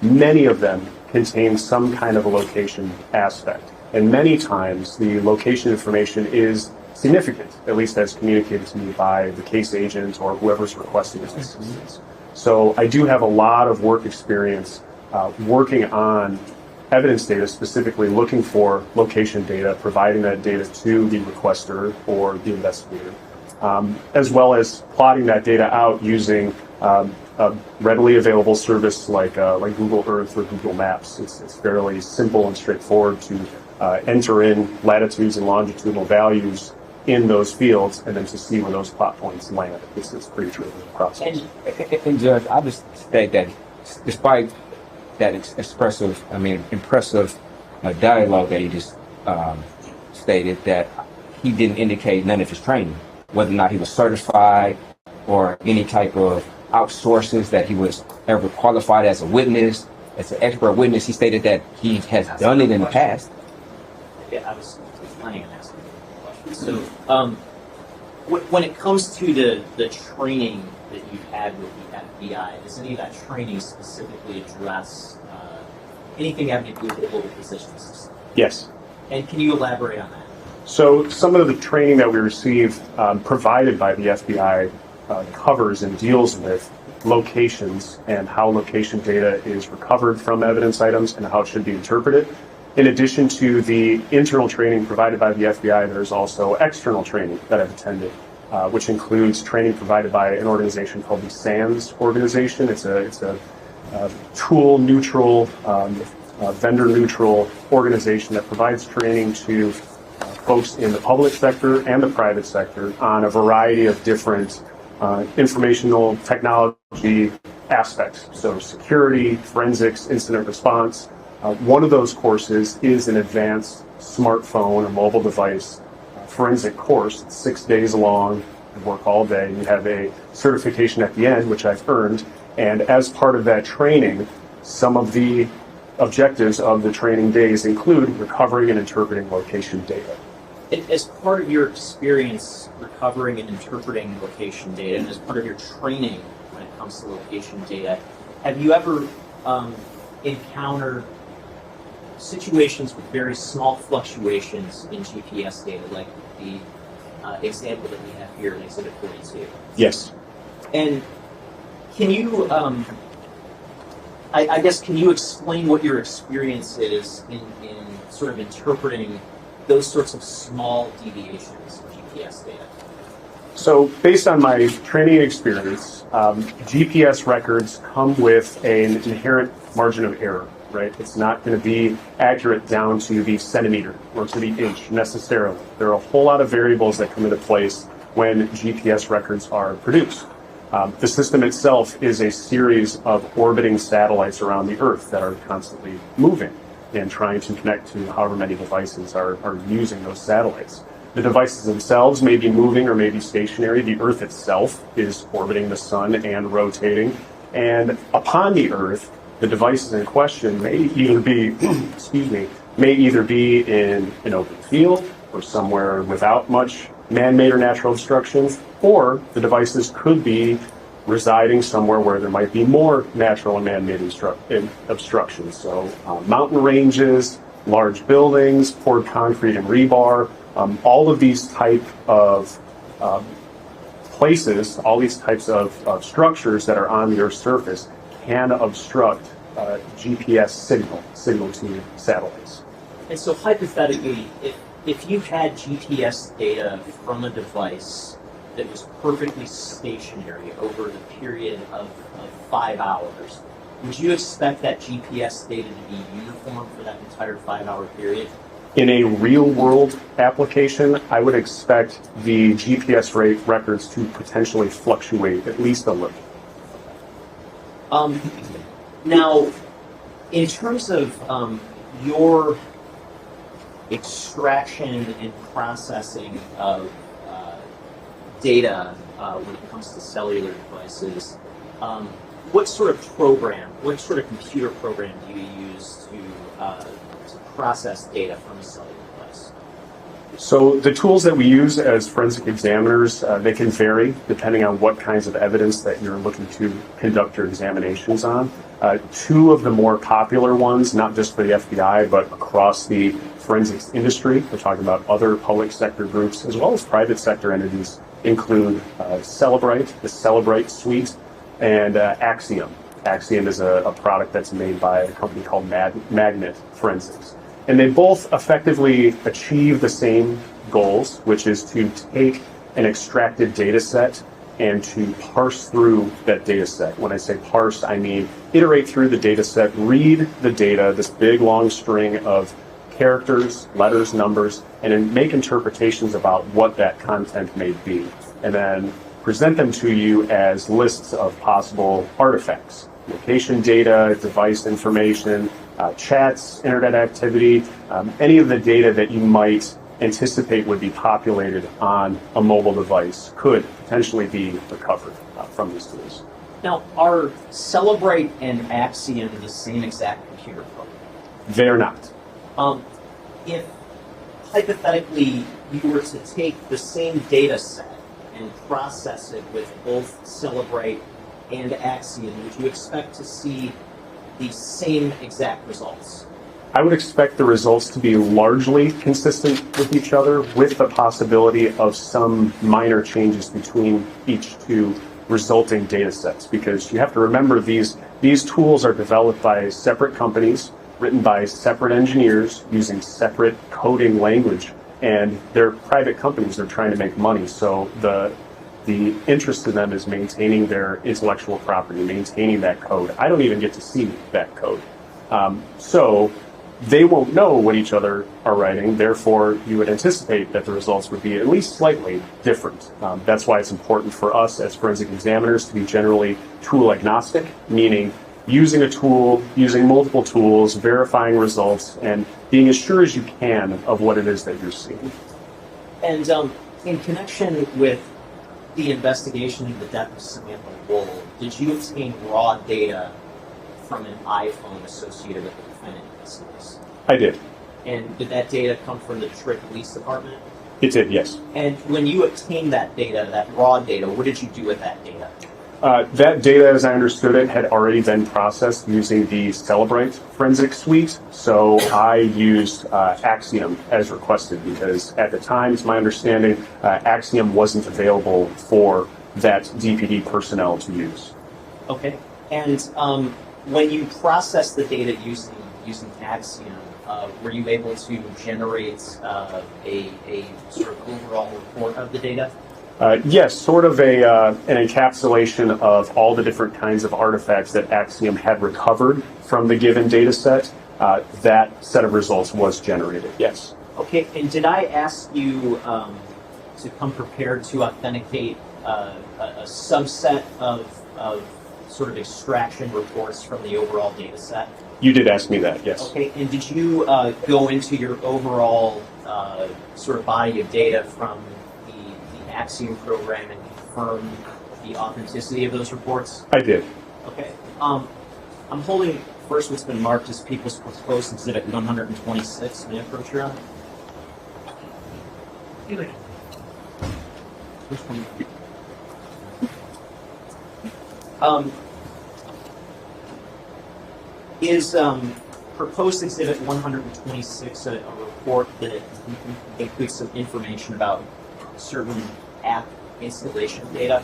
Many of them contain some kind of a location aspect. And many times the location information is significant, at least as communicated to me by the case agent or whoever's requesting this assistance. So I do have a lot of work experience working on evidence data, specifically looking for location data, providing that data to the requester or the investigator, as well as plotting that data out using a a readily available service like Google Earth or Google Maps. It's fairly simple and straightforward to enter in latitudes and longitudinal values in those fields and then to see where those plot points land. It's pretty trivial process. And Judge, I just state that despite that impressive dialogue that he just stated, that he didn't indicate none of his training, whether or not he was certified or any type of outsources that he was ever qualified as a witness, as an expert witness. He stated that he has done it in the past. Yeah, I was planning on asking a question. So, when it comes to the training that you've had with the FBI, does any of that training specifically address anything having to do with the global positioning system? Yes. And can you elaborate on that? So some of the training that we receive provided by the FBI covers and deals with locations and how location data is recovered from evidence items and how it should be interpreted. In addition to the internal training provided by the FBI, there's also external training that I've attended, which includes training provided by an organization called the SANS organization. It's a tool neutral, vendor neutral organization that provides training to folks in the public sector and the private sector on a variety of different informational technology aspects. So security, forensics, incident response. One of those courses is an advanced smartphone or mobile device forensic course. It's 6 days long. You work all day. You have a certification at the end, which I've earned. And as part of that training, some of the objectives of the training days include recovering and interpreting location data. As part of your experience recovering and interpreting location data, and as part of your training when it comes to location data, have you ever encountered situations with very small fluctuations in GPS data, like the example that we have here in Exhibit 42? Yes. And can you, I guess, can you explain what your experience is in sort of interpreting those sorts of small deviations in GPS data? So based on my training experience, GPS records come with an inherent margin of error, right? It's not going to be accurate down to the centimeter or to the inch necessarily. There are a whole lot of variables that come into place when GPS records are produced. The system itself is a series of orbiting satellites around the Earth that are constantly moving and trying to connect to however many devices are using those satellites. The devices themselves may be moving or may be stationary. The Earth itself is orbiting the sun and rotating. And upon the Earth, the devices in question may either be, may either be in an open field or somewhere without much man-made or natural obstructions, or the devices could be residing somewhere where there might be more natural and man-made obstructions. So mountain ranges, large buildings, poured concrete and rebar, all of these type of places, all these types of structures that are on the Earth's surface can obstruct GPS signal to satellites. And so hypothetically, if you had GPS data from a device that was perfectly stationary over the period of 5 hours, would you expect that GPS data to be uniform for that entire 5-hour period? In a real-world application, I would expect the GPS records to potentially fluctuate at least a little. Now, in terms of your extraction and processing of data when it comes to cellular devices, what sort of computer program do you use to process data from a cellular device? So the tools that we use as forensic examiners, they can vary depending on what kinds of evidence that you're looking to conduct your examinations on. Two of the more popular ones, not just for the FBI, but across the forensics industry, we're talking about other public sector groups as well as private sector entities, include Cellebrite, the Cellebrite suite, and Axiom. Axiom is a product that's made by a company called Magnet Forensics. And they both effectively achieve the same goals, which is to take an extracted data set and to parse through that data set. When I say parse, I mean iterate through the data set, read the data, this big long string of characters, letters, numbers, and then make interpretations about what that content may be, and then present them to you as lists of possible artifacts, location data, device information, chats, internet activity, any of the data that you might anticipate would be populated on a mobile device could potentially be recovered from these tools. Now, are Celebrate and Axiom the same exact computer program? They're not. If hypothetically you were to take the same data set and process it with both Celebrate and Axiom, would you expect to see the same exact results? I would expect the results to be largely consistent with each other, with the possibility of some minor changes between each two resulting data sets, because you have to remember these tools are developed by separate companies, written by separate engineers using separate coding language, and they're private companies. They're trying to make money, so the interest in them is maintaining their intellectual property, maintaining that code. I don't even get to see that code. So they won't know what each other are writing, therefore you would anticipate that the results would be at least slightly different. That's why it's important for us as forensic examiners to be generally tool agnostic, meaning using a tool, using multiple tools, verifying results, and being as sure as you can of what it is that you're seeing. And in connection with the investigation of the death of Samantha Woll, did you obtain raw data from an iPhone associated with the defendant in this case? I did. And did that data come from the Detroit Police Department? It did, yes. And when you obtained that data, that raw data, what did you do with that data? That data, as I understood it, had already been processed using the Celebrate forensic suite. So I used Axiom as requested because at the time, it's my understanding, Axiom wasn't available for that DPD personnel to use. Okay. And when you processed the data using Axiom, were you able to generate a sort of overall report of the data? Yes, sort of an encapsulation of all the different kinds of artifacts that Axiom had recovered from the given data set. That set of results was generated, yes. Okay, and did I ask you to come prepared to authenticate a subset of sort of extraction reports from the overall data set? You did ask me that, yes. Okay, and did you go into your overall sort of body of data from the Axiom program and confirm the authenticity of those reports? I did. Okay. I'm holding first what's been marked as People's Proposed Exhibit 126. May I approach your honor? Is Proposed Exhibit 126 a report that includes some information about certain app installation data?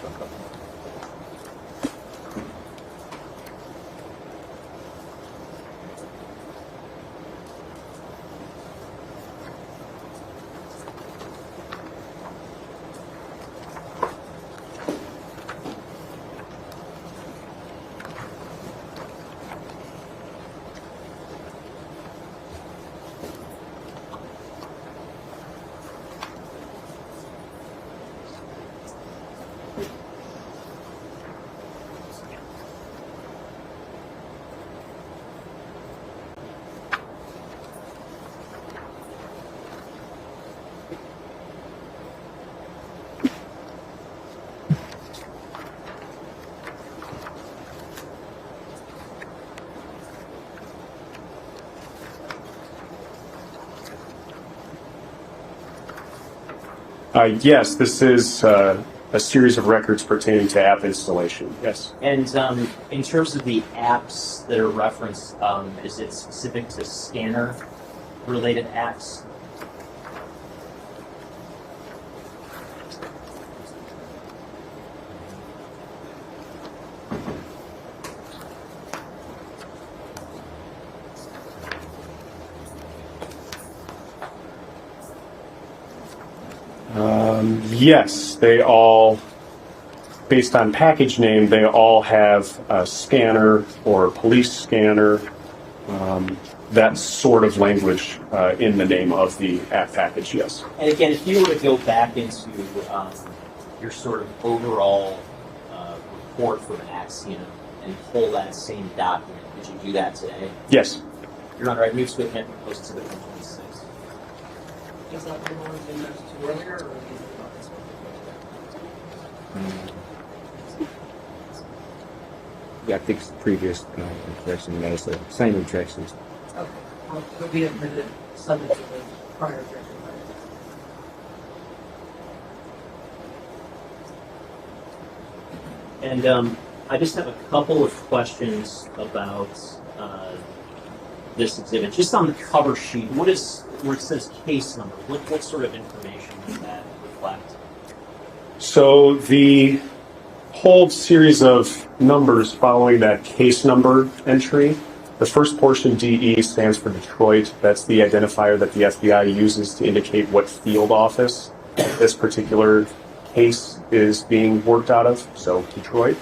Yes, this is a series of records pertaining to app installation, yes. And in terms of the apps that are referenced, is it specific to scanner-related apps? Yes, they all based on package name, they all have a scanner or police scanner, that sort of language in the name of the app package, yes. And again, if you were to go back into your sort of overall report from Axiom and pull that same document, did you do that today? Yes. Your Honor, I move to amend proposed to the 26. Is that the one we mentioned earlier, or is it about this one? Yeah, I think it's the previous objection. It's the same objections. Okay, well, it'll be admitted subject to the prior objection. And I just have a couple of questions about this exhibit. Just on the cover sheet, what is, where it says case number, what sort of information does that reflect? So the whole series of numbers following that case number entry, the first portion, DE, stands for Detroit. That's the identifier that the FBI uses to indicate what field office this particular case is being worked out of, so Detroit.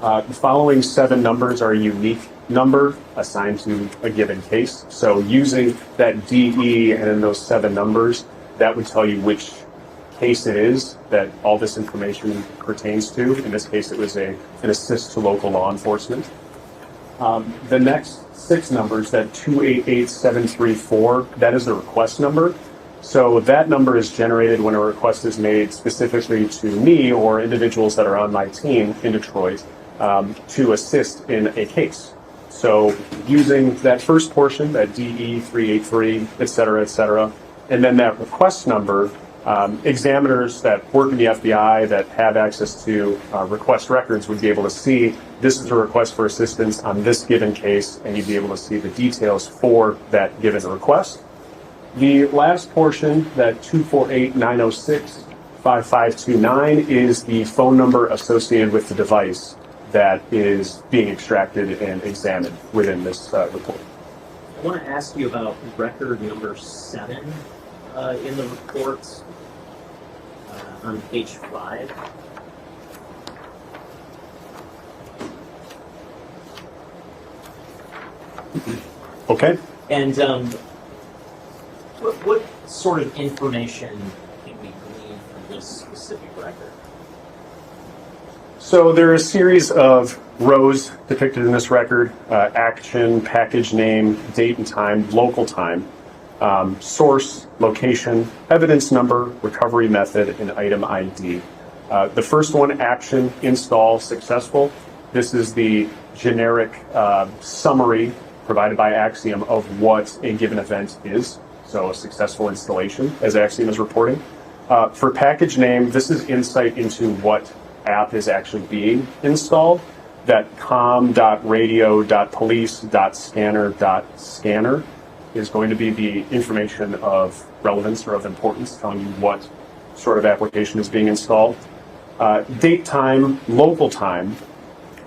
The following 7 numbers are a unique number assigned to a given case. So using that DE and then those 7 numbers, that would tell you which case it is that all this information pertains to. In this case, it was an assist to local law enforcement. The next 6 numbers, that 288734, that is the request number. So that number is generated when a request is made specifically to me or individuals that are on my team in Detroit to assist in a case. So using that first portion, that DE 383, et cetera, and then that request number, examiners that work in the FBI that have access to request records would be able to see this is a request for assistance on this given case, and you'd be able to see the details for that given request. The last portion, that 248-906-5529, is the phone number associated with the device that is being extracted and examined within this report. I want to ask you about record number 7 in the report on page 5. Okay. And what sort of information can we glean from this specific record? So there are a series of rows depicted in this record: action, package name, date and time, local time, source, location, evidence number, recovery method, and item ID. The first one, action, install, successful. This is the generic summary provided by Axiom of what a given event is. So a successful installation, as Axiom is reporting. For package name, this is insight into what app is actually being installed. That com.radio.police.scanner.scanner is going to be the information of relevance or of importance, telling you what sort of application is being installed. Date time, local time,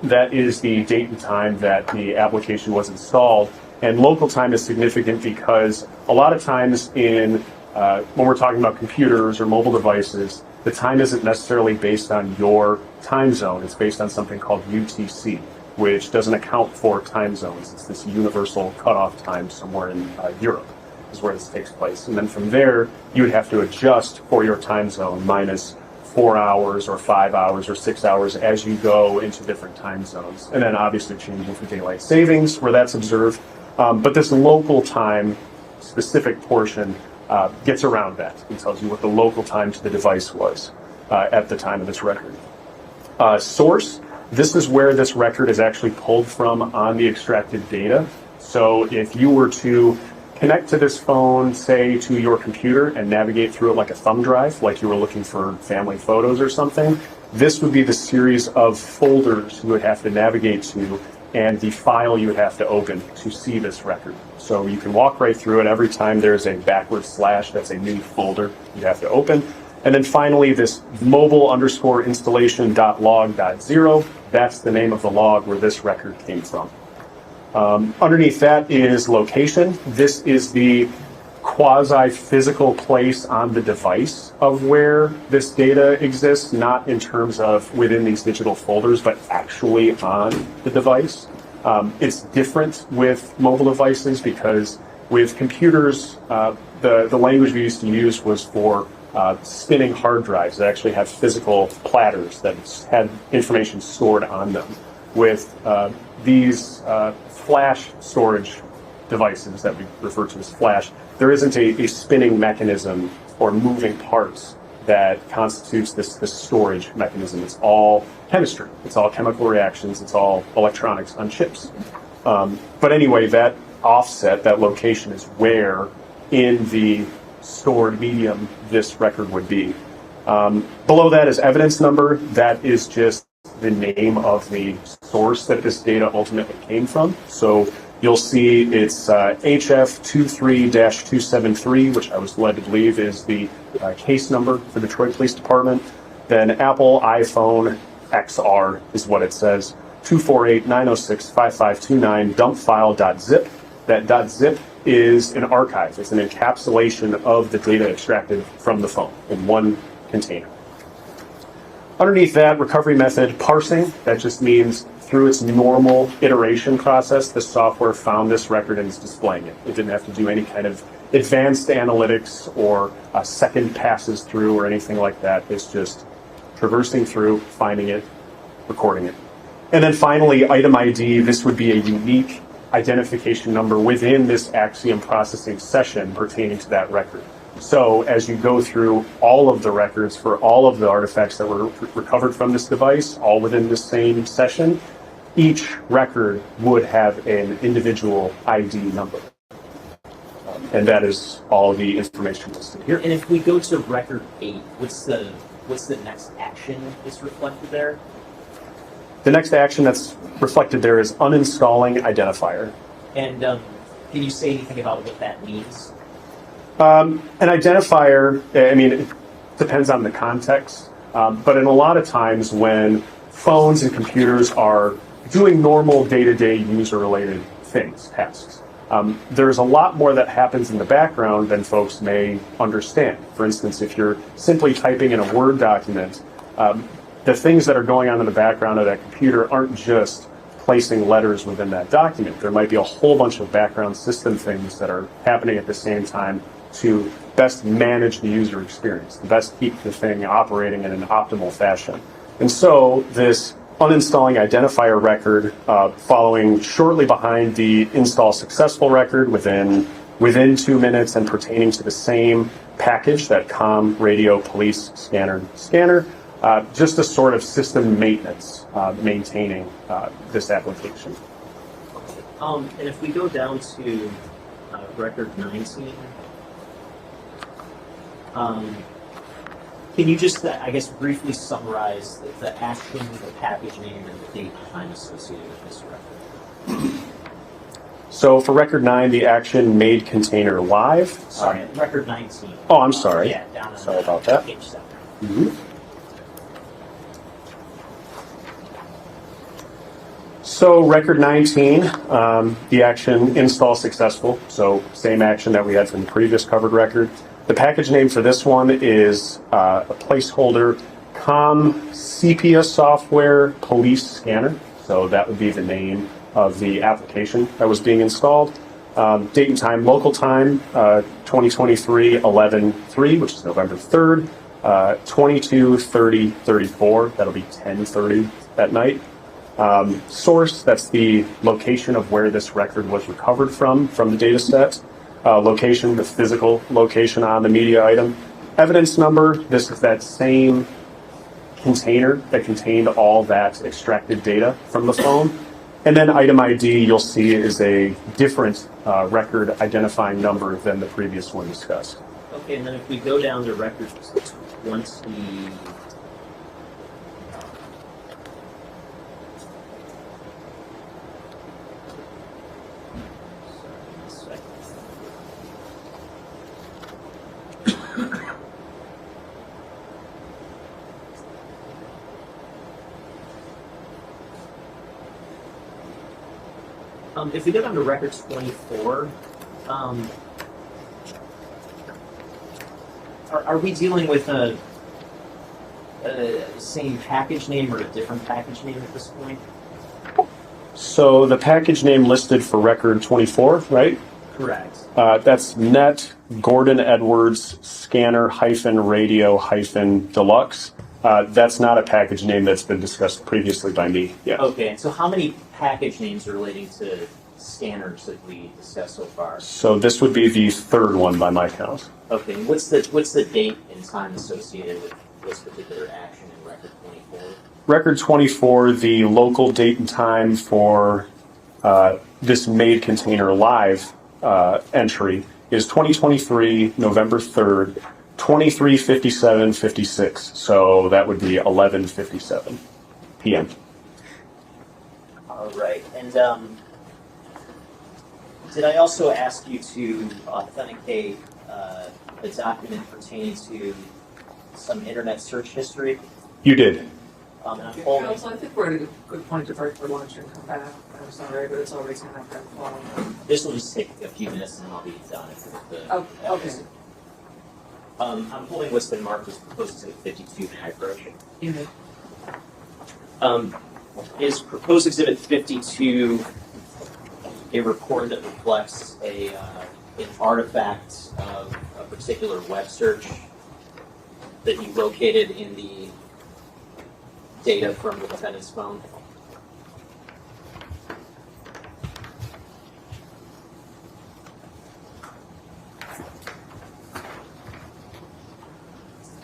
that is the date and time that the application was installed. And local time is significant because a lot of times when we're talking about computers or mobile devices, the time isn't necessarily based on your time zone. It's based on something called UTC, which doesn't account for time zones. It's this universal cutoff time somewhere in Europe is where this takes place. And then from there, you would have to adjust for your time zone minus 4 hours or 5 hours or 6 hours as you go into different time zones. And then obviously changing for daylight savings where that's observed. But this local time specific portion gets around that. It tells you what the local time to the device was at the time of this record. Source, this is where this record is actually pulled from on the extracted data. So if you were to connect to this phone, say to your computer, and navigate through it like a thumb drive, like you were looking for family photos or something, this would be the series of folders you would have to navigate to and the file you would have to open to see this record. So you can walk right through it. Every time there's a backward slash, that's a new folder you have to open. And then finally, this mobile_installation.log.0, that's the name of the log where this record came from. Underneath that is location. This is the quasi-physical place on the device of where this data exists, not in terms of within these digital folders, but actually on the device. It's different with mobile devices because with computers, the language we used to use was for spinning hard drives that actually have physical platters that had information stored on them. With these flash storage devices that we refer to as flash, there isn't a spinning mechanism or moving parts that constitutes this storage mechanism. It's all chemistry. It's all chemical reactions. It's all electronics on chips. But anyway, that offset, that location is where in the stored medium this record would be. Below that is evidence number. That is just the name of the source that this data ultimately came from. So you'll see it's HF23-273, which I was led to believe is the case number for Detroit Police Department. Then Apple iPhone XR is what it says. 248-906-5529 dumpfile.zip. That .zip is an archive. It's an encapsulation of the data extracted from the phone in one container. Underneath that, recovery method parsing. That just means through its normal iteration process, the software found this record and is displaying it. It didn't have to do any kind of advanced analytics or second passes through or anything like that. It's just traversing through, finding it, recording it. And then finally, item ID. This would be a unique identification number within this Axiom processing session pertaining to that record. So as you go through all of the records for all of the artifacts that were recovered from this device, all within the same session, each record would have an individual ID number. And that is all the information listed here. And if we go to record 8, what's the next action that's reflected there? The next action that's reflected there is uninstalling identifier. And can you say anything about what that means? An identifier, I mean, it depends on the context, but in a lot of times when phones and computers are doing normal day-to-day user-related things, tasks, there's a lot more that happens in the background than folks may understand. For instance, if you're simply typing in a Word document, the things that are going on in the background of that computer aren't just placing letters within that document. There might be a whole bunch of background system things that are happening at the same time to best manage the user experience, to best keep the thing operating in an optimal fashion. And so this uninstalling identifier record, following shortly behind the install successful record within 2 minutes and pertaining to the same package, that COM radio police scanner, just a sort of system maintenance, maintaining this application. And if we go down to record 19, can you just, I guess, briefly summarize the action, the package name, and the date and time associated with this record? So for record 9, the action made container live. Sorry, record 19. Oh, I'm sorry. Yeah, down on Sorry about that. Page 7. Mm-hmm. So record 19, the action install successful. So same action that we had from the previous covered record. The package name for this one is a placeholder COM sepia software police scanner. So that would be the name of the application that was being installed. Date and time, local time, 2023 11/3, which is November 3rd, 22:30:34. That'll be 10:30 that night. Source, that's the location of where this record was recovered from the data set. Location, the physical location on the media item. Evidence number, this is that same container that contained all that extracted data from the phone. And then item ID, you'll see, is a different record identifying number than the previous one discussed. Okay, and then if we go down to record 20, if we go down to record 24, are we dealing with a same package name or a different package name at this point? So the package name listed for record 24, right? Correct. That's Net Gordon Edwards Scanner Radio Deluxe. That's not a package name that's been discussed previously by me. Yeah. Okay, and so how many package names are relating to scanners that we discussed so far? So this would be the third one by my count. Okay, and what's the date and time associated with this particular action in record 24? Record 24, the local date and time for this made container live entry is 2023, November 3rd, 23:57:56. So that would be 11:57 p.m. All right, and did I also ask you to authenticate a document pertaining to some internet search history? You did. And I'm holding. Council, I think we're at a good point to break for lunch and come back. I'm sorry, but it's already 10 after 12. This will just take a few minutes and then I'll be done. Oh, okay. I'm holding what's been marked as proposed exhibit 52. May I approach? You may. Is proposed exhibit 52 a report that reflects an artifact of a particular web search that you located in the data from the defendant's phone?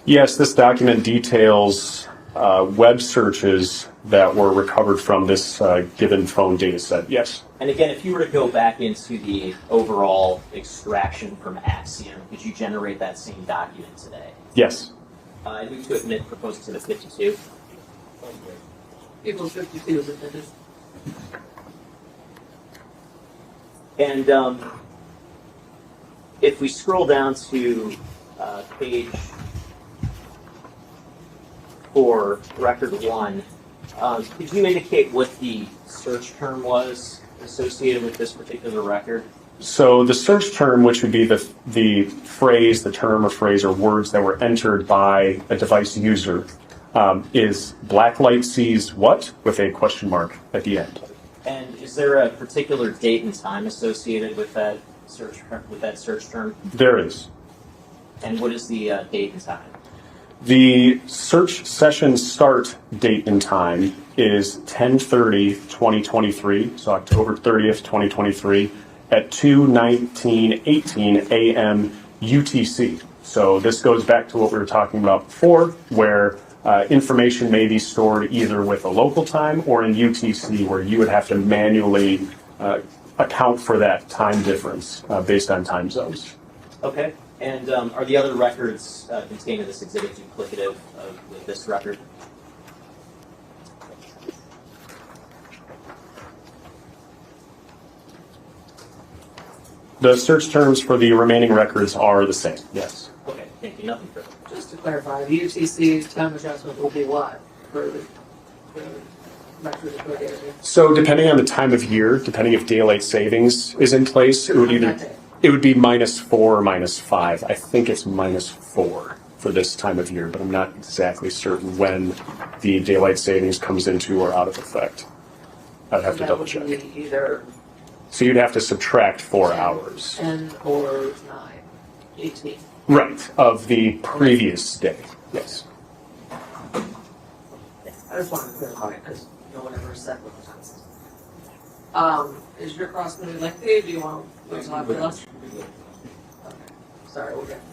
Yes, this document details web searches that were recovered from this given phone data set. Yes. And again, if you were to go back into the overall extraction from Axiom, could you generate that same document today? Yes. I move to admit proposed exhibit 52. Equals 52 is admitted. And if we scroll down to page 4, record 1, could you indicate what the search term was associated with this particular record? So the search term, which would be the phrase, the term or phrase or words that were entered by a device user, is blacklight sees what? With a question mark at the end. And is there a particular date and time associated with that search term? There is. And what is the date and time? The search session start date and time is 10/30/2023, so October 30th, 2023, at 2:19:18 a.m. UTC. So this goes back to what we were talking about before, where information may be stored either with a local time or in UTC, where you would have to manually account for that time difference based on time zones. Okay. And are the other records contained in this exhibit duplicative of this record? The search terms for the remaining records are the same, yes. Okay, thank you. Nothing further. Just to clarify, the UTC time adjustment will be what for the record of the data? So depending on the time of year, depending if daylight savings is in place, it would be -4 or -5. I think it's -4 for this time of year, but I'm not exactly certain when the daylight savings comes into or out of effect. I'd have to double check. That would be either So you'd have to subtract 4 hours. 10 or 9, 18. Right, of the previous day, yes. I just wanted to clarify because no one ever said what the time is. Is your cross going to be lengthy? Do you want to wait till after lunch? Okay. Sorry, we'll get to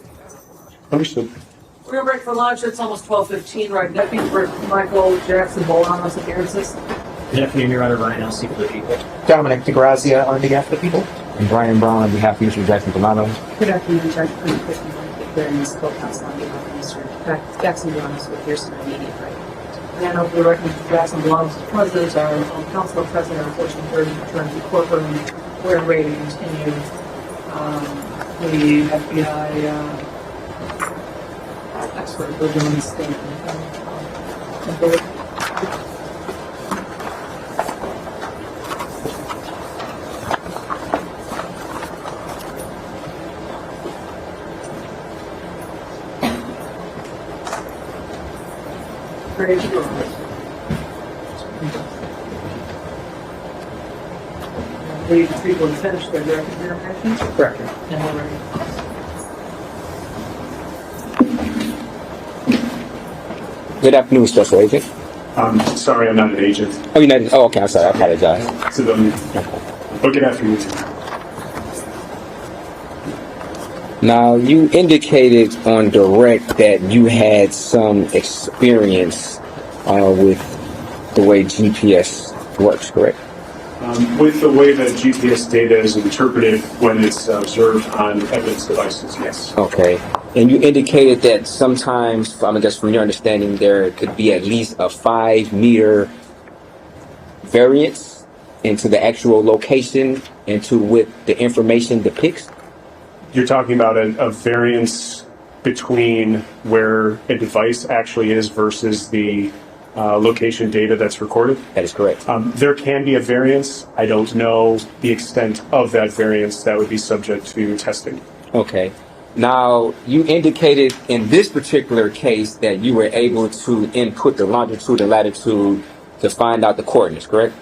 lunch. Understood. We're going to break for lunch. It's almost 12:15 right now. For Michael Jackson-Bolanos appearances. Good afternoon, Your Honor. Ryan Elsey for the people. Dominic DeGrazia on behalf of the people. And Brian Brown on behalf of Mr. Jackson-Bolanos. Good afternoon, Judge Quinn, Fairness Co-Counsel on behalf of Mr. Jackson-Bolanos with Pearson Immediate Right. And over the record, Jackson-Bolanos presidents are on council president of Fortune 30 terms of courtroom where ready to continue. The FBI expert will join the statement. Ready to go. Waiting for people to finish their direct examinations. Correct. And we're ready. Good afternoon, Special Agent. Sorry, I'm not an agent. Oh, you're not. Oh, okay. I'm sorry. I apologize. So good afternoon. Now, you indicated on direct that you had some experience with the way GPS works, correct? With the way that GPS data is interpreted when it's observed on evidence devices, yes. Okay. And you indicated that sometimes, I guess from your understanding, there could be at least a 5-meter variance into the actual location into what the information depicts? You're talking about a variance between where a device actually is versus the location data that's recorded. That is correct. There can be a variance. I don't know the extent of that variance. That would be subject to testing. Okay. Now, you indicated in this particular case that you were able to input the longitude and latitude to find out the coordinates, correct?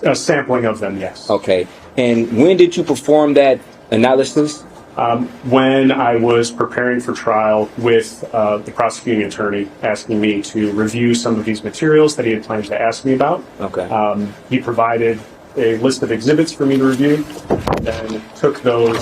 A sampling of them, yes. Okay. And when did you perform that analysis? When I was preparing for trial with the prosecuting attorney asking me to review some of these materials that he had planned to ask me about. Okay. He provided a list of exhibits for me to review, then took those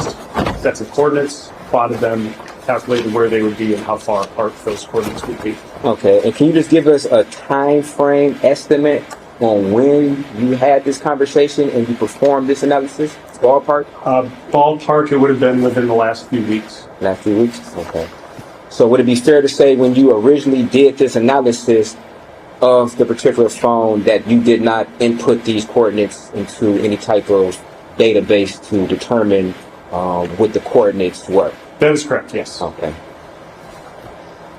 sets of coordinates, plotted them, calculated where they would be and how far apart those coordinates would be. Okay. And can you just give us a time frame estimate on when you had this conversation and you performed this analysis? Ballpark? Ballpark, it would have been within the last few weeks. Last few weeks? Okay. So would it be fair to say when you originally did this analysis of the particular phone that you did not input these coordinates into any type of database to determine what the coordinates were? That is correct, yes. Okay.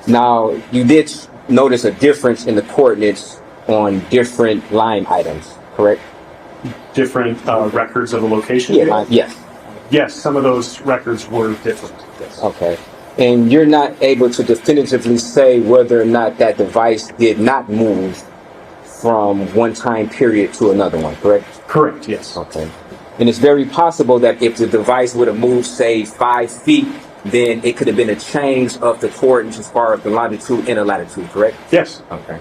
Now, you did notice a difference in the coordinates on different line items, correct? Different records of a location? Yes. Yes, some of those records were different. Yes. Okay. And you're not able to definitively say whether or not that device did not move from one time period to another one, correct? Correct, yes. Okay. And it's very possible that if the device would have moved, say, 5 feet, then it could have been a change of the coordinates as far as the longitude and the latitude, correct? Yes. Okay.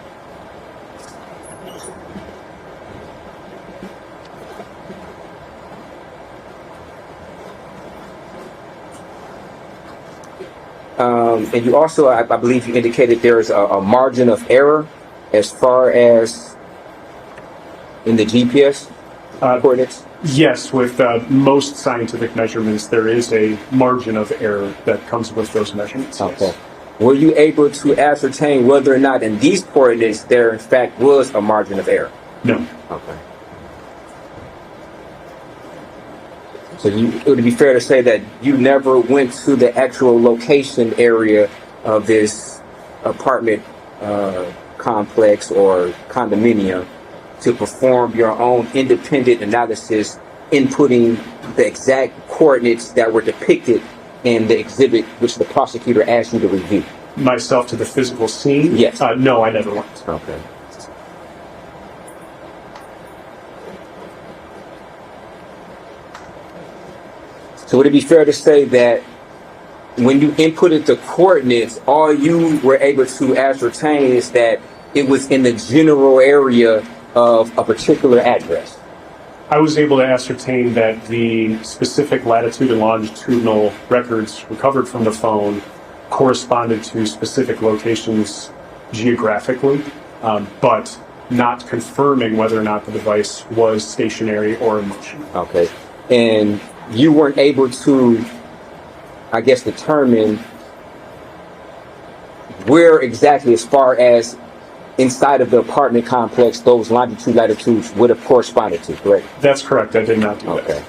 And you also, I believe you indicated there's a margin of error as far as in the GPS coordinates? Yes, with most scientific measurements, there is a margin of error that comes with those measurements. Okay. Yes. Were you able to ascertain whether or not in these coordinates there in fact was a margin of error? No. Okay. So it would be fair to say that you never went to the actual location area of this apartment complex or condominium to perform your own independent analysis, inputting the exact coordinates that were depicted in the exhibit which the prosecutor asked you to review? Myself to the physical scene? Yes. No, I never went. Okay. So would it be fair to say that when you inputted the coordinates, all you were able to ascertain is that it was in the general area of a particular address? I was able to ascertain that the specific latitude and longitudinal records recovered from the phone corresponded to specific locations geographically, but not confirming whether or not the device was stationary or in motion. Okay. And you weren't able to, I guess, determine where exactly, as far as inside of the apartment complex, those longitude latitudes would have corresponded to, correct? That's correct. I did not do that. Okay.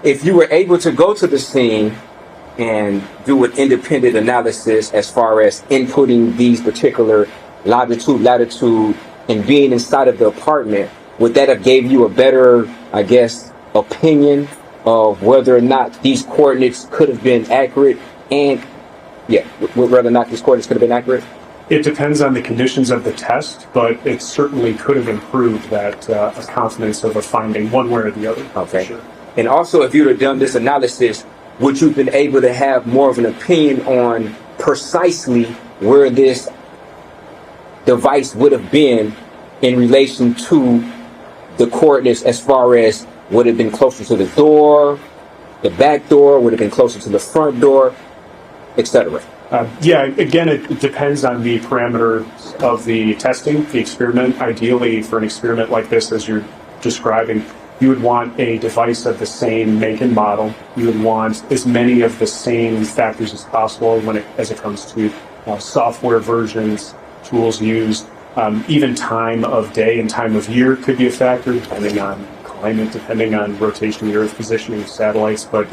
If you were able to go to the scene and do an independent analysis as far as inputting these particular longitude, latitude, and being inside of the apartment, would that have gave you a better, I guess, opinion of whether or not these coordinates could have been accurate and Yeah, whether or not these coordinates could have been accurate? It depends on the conditions of the test, but it certainly could have improved that confidence of a finding one way or the other. Okay. Sure. And also, if you'd have done this analysis, would you have been able to have more of an opinion on precisely where this device would have been in relation to the coordinates, as far as would have been closer to the door, the back door, would have been closer to the front door, etc.? Yeah, again, it depends on the parameters of the testing, the experiment. Ideally, for an experiment like this, as you're describing, you would want a device of the same make and model. You would want as many of the same factors as possible as it comes to software versions, tools used. Even time of day and time of year could be a factor, depending on climate, depending on rotation of the Earth, positioning of satellites. But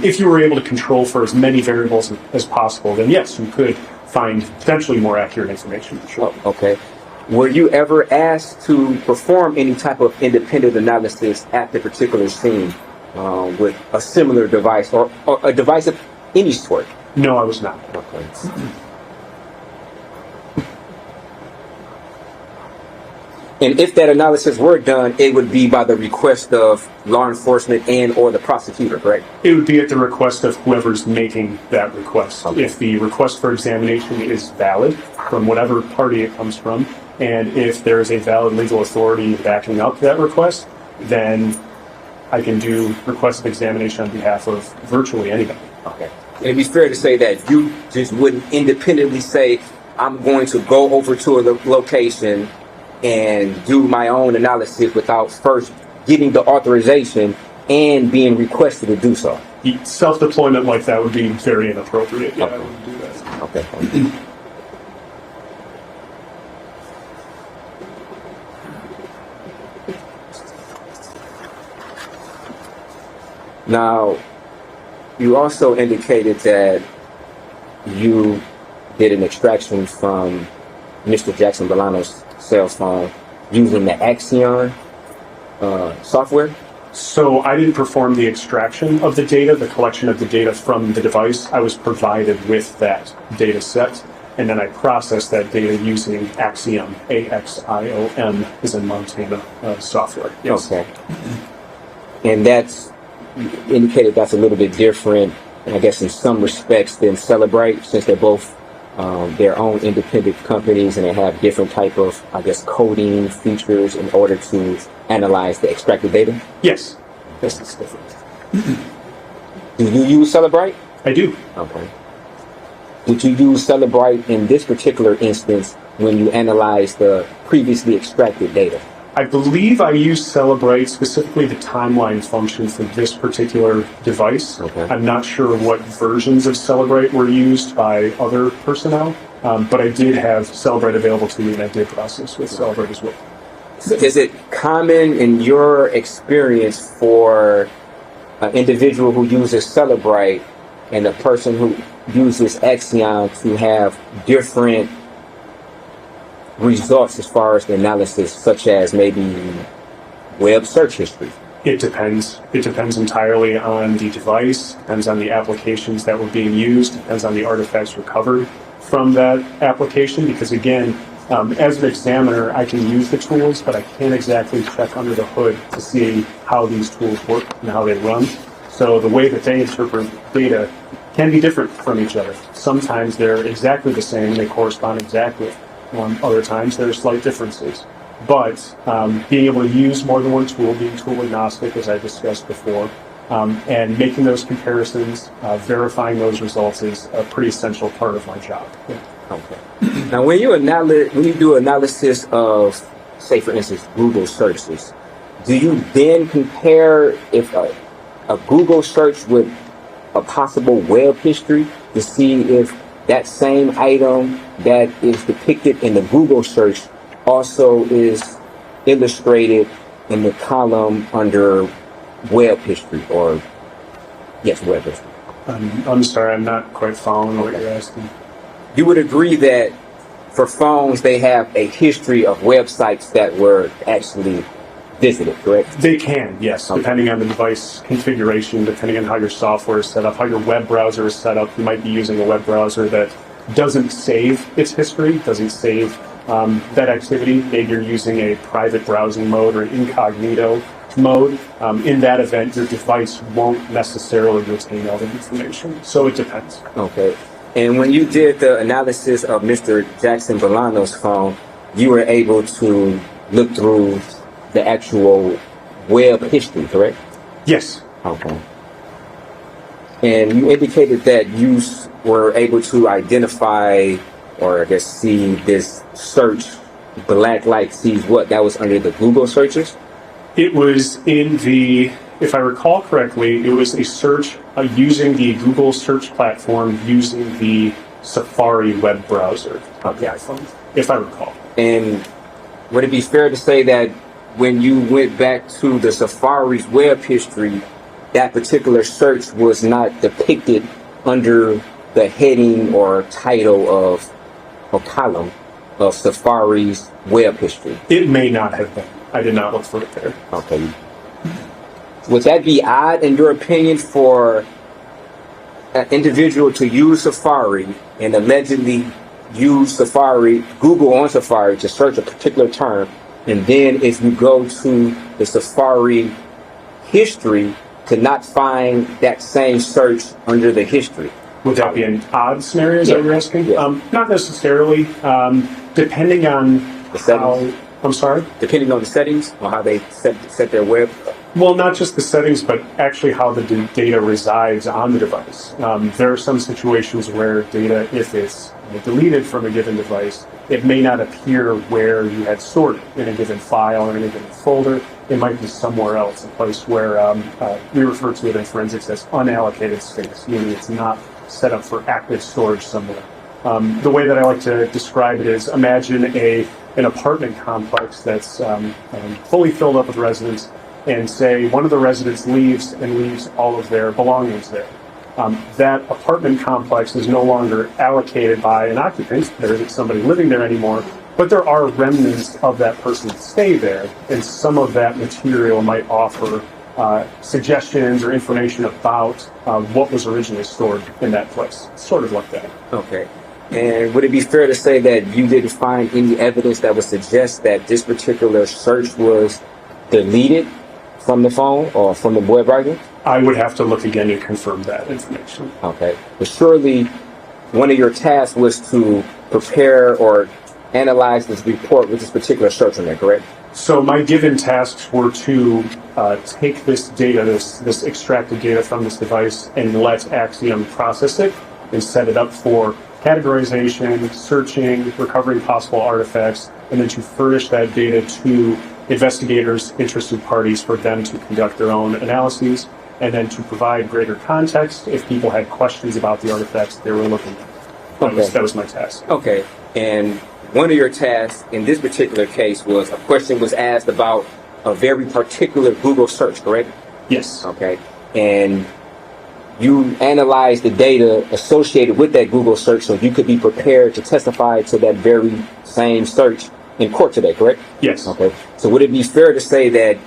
if you were able to control for as many variables as possible, then yes, you could find potentially more accurate information. Sure. Oh, okay. Were you ever asked to perform any type of independent analysis at the particular scene with a similar device or a device of any sort? No, I was not. Okay. And if that analysis were done, it would be by the request of law enforcement and or the prosecutor, correct? It would be at the request of whoever's making that request. Okay. If the request for examination is valid from whatever party it comes from, and if there is a valid legal authority backing up that request, then I can do request of examination on behalf of virtually anybody. Okay. And it'd be fair to say that you just wouldn't independently say, I'm going to go over to a location and do my own analysis without first getting the authorization and being requested to do so. Self-deployment like that would be very inappropriate. Yeah, I wouldn't do that. Okay. Now, you also indicated that you did an extraction from Mr. Jackson-Bolanos' cell phone using the Axion software? So I didn't perform the extraction of the data, the collection of the data from the device. I was provided with that data set, and then I processed that data using Axiom, A-X-I-O-M, is in Montana software. Yes. Okay. And that's indicated that's a little bit different, I guess, in some respects than Celebrate, since they're both their own independent companies and they have different type of, I guess, coding features in order to analyze the extracted data? Yes. Yes, it's different. Do you use Celebrate? I do. Okay. Did you use Celebrate in this particular instance when you analyzed the previously extracted data? I believe I used Celebrate, specifically the timeline function for this particular device. Okay. I'm not sure what versions of Celebrate were used by other personnel, but I did have Celebrate available to me and I did process with Celebrate as well. So is it common in your experience for an individual who uses Celebrate and a person who uses Axion to have different results as far as the analysis, such as maybe web search history? It depends. It depends entirely on the device, depends on the applications that were being used, depends on the artifacts recovered from that application, because again, as an examiner, I can use the tools, but I can't exactly check under the hood to see how these tools work and how they run. So the way that they interpret data can be different from each other. Sometimes they're exactly the same, they correspond exactly. Other times there are slight differences. But being able to use more than one tool, being tool agnostic, as I discussed before, and making those comparisons, verifying those results is a pretty essential part of my job. Yeah. Okay. Now, when you do analysis of, say, for instance, Google searches, do you then compare if a Google search with a possible web history to see if that same item that is depicted in the Google search also is illustrated in the column under web history, or yes, web history? I'm sorry, I'm not quite following what you're asking. You would agree that for phones, they have a history of websites that were actually visited, correct? They can, yes, depending on the device configuration, depending on how your software is set up, how your web browser is set up. You might be using a web browser that doesn't save its history, doesn't save that activity. Maybe you're using a private browsing mode or an incognito mode. In that event, your device won't necessarily retain all the information. So it depends. Okay. And when you did the analysis of Mr. Jackson-Bolanos' phone, you were able to look through the actual web history, correct? Yes. Okay. And you indicated that you were able to identify, or I guess see this search, Black Light Sees What, that was under the Google searches? It was in the, if I recall correctly, it was a search using the Google search platform using the Safari web browser on the iPhone, if I recall. And would it be fair to say that when you went back to the Safari's web history, that particular search was not depicted under the heading or title of or column of Safari's web history? It may not have been. I did not look for it there. Okay. Would that be odd, in your opinion, for an individual to use Safari and allegedly use Safari, Google on Safari to search a particular term, and then if you go to the Safari history to not find that same search under the history? Would that be an odd scenario, is that what you're asking? Yeah. Not necessarily. Depending on The settings? how, I'm sorry? Depending on the settings, or how they set their web? Well, not just the settings, but actually how the data resides on the device. There are some situations where data, if it's deleted from a given device, it may not appear where you had stored it in a given file or in a given folder. It might be somewhere else, a place where we refer to it in forensics as unallocated space, meaning it's not set up for active storage somewhere. The way that I like to describe it is, imagine an apartment complex that's fully filled up with residents, and say one of the residents leaves all of their belongings there. That apartment complex is no longer allocated by an occupant. There isn't somebody living there anymore, but there are remnants of that person's stay there, and some of that material might offer suggestions or information about what was originally stored in that place. Sort of like that. Okay. And would it be fair to say that you didn't find any evidence that would suggest that this particular search was deleted from the phone or from the web browser? I would have to look again to confirm that information. Okay. But surely one of your tasks was to prepare or analyze this report with this particular search on there, correct? So my given tasks were to take this data, this extracted data from this device, and let Axiom process it and set it up for categorization, searching, recovering possible artifacts, and then to furnish that data to investigators, interested parties, for them to conduct their own analyses, and then to provide greater context if people had questions about the artifacts they were looking at. That was my task. Okay. And one of your tasks in this particular case was a question was asked about a very particular Google search, correct? Yes. Okay. And you analyzed the data associated with that Google search so you could be prepared to testify to that very same search in court today, correct? Yes. Okay. So would it be fair to say that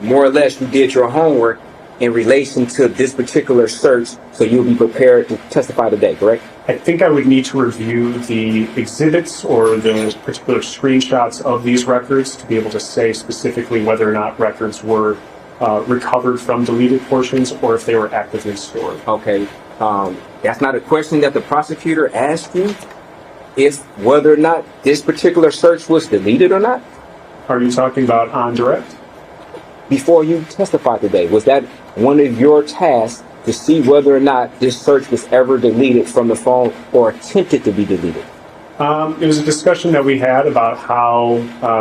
more or less you did your homework in relation to this particular search so you'll be prepared to testify today, correct? I think I would need to review the exhibits or the particular screenshots of these records to be able to say specifically whether or not records were recovered from deleted portions or if they were actively stored. Okay. That's not a question that the prosecutor asked you, if whether or not this particular search was deleted or not? Are you talking about on direct? Before you testified today, was that one of your tasks to see whether or not this search was ever deleted from the phone or attempted to be deleted? It was a discussion that we had about how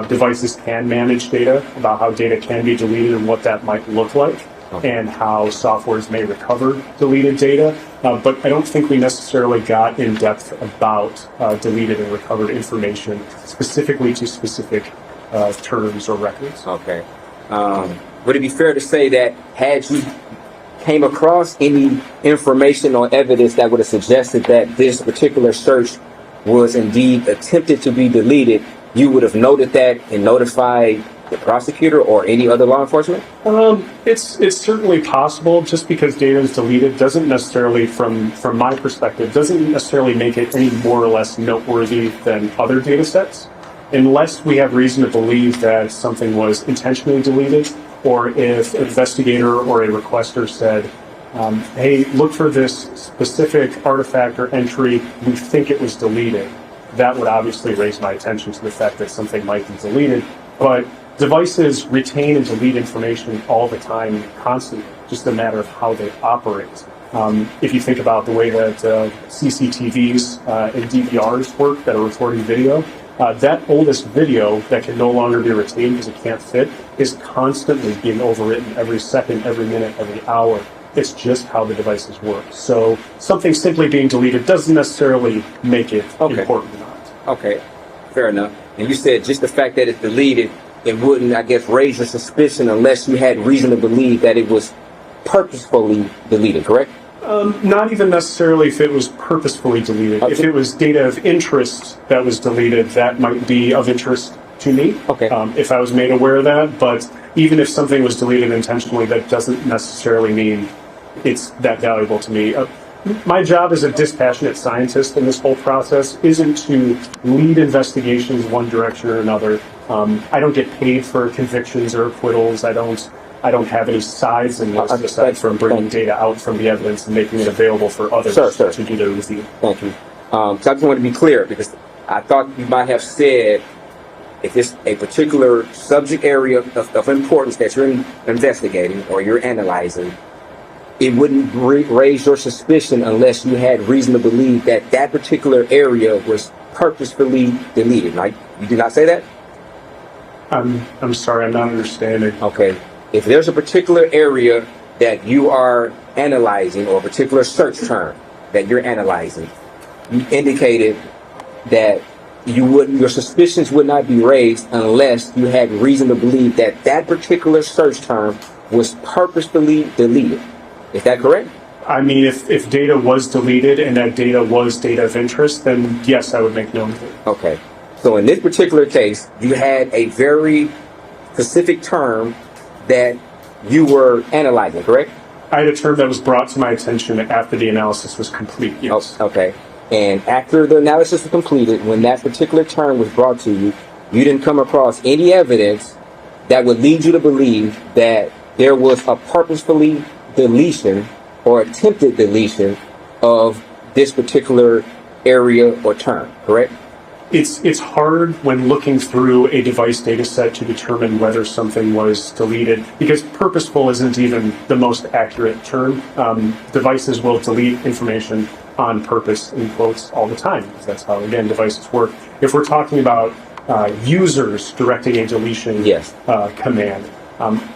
devices can manage data, about how data can be deleted and what that might look like, and how softwares may recover deleted data. But I don't think we necessarily got in depth about deleted and recovered information specifically to specific terms or records. Okay. Would it be fair to say that had you came across any information or evidence that would have suggested that this particular search was indeed attempted to be deleted, you would have noted that and notified the prosecutor or any other law enforcement? It's certainly possible. Just because data is deleted doesn't necessarily, from my perspective, doesn't necessarily make it any more or less noteworthy than other data sets, unless we have reason to believe that something was intentionally deleted, or if an investigator or a requester said, hey, look for this specific artifact or entry, we think it was deleted. That would obviously raise my attention to the fact that something might be deleted. But devices retain and delete information all the time, constantly, just a matter of how they operate. If you think about the way that CCTVs and DVRs work that are recording video, that oldest video that can no longer be retained because it can't fit is constantly being overwritten every second, every minute, every hour. It's just how the devices work. So something simply being deleted doesn't necessarily make it important or not. Okay, fair enough. And you said just the fact that it's deleted, it wouldn't, I guess, raise your suspicion unless you had reason to believe that it was purposefully deleted, correct? Not even necessarily if it was purposefully deleted. Okay. If it was data of interest that was deleted, that might be of interest to me. Okay. If I was made aware of that. But even if something was deleted intentionally, that doesn't necessarily mean it's that valuable to me. My job as a dispassionate scientist in this whole process isn't to lead investigations one direction or another. I don't get paid for convictions or acquittals. I don't have any sides in this aside from bringing data out from the evidence and making it available for others to do their review. Thank you. So I just want to be clear because I thought you might have said if it's a particular subject area of importance that you're investigating or you're analyzing, it wouldn't raise your suspicion unless you had reason to believe that that particular area was purposefully deleted, right? You did not say that? I'm sorry, I'm not understanding. Okay. If there's a particular area that you are analyzing or a particular search term that you're analyzing, you indicated that your suspicions would not be raised unless you had reason to believe that that particular search term was purposefully deleted. Is that correct? I mean, if data was deleted and that data was data of interest, then yes, I would make note of it. Okay. So in this particular case, you had a very specific term that you were analyzing, correct? I had a term that was brought to my attention after the analysis was complete, yes. Oh, okay. And after the analysis was completed, when that particular term was brought to you, you didn't come across any evidence that would lead you to believe that there was a purposefully deletion or attempted deletion of this particular area or term, correct? It's hard when looking through a device data set to determine whether something was deleted because purposeful isn't even the most accurate term. Devices will delete information on purpose, in quotes, all the time because that's how, again, devices work. If we're talking about users directing a deletion command,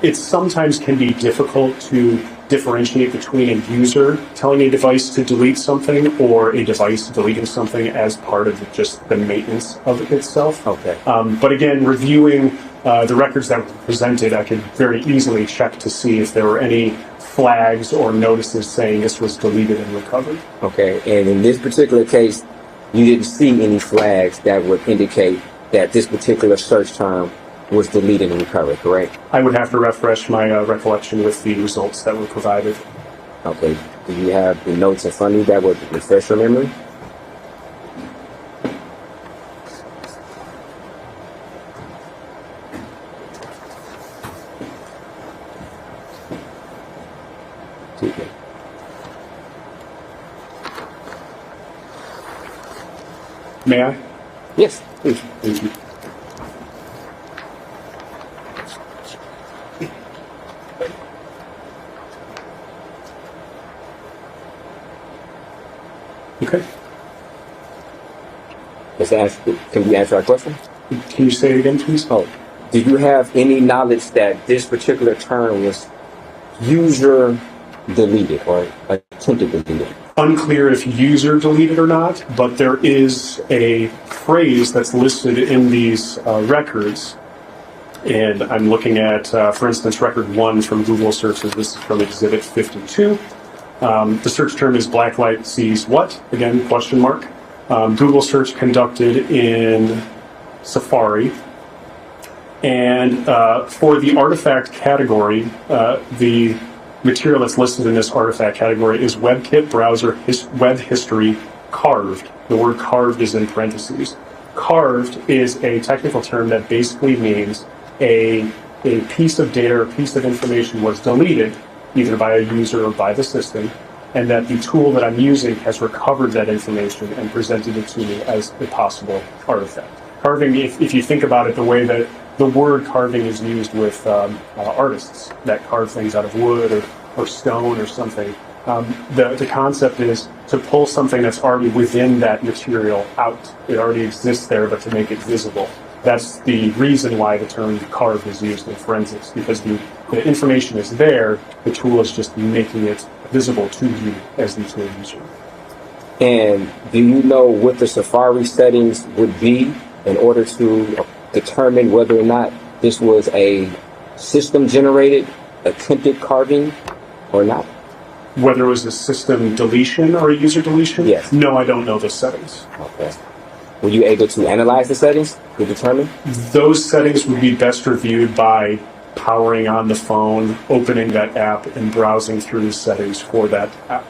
it sometimes can be difficult to differentiate between a user telling a device to delete something or a device deleting something as part of just the maintenance of it itself. Okay. But again, reviewing the records that were presented, I could very easily check to see if there were any flags or notices saying this was deleted and recovered. Okay. And in this particular case, you didn't see any flags that would indicate that this particular search term was deleted and recovered, correct? I would have to refresh my recollection with the results that were provided. Okay. Do you have the notes in front of you that would refresh your memory? Okay. May I? Yes, please. Thank you. Okay. Can we answer our question? Can you say it again, please? Oh, do you have any knowledge that this particular term was user deleted or attempted deleted? Unclear if user deleted or not, but there is a phrase that's listed in these records. And I'm looking at, for instance, record 1 from Google searches. This is from Exhibit 52. The search term is black light sees what? Again, question mark. Google search conducted in Safari. And for the artifact category, the material that's listed in this artifact category is WebKit browser web history carved. The word carved is in parentheses. Carved is a technical term that basically means a piece of data or piece of information was deleted either by a user or by the system, and that the tool that I'm using has recovered that information and presented it to me as a possible artifact. Carving, if you think about it, the way that the word carving is used with artists that carve things out of wood or stone or something, the concept is to pull something that's already within that material out. It already exists there, but to make it visible. That's the reason why the term carve is used in forensics, because the information is there, the tool is just making it visible to you as the tool user. And do you know what the Safari settings would be in order to determine whether or not this was a system-generated attempted carving or not? Whether it was a system deletion or a user deletion? Yes. No, I don't know those settings. Okay. Were you able to analyze the settings to determine? Those settings would be best reviewed by powering on the phone, opening that app, and browsing through the settings for that app.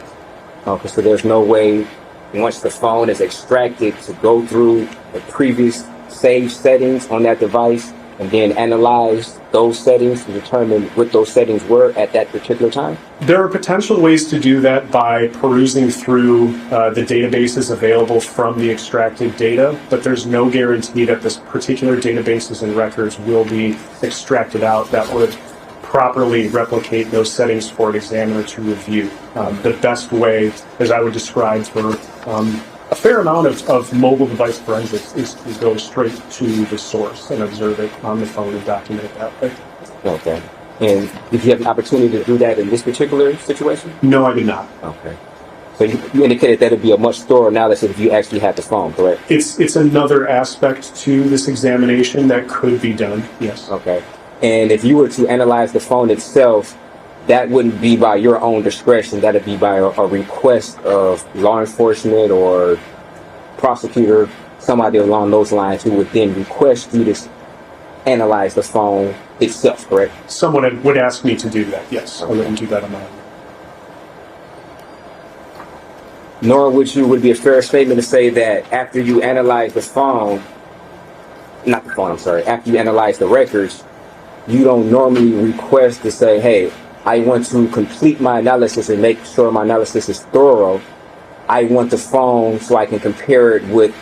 Okay, so there's no way, once the phone is extracted, to go through the previous saved settings on that device and then analyze those settings to determine what those settings were at that particular time? There are potential ways to do that by perusing through the databases available from the extracted data, but there's no guarantee that this particular databases and records will be extracted out that would properly replicate those settings for an examiner to review. The best way, as I would describe for a fair amount of mobile device forensics, is to go straight to the source and observe it on the phone and document it that way. Okay. And did you have an opportunity to do that in this particular situation? No, I did not. Okay. So you indicated that it'd be a much thorough analysis if you actually had the phone, correct? It's another aspect to this examination that could be done, yes. Okay. And if you were to analyze the phone itself, that wouldn't be by your own discretion. That'd be by a request of law enforcement or prosecutor, somebody along those lines who would then request you to analyze the phone itself, correct? Someone would ask me to do that, yes. I wouldn't do that on my own. Nor would it be a fair statement to say that after you analyze the phone, after you analyze the records, you don't normally request to say, hey, I want to complete my analysis and make sure my analysis is thorough. I want the phone so I can compare it with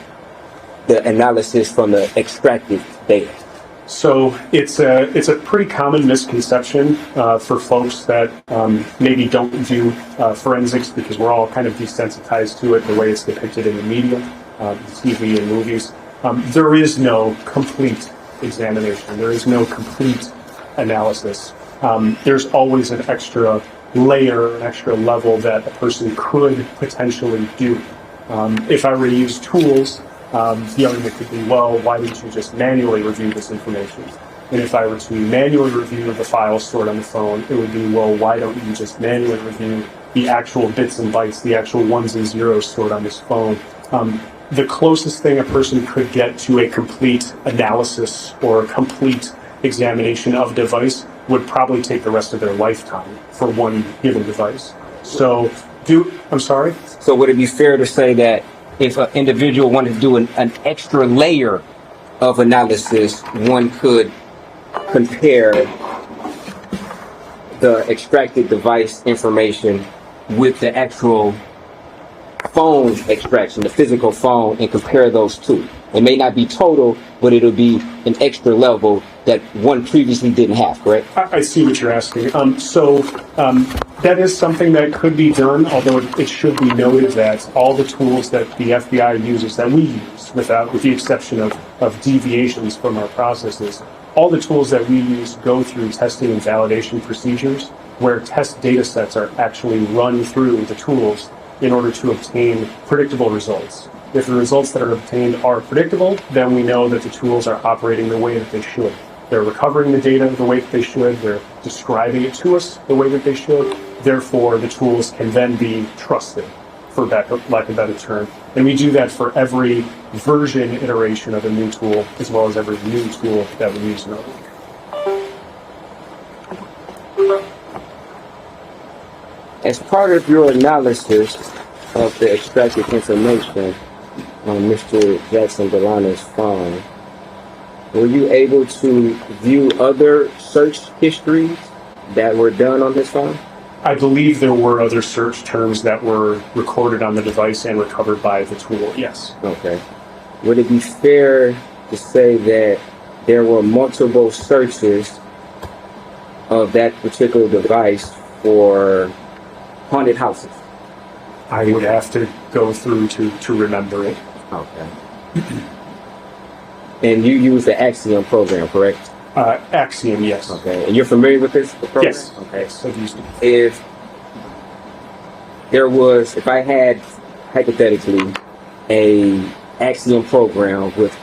the analysis from the extracted data. So it's a pretty common misconception for folks that maybe don't do forensics, because we're all kind of desensitized to it the way it's depicted in the media, TV and movies. There is no complete examination. There is no complete analysis. There's always an extra layer, an extra level that a person could potentially do. If I were to use tools, the argument could be, well, why didn't you just manually review this information? And if I were to manually review the files stored on the phone, it would be, well, why don't you just manually review the actual bits and bytes, the actual ones and zeros stored on this phone? The closest thing a person could get to a complete analysis or a complete examination of a device would probably take the rest of their lifetime for one given device. So, I'm sorry? So would it be fair to say that if an individual wanted to do an extra layer of analysis, one could compare the extracted device information with the actual phone extraction, the physical phone, and compare those two? It may not be total, but it'll be an extra level that one previously didn't have, correct? I see what you're asking. That is something that could be done, although it should be noted that all the tools that the FBI uses, that we use, with the exception of deviations from our processes, all the tools that we use go through testing and validation procedures where test data sets are actually run through the tools in order to obtain predictable results. If the results that are obtained are predictable, then we know that the tools are operating the way that they should. They're recovering the data the way that they should. They're describing it to us the way that they should. Therefore, the tools can then be trusted, for lack of a better term. And we do that for every version iteration of a new tool, as well as every new tool that we use in our work. As part of your analysis of the extracted information on Mr. Jackson-Bolanos' phone, were you able to view other search histories that were done on his phone? I believe there were other search terms that were recorded on the device and recovered by the tool, yes. Okay. Would it be fair to say that there were multiple searches of that particular device for haunted houses? I would have to go through to remember it. Okay. And you use the Axiom program, correct? Axiom, yes. Okay. And you're familiar with this program? Yes. Okay. Yes, I've used it. If I had hypothetically a Axiom program with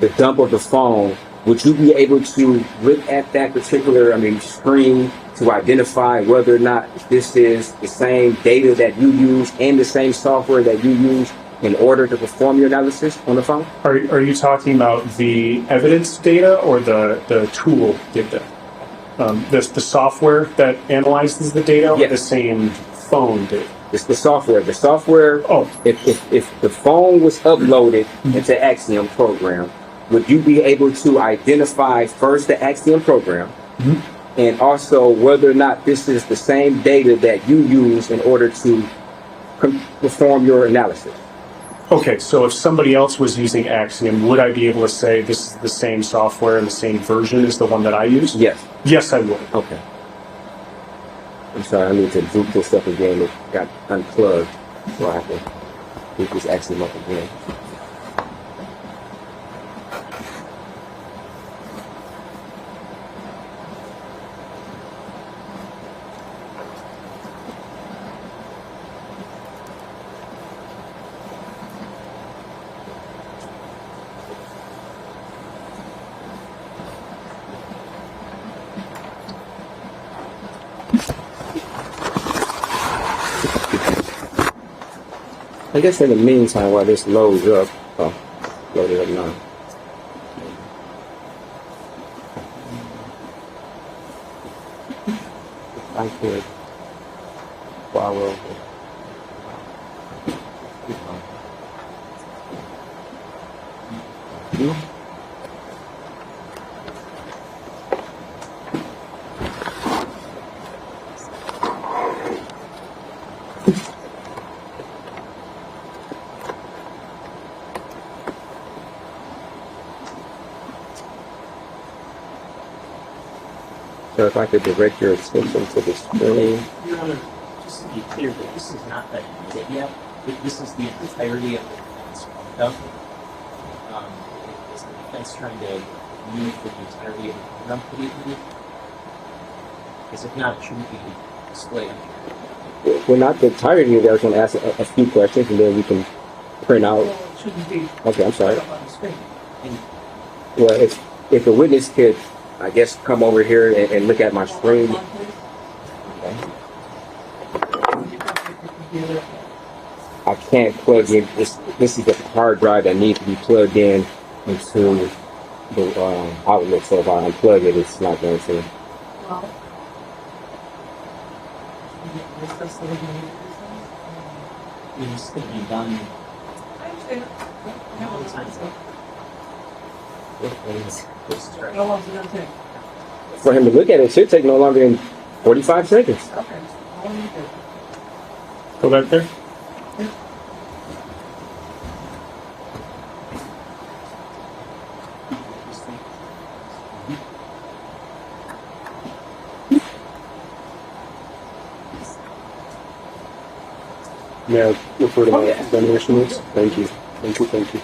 the dump of the phone, would you be able to look at that particular, screen to identify whether or not this is the same data that you use and the same software that you use in order to perform your analysis on the phone? Are you talking about the evidence data or the tool data? The software that analyzes the data, or Yes. the same phone data? It's the software. The software, Oh. if the phone was uploaded into Axiom program, would you be able to identify first the Axiom program and also whether or not this is the same data that you use in order to perform your analysis? Okay, so if somebody else was using Axiom, would I be able to say this is the same software and the same version as the one that I use? Yes. Yes, I would. Okay. I'm sorry, I need to boot this up again. It got unplugged, so I have to boot this Axiom up again. I guess in the meantime, while this loads up, load it up now. I could borrow. So if I could direct your attention to the screen. Your Honor, just to be clear, that this is not that bit yet. This is the entirety of the defense markup. Is the defense trying to move the entirety of the program to be? Because if not, it shouldn't be displayed. Well, not the entirety of it. I was going to ask a few questions and then we can print out. Well, it shouldn't be Okay, I'm sorry. up on the screen. Well, if the witness could, I guess, come over here and look at my screen. Okay. I can't plug in. This is a hard drive that needs to be plugged in into the outlet. So if I unplug it, it's not going to. Well, This could be done I understand. all the time. How long is it gonna take? For him to look at it, it should take no longer than 45 seconds. Okay. How long do you think? Go back there. May I refer to my examination notes? Thank you. Thank you. Thank you.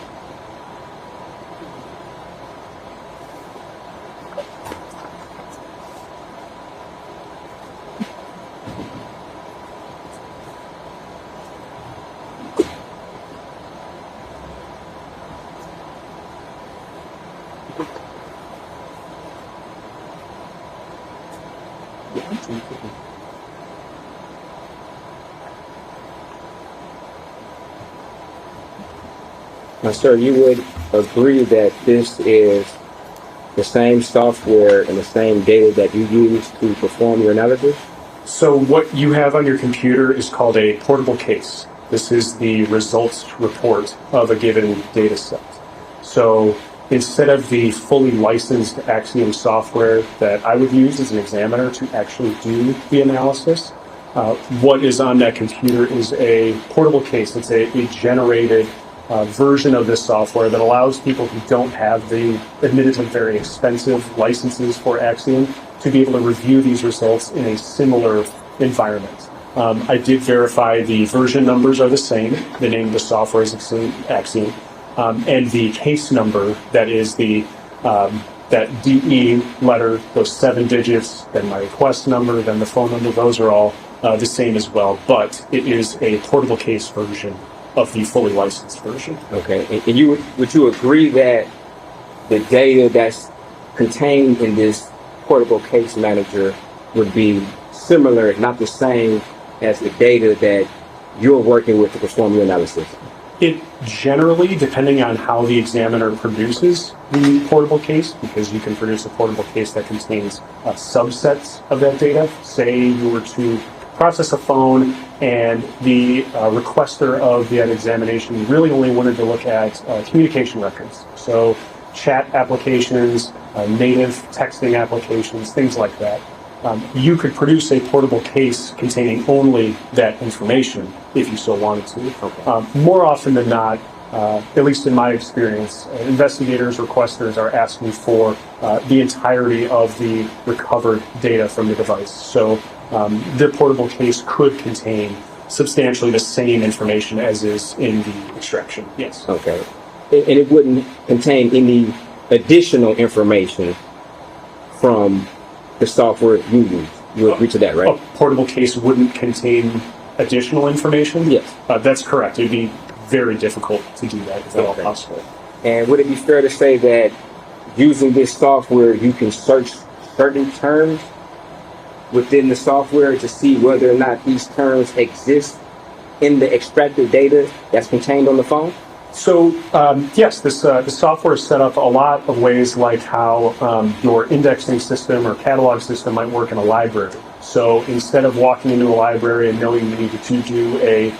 Sir, you would agree that this is the same software and the same data that you use to perform your analysis? So what you have on your computer is called a portable case. This is the results report of a given data set. So instead of the fully licensed Axiom software that I would use as an examiner to actually do the analysis, what is on that computer is a portable case. It's a generated version of this software that allows people who don't have the admittedly very expensive licenses for Axiom to be able to review these results in a similar environment. I did verify the version numbers are the same. The name of the software is Axiom. And the case number, that is that DE letter, those 7 digits, then my request number, then the phone number, those are all the same as well. But it is a portable case version of the fully licensed version. Okay, and would you agree that the data that's contained in this portable case manager would be similar, if not the same, as the data that you're working with to perform your analysis? It generally, depending on how the examiner produces the portable case, because you can produce a portable case that contains subsets of that data. Say you were to process a phone and the requester of that examination really only wanted to look at communication records. So chat applications, native texting applications, things like that. You could produce a portable case containing only that information if you so wanted to. Okay. More often than not, at least in my experience, investigators, requesters are asking for the entirety of the recovered data from the device. So the portable case could contain substantially the same information as is in the extraction. Yes. Okay. And it wouldn't contain any additional information from the software you use. You agree to that, right? A portable case wouldn't contain additional information? Yes. That's correct. It'd be very difficult to do that if at all possible. And would it be fair to say that using this software, you can search certain terms within the software to see whether or not these terms exist in the extracted data that's contained on the phone? So yes, the software is set up a lot of ways like how your indexing system or catalog system might work in a library. So instead of walking into a library and knowing you needed to do a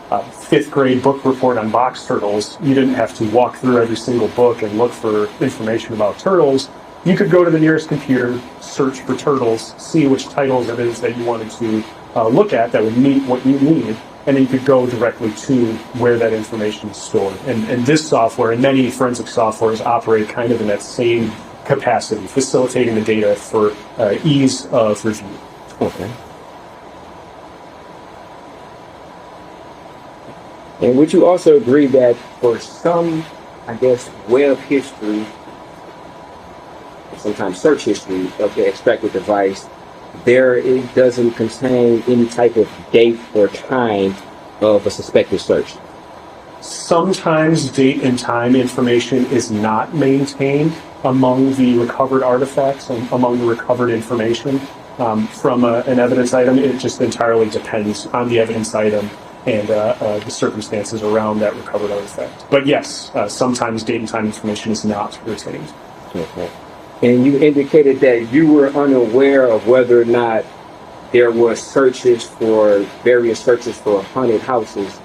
5th grade book report on box turtles, you didn't have to walk through every single book and look for information about turtles. You could go to the nearest computer, search for turtles, see which titles it is that you wanted to look at that would meet what you need, and then you could go directly to where that information is stored. And this software and many forensic softwares operate kind of in that same capacity, facilitating the data for ease of review. Okay. And would you also agree that for some, I guess, web history, sometimes search history of the extracted device, it doesn't contain any type of date or time of a suspected search? Sometimes date and time information is not maintained among the recovered artifacts, among the recovered information from an evidence item. It just entirely depends on the evidence item and the circumstances around that recovered artifact. But yes, sometimes date and time information is not retained. Okay. And you indicated that you were unaware of whether or not there were various searches for haunted houses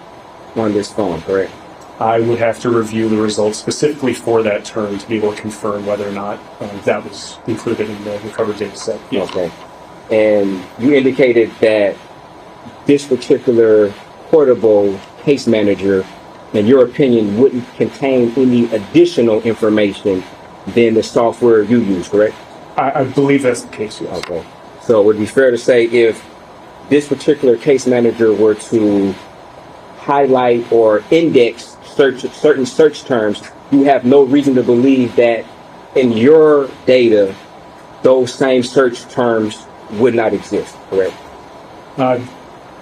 on this phone, correct? I would have to review the results specifically for that term to be able to confirm whether or not that was included in the recovered data set. Yeah. Okay. And you indicated that this particular portable case manager, in your opinion, wouldn't contain any additional information than the software you use, correct? I believe that's the case, yes. Okay. So it would be fair to say if this particular case manager were to highlight or index certain search terms, you have no reason to believe that in your data, those same search terms would not exist, correct?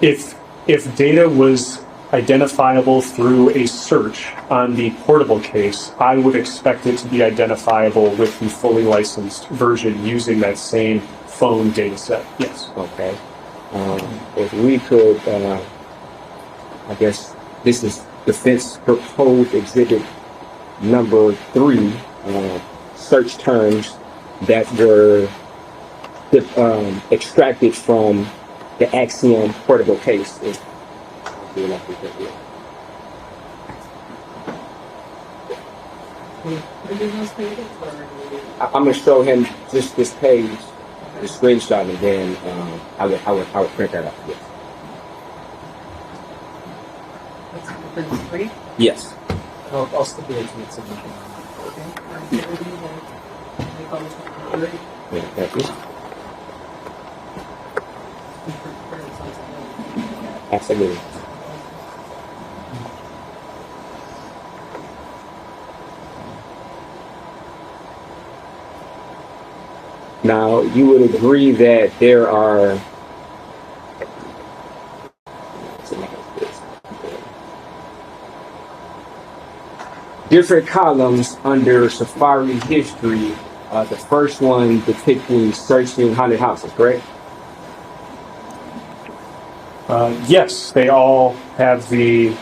If data was identifiable through a search on the portable case, I would expect it to be identifiable with the fully licensed version using that same phone data set. Yes. Okay. If we could, I guess this is Defense Proposed Exhibit number 3 search terms that were extracted from the Axiom portable case. I'm going to show him just this page, the screenshot, and then I would print that out. Yes. I'll stipulate to it submission. Yeah, thank you. Absolutely. Now, you would agree that there are different columns under Safari history. The first one depicting searching haunted houses, correct? Yes, they all have the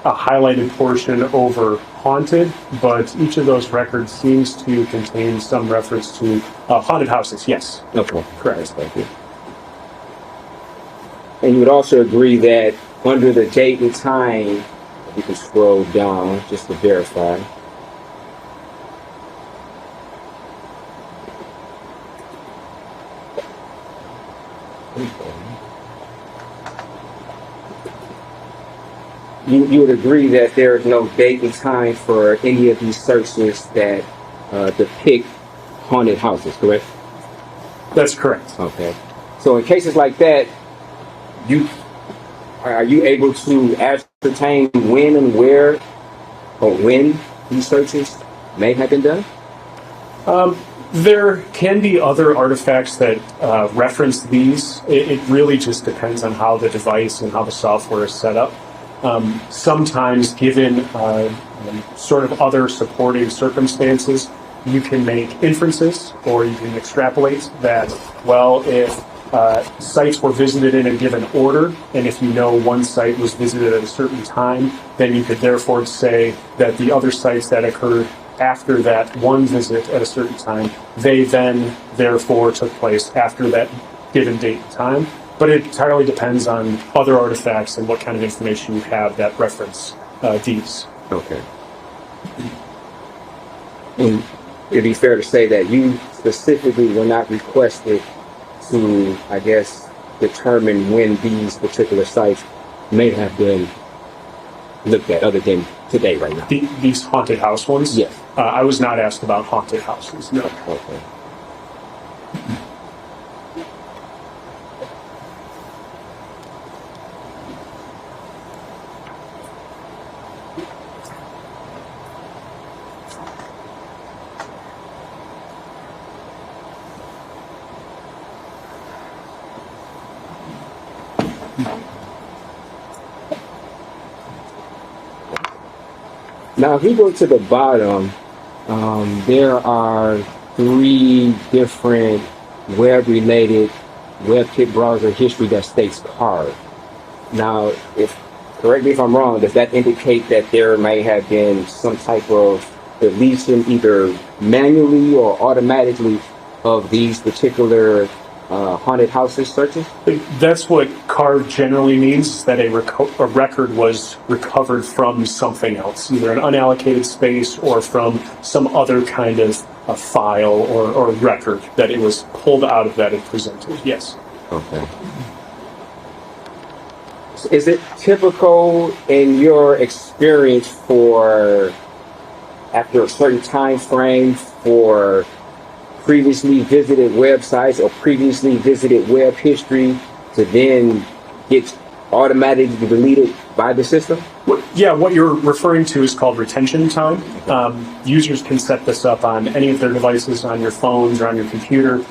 highlighted portion over haunted, but each of those records seems to contain some reference to haunted houses. Yes. Okay, Correct. thank you. And you would also agree that under the date and time, you can scroll down just to verify. You would agree that there is no date and time for any of these searches that depict haunted houses, correct? That's correct. Okay. So in cases like that, are you able to ascertain when and where or when these searches may have been done? There can be other artifacts that reference these. It really just depends on how the device and how the software is set up. Sometimes, given sort of other supporting circumstances, you can make inferences or you can extrapolate that, well, if sites were visited in a given order, and if you know one site was visited at a certain time, then you could therefore say that the other sites that occurred after that one visit at a certain time, they then therefore took place after that given date and time. But it entirely depends on other artifacts and what kind of information you have that reference these. Okay. And it'd be fair to say that you specifically were not requested to, I guess, determine when these particular sites may have been looked at, other than today, right now. These haunted house ones? Yes. I was not asked about haunted houses, no. Okay. Now, if we go to the bottom, there are 3 different web-related WebKit browser history that states carved. Now, correct me if I'm wrong, does that indicate that there may have been some type of deletion either manually or automatically of these particular haunted houses searches? That's what carved generally means, that a record was recovered from something else, either an unallocated space or from some other kind of a file or record, that it was pulled out of that and presented. Yes. Okay. Is it typical in your experience for, after a certain time frame, for previously visited websites or previously visited web history to then get automatically deleted by the system? Yeah, what you're referring to is called retention time. Users can set this up on any of their devices, on your phones or on your computer,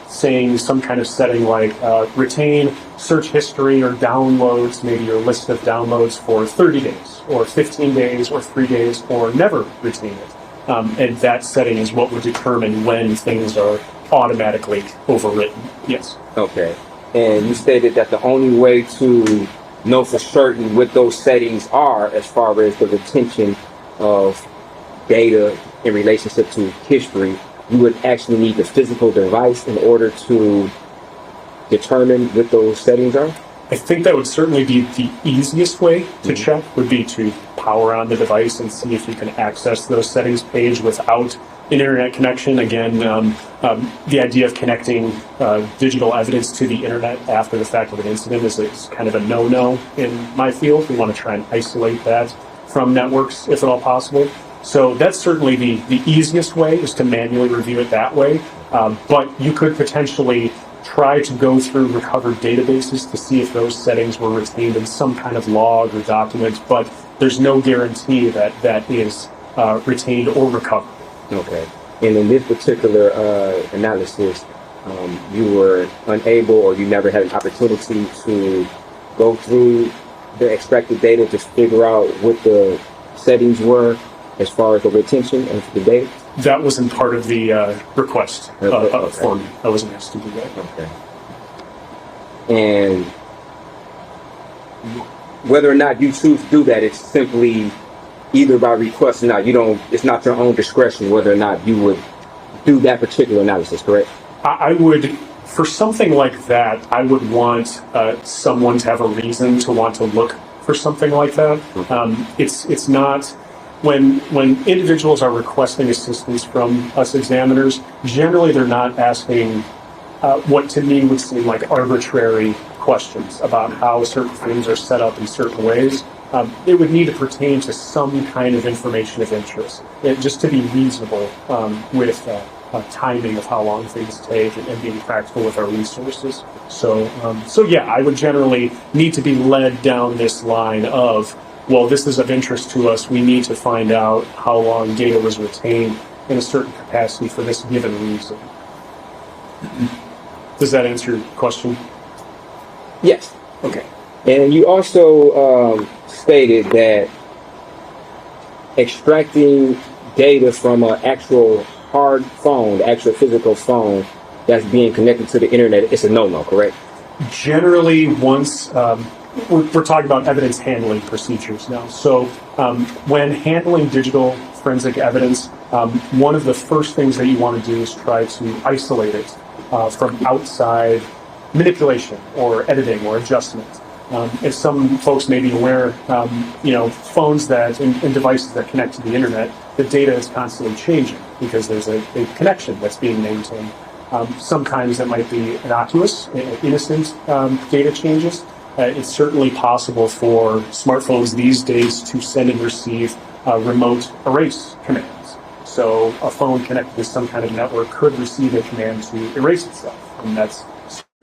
saying some kind of setting like retain search history or downloads, maybe your list of downloads for 30 days or 15 days or 3 days, or never retain it. And that setting is what would determine when things are automatically overwritten. Yes. Okay. And you stated that the only way to know for certain what those settings are as far as the retention of data in relationship to history, you would actually need the physical device in order to determine what those settings are? I think that would certainly be the easiest way to check, would be to power on the device and see if you can access those settings page without an internet connection. Again, the idea of connecting digital evidence to the internet after the fact of an incident is kind of a no-no in my field. We want to try and isolate that from networks if at all possible. So that's certainly the easiest way, is to manually review it that way. But you could potentially try to go through recovered databases to see if those settings were retained in some kind of log or document, but there's no guarantee that that is retained or recovered. Okay. And in this particular analysis, you were unable, or you never had an opportunity to go through the extracted data to figure out what the settings were as far as the retention of the data? That wasn't part of the request Okay. for me. I wasn't asked to do that. Okay. And whether or not you choose to do that, it's simply either by request or not. You don't. It's not your own discretion whether or not you would do that particular analysis, correct? I would, for something like that, I would want someone to have a reason to want to look for something like that. It's not. When individuals are requesting assistance from us examiners, generally they're not asking what to me would seem like arbitrary questions about how certain things are set up in certain ways. It would need to pertain to some kind of information of interest, just to be reasonable with timing of how long things take and being practical with our resources. So yeah, I would generally need to be led down this line of, well, this is of interest to us. We need to find out how long data was retained in a certain capacity for this given reason. Does that answer your question? Yes. Okay. And you also stated that extracting data from an actual hard phone, the actual physical phone that's being connected to the internet, it's a no-no, correct? Generally, once we're talking about evidence handling procedures now. So when handling digital forensic evidence, one of the first things that you want to do is try to isolate it from outside manipulation or editing or adjustment. As some folks may be aware, phones that and devices that connect to the internet, the data is constantly changing because there's a connection that's being maintained. Sometimes that might be innocuous, innocent data changes. It's certainly possible for smartphones these days to send and receive remote erase commands. So a phone connected to some kind of network could receive a command to erase itself, and that's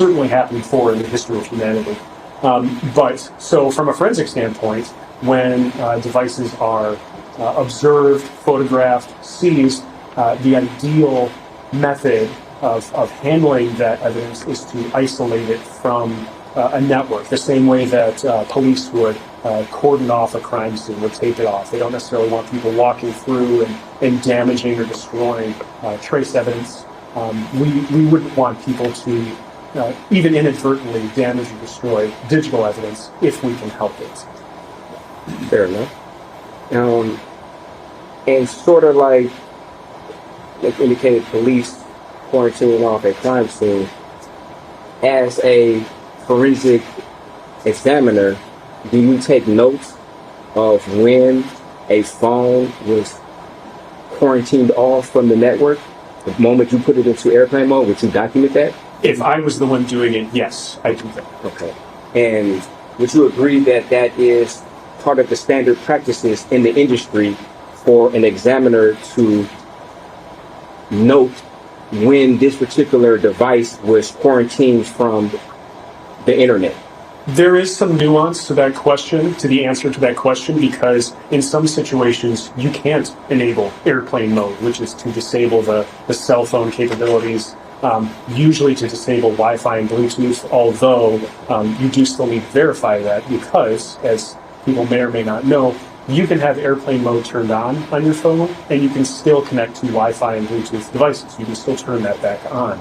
certainly happened before in the history of humanity. But so from a forensic standpoint, when devices are observed, photographed, seized, the ideal method of handling that evidence is to isolate it from a network, the same way that police would cordon off a crime scene, would tape it off. They don't necessarily want people walking through and damaging or destroying trace evidence. We wouldn't want people to even inadvertently damage or destroy digital evidence if we can help it. Fair enough. And sort of like indicated, police quarantining off a crime scene, as a forensic examiner, do you take notes of when a phone was quarantined off from the network? The moment you put it into airplane mode, would you document that? If I was the one doing it, yes, I do that. Okay. And would you agree that that is part of the standard practices in the industry for an examiner to note when this particular device was quarantined from the internet? There is some nuance to that question, to the answer to that question, because in some situations you can't enable airplane mode, which is to disable the cell phone capabilities, usually to disable Wi-Fi and Bluetooth, although you do still need to verify that because, as people may or may not know, you can have airplane mode turned on your phone and you can still connect to Wi-Fi and Bluetooth devices. You can still turn that back on.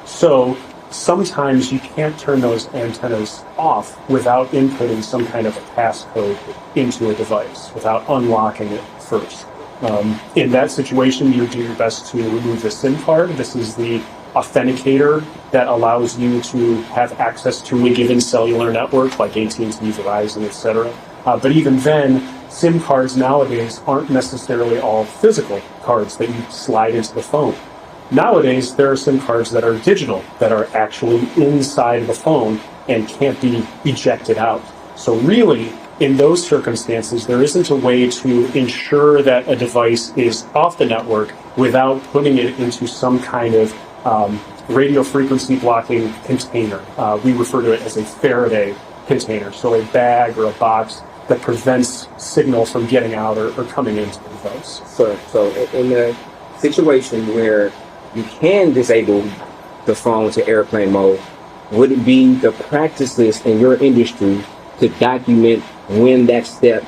So sometimes you can't turn those antennas off without inputting some kind of a passcode into a device, without unlocking it first. In that situation, you do your best to remove the SIM card. This is the authenticator that allows you to have access to a given cellular network like AT&T, Verizon, etc. But even then, SIM cards nowadays aren't necessarily all physical cards that you slide into the phone. Nowadays, there are SIM cards that are digital, that are actually inside the phone and can't be ejected out. So really, in those circumstances, there isn't a way to ensure that a device is off the network without putting it into some kind of radio frequency blocking container. We refer to it as a Faraday container, so a bag or a box that prevents signal from getting out or coming into the device. So in a situation where you can disable the phone to airplane mode, would it be the practices in your industry to document when that step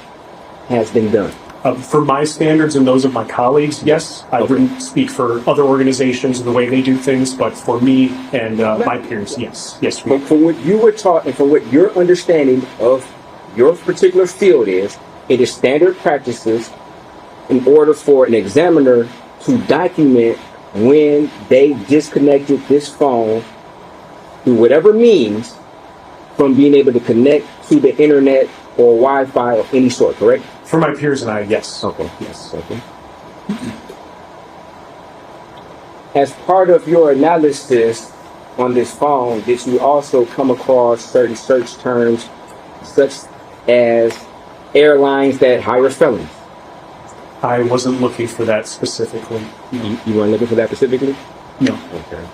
has been done? For my standards and those of my colleagues, yes. I wouldn't speak for other organizations and the way they do things, but for me and my peers, yes. Yes, From what you were taught and from what your understanding of your particular field is, it is standard practices in order for an examiner to document when they disconnected this phone through whatever means from being able to connect to the internet or Wi-Fi of any sort, correct? For my peers and I, yes. Okay. Yes. Okay. As part of your analysis on this phone, did you also come across certain search terms such as airlines that hire felons? I wasn't looking for that specifically. You weren't looking for that specifically? No. Okay.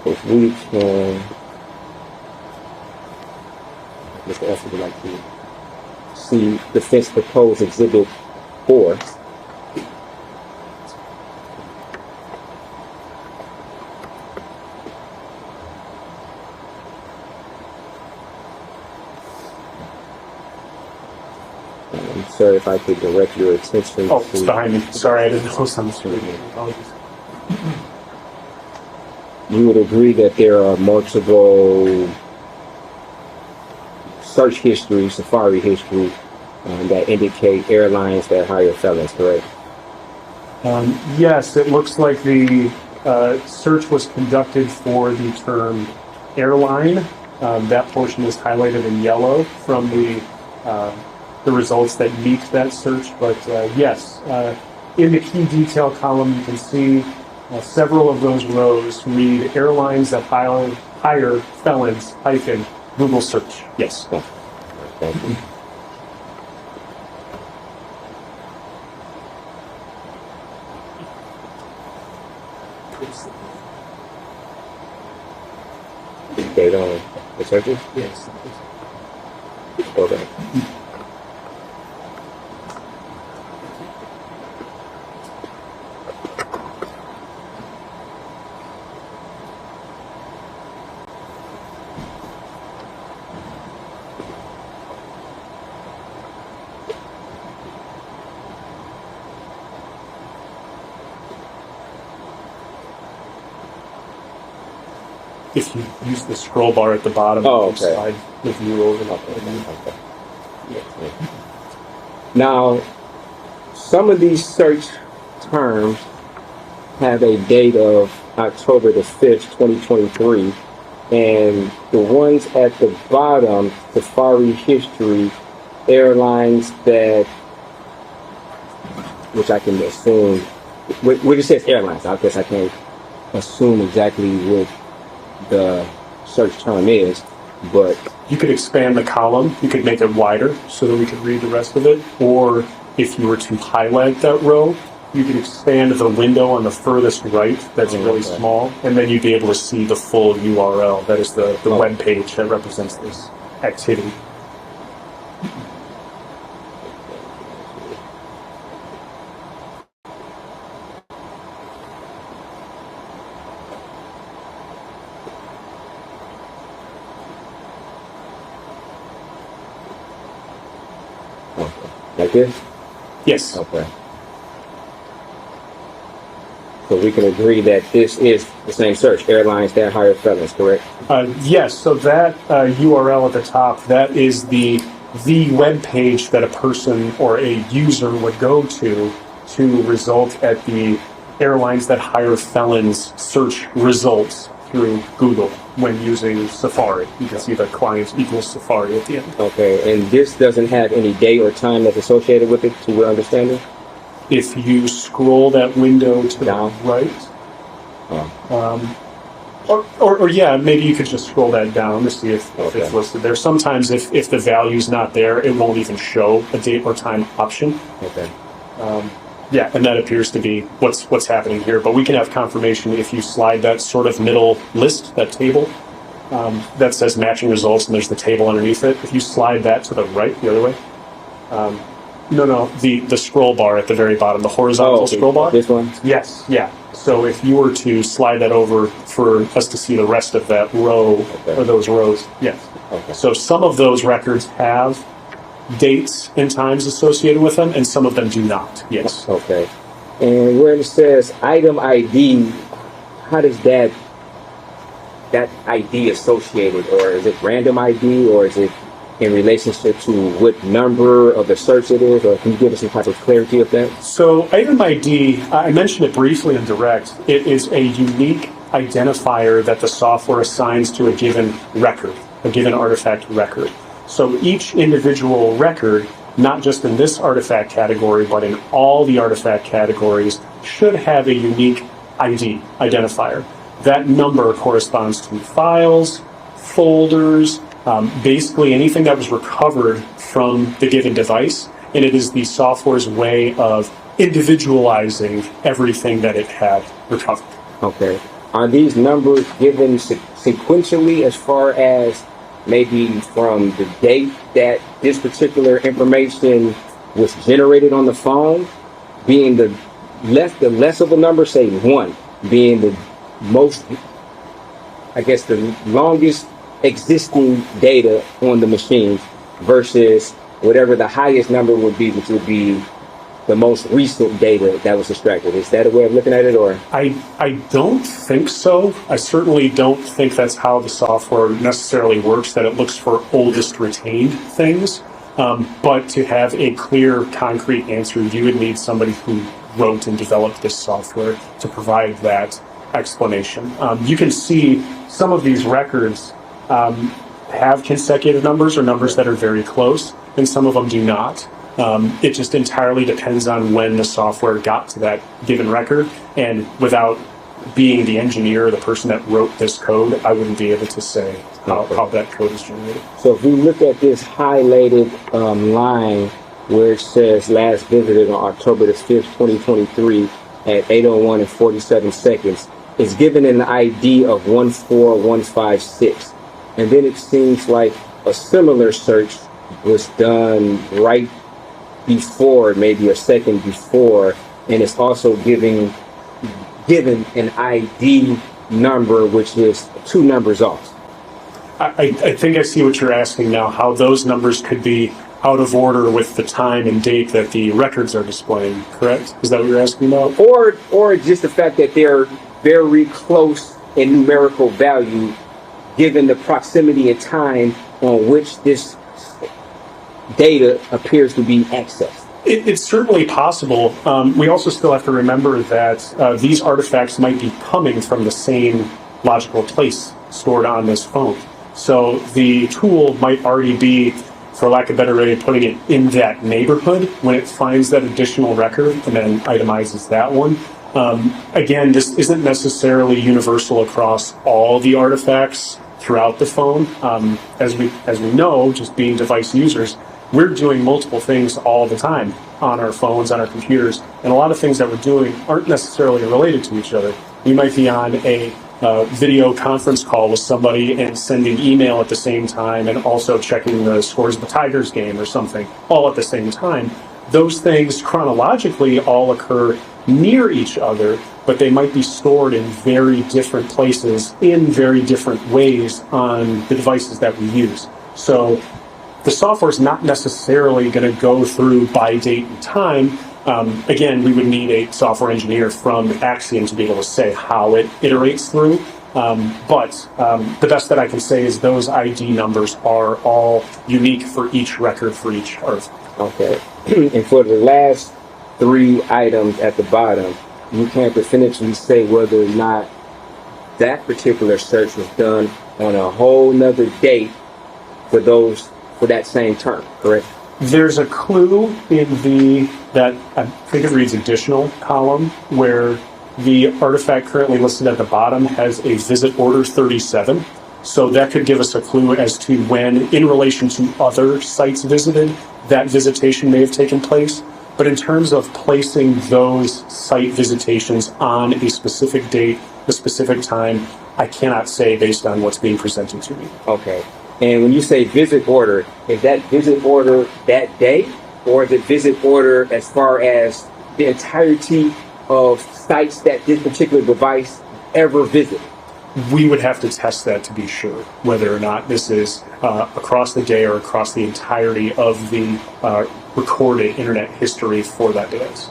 If we can, Mr. F would like to see defense proposed exhibit 4. Sir, if I could direct your attention Oh, to... it's behind me. Sorry, I didn't know it was on the screen. Apologies. You would agree that there are multiple search history, safari history, that indicate airlines that hire felons, correct? Yes, it looks like the search was conducted for the term airline. That portion is highlighted in yellow from the results that meet that search. But yes, in the key detail column, you can see several of those rows read airlines that hire felons - Google search. Yes. Thank you. Date on the searches? Yes. Okay. If you use the scroll bar at the bottom, Oh, you can okay. slide the view over. Okay. Now, some of these search terms have a date of October the 5th, 2023, and the ones at the bottom, Safari History, airlines that, which I can assume, what it says airlines, I guess I can't assume exactly what the search term is, but You could expand the column. You could make it wider so that we could read the rest of it. Or if you were to highlight that row, you could expand the window on the furthest right that's really okay. small, and then you'd be able to see the full URL. That is the web page that represents this activity. like this? Yes. Okay. So we can agree that this is the same search, airlines that hire felons, correct? Yes, so that URL at the top, that is the the web page that a person or a user would go to result at the airlines that hire felons search results through Google when using Safari. You can see the client equals Safari at the end. Okay, and this doesn't have any date or time that's associated with it, to your understanding? If you scroll that window to Down. the right, Oh. or yeah, maybe you could just scroll that down to see if Okay. it's listed there. Sometimes if the value's not there, it won't even show a date or time option. Okay. Yeah, and that appears to be what's happening here. But we can have confirmation if you slide that sort of middle list, that table, that says matching results, and there's the table underneath it. If you slide that to the right, the other way. No, the scroll bar at the very bottom, the horizontal okay. scroll bar. This one? Yes, yeah. So if you were to slide that over for us to see the rest of that row, Okay. or those rows, yes. Okay. So some of those records have dates and times associated with them, and some of them do not. Yes. Okay. And where it says item ID, how does that ID associated, or is it random ID, or is it in relationship to what number of the search it is, or can you give us some type of clarity of that? So item ID, I mentioned it briefly in direct. It is a unique identifier that the software assigns to a given record, a given artifact record. So each individual record, not just in this artifact category, but in all the artifact categories, should have a unique ID identifier. That number corresponds to files, folders, basically anything that was recovered from the given device, and it is the software's way of individualizing everything that it had recovered. Okay. Are these numbers given sequentially as far as maybe from the date that this particular information was generated on the phone, being the less of a number, say 1, being the most, I guess, the longest existing data on the machine, versus whatever the highest number would be, which would be the most recent data that was extracted? Is that a way of looking at it, or? I don't think so. I certainly don't think that's how the software necessarily works, that it looks for oldest retained things. But to have a clear, concrete answer, you would need somebody who wrote and developed this software to provide that explanation. You can see some of these records have consecutive numbers or numbers that are very close, and some of them do not. It just entirely depends on when the software got to that given record, and without being the engineer or the person that wrote this code, I wouldn't be able to say how that code is generated. So if we look at this highlighted line where it says last visited on October the 5th, 2023 at 8:01 and 47 seconds, it's given an ID of 14156. And then it seems like a similar search was done right before, maybe a second before, and it's also given an ID number, which is 2 numbers off. I think I see what you're asking now, how those numbers could be out of order with the time and date that the records are displaying, correct? Is that what you're asking about? Or just the fact that they're very close in numerical value, given the proximity and time on which this data appears to be accessed. It's certainly possible. We also still have to remember that these artifacts might be coming from the same logical place stored on this phone. So the tool might already be, for lack of a better way of putting it, in that neighborhood when it finds that additional record and then itemizes that one. Again, this isn't necessarily universal across all the artifacts throughout the phone. As we know, just being device users, we're doing multiple things all the time on our phones, on our computers, and a lot of things that we're doing aren't necessarily related to each other. We might be on a video conference call with somebody and sending email at the same time, and also checking the scores of the Tigers game or something, all at the same time. Those things chronologically all occur near each other, but they might be stored in very different places in very different ways on the devices that we use. So the software is not necessarily going to go through by date and time. Again, we would need a software engineer from Axiom to be able to say how it iterates through. But the best that I can say is those ID numbers are all unique for each record for each Earth. Okay. And for the last three items at the bottom, you can't definitively say whether or not that particular search was done on a whole nother date for that same term, correct? There's a clue in that I think it reads additional column where the artifact currently listed at the bottom has a visit order 37. So that could give us a clue as to when, in relation to other sites visited, that visitation may have taken place. But in terms of placing those site visitations on a specific date, a specific time, I cannot say based on what's being presented to me. Okay. And when you say visit order, is that visit order that day, or is it visit order as far as the entirety of sites that this particular device ever visited? We would have to test that to be sure whether or not this is across the day or across the entirety of the recorded internet history for that device,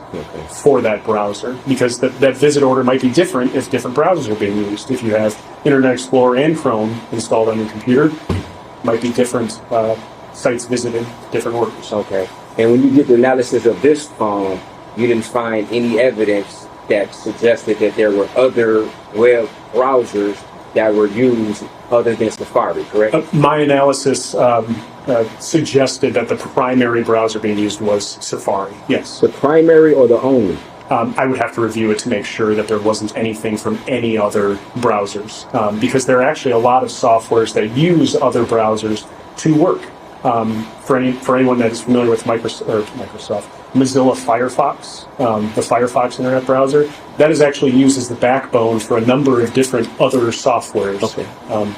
for that browser. Because that visit order might be different if different browsers are being used. If you have Internet Explorer and Chrome installed on your computer, might be different sites visited, different orders. Okay. And when you did the analysis of this phone, you didn't find any evidence that suggested that there were other web browsers that were used other than Safari, correct? My analysis suggested that the primary browser being used was Safari, yes. The primary or the only? I would have to review it to make sure that there wasn't anything from any other browsers, because there are actually a lot of softwares that use other browsers to work. For anyone that is familiar with Microsoft, Mozilla Firefox, the Firefox internet browser, that is actually used as the backbone for a number of different other softwares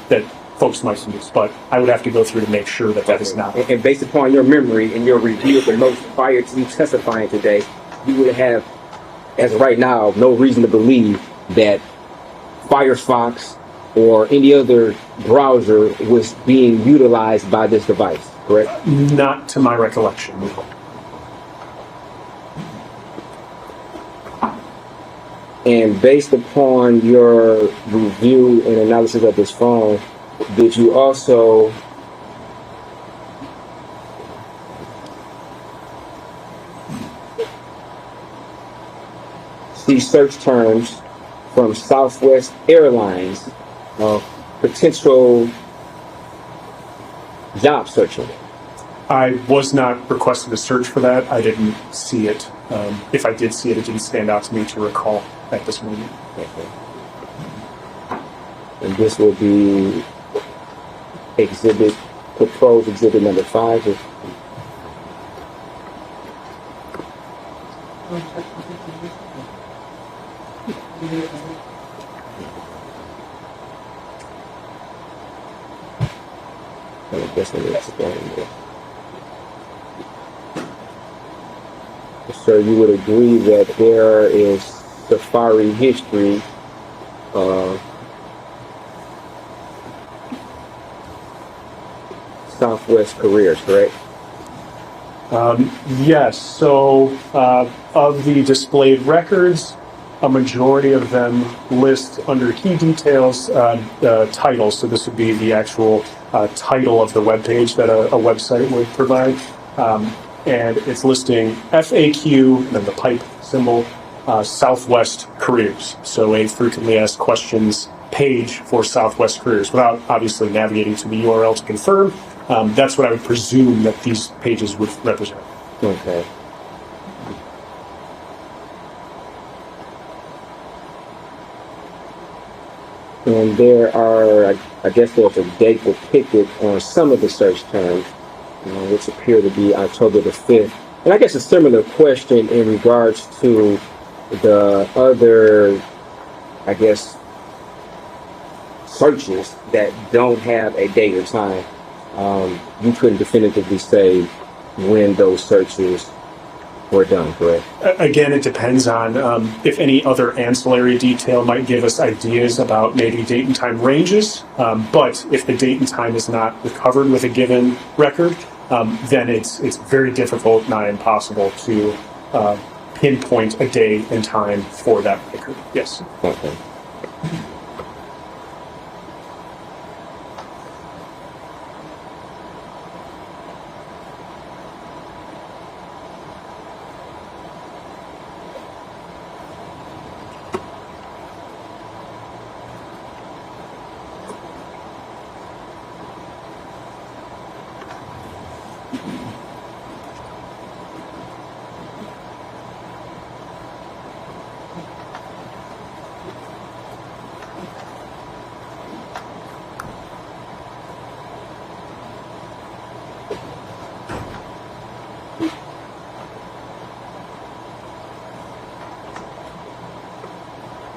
that folks might use. But I would have to go through to make sure that is not. And based upon your memory and your review of the notes prior to you testifying today, you would have, as of right now, no reason to believe that Firefox or any other browser was being utilized by this device, correct? Not to my recollection, no. And based upon your review and analysis of this phone, did you also see search terms from Southwest Airlines of potential job searching? I was not requested a search for that. I didn't see it. If I did see it, it didn't stand out to me to recall at this moment. Okay. And this will be proposed exhibit number 5. I guess I'm explaining it. So you would agree that there is Safari history of Southwest careers, correct? Yes. So of the displayed records, a majority of them list under key details titles. So this would be the actual title of the web page that a website would provide. And it's listing FAQ, and then the pipe symbol, Southwest careers. So a frequently asked questions page for Southwest careers, without obviously navigating to the URL to confirm. That's what I would presume that these pages would represent. Okay. And there are, I guess there's a date depicted on some of the search terms, which appear to be October the 5th. And I guess a similar question in regards to the other, I guess, searches that don't have a date or time. You couldn't definitively say when those searches were done, correct? Again, it depends on if any other ancillary detail might give us ideas about maybe date and time ranges. But if the date and time is not recovered with a given record, then it's very difficult, not impossible, to pinpoint a day and time for that record. Yes. Okay.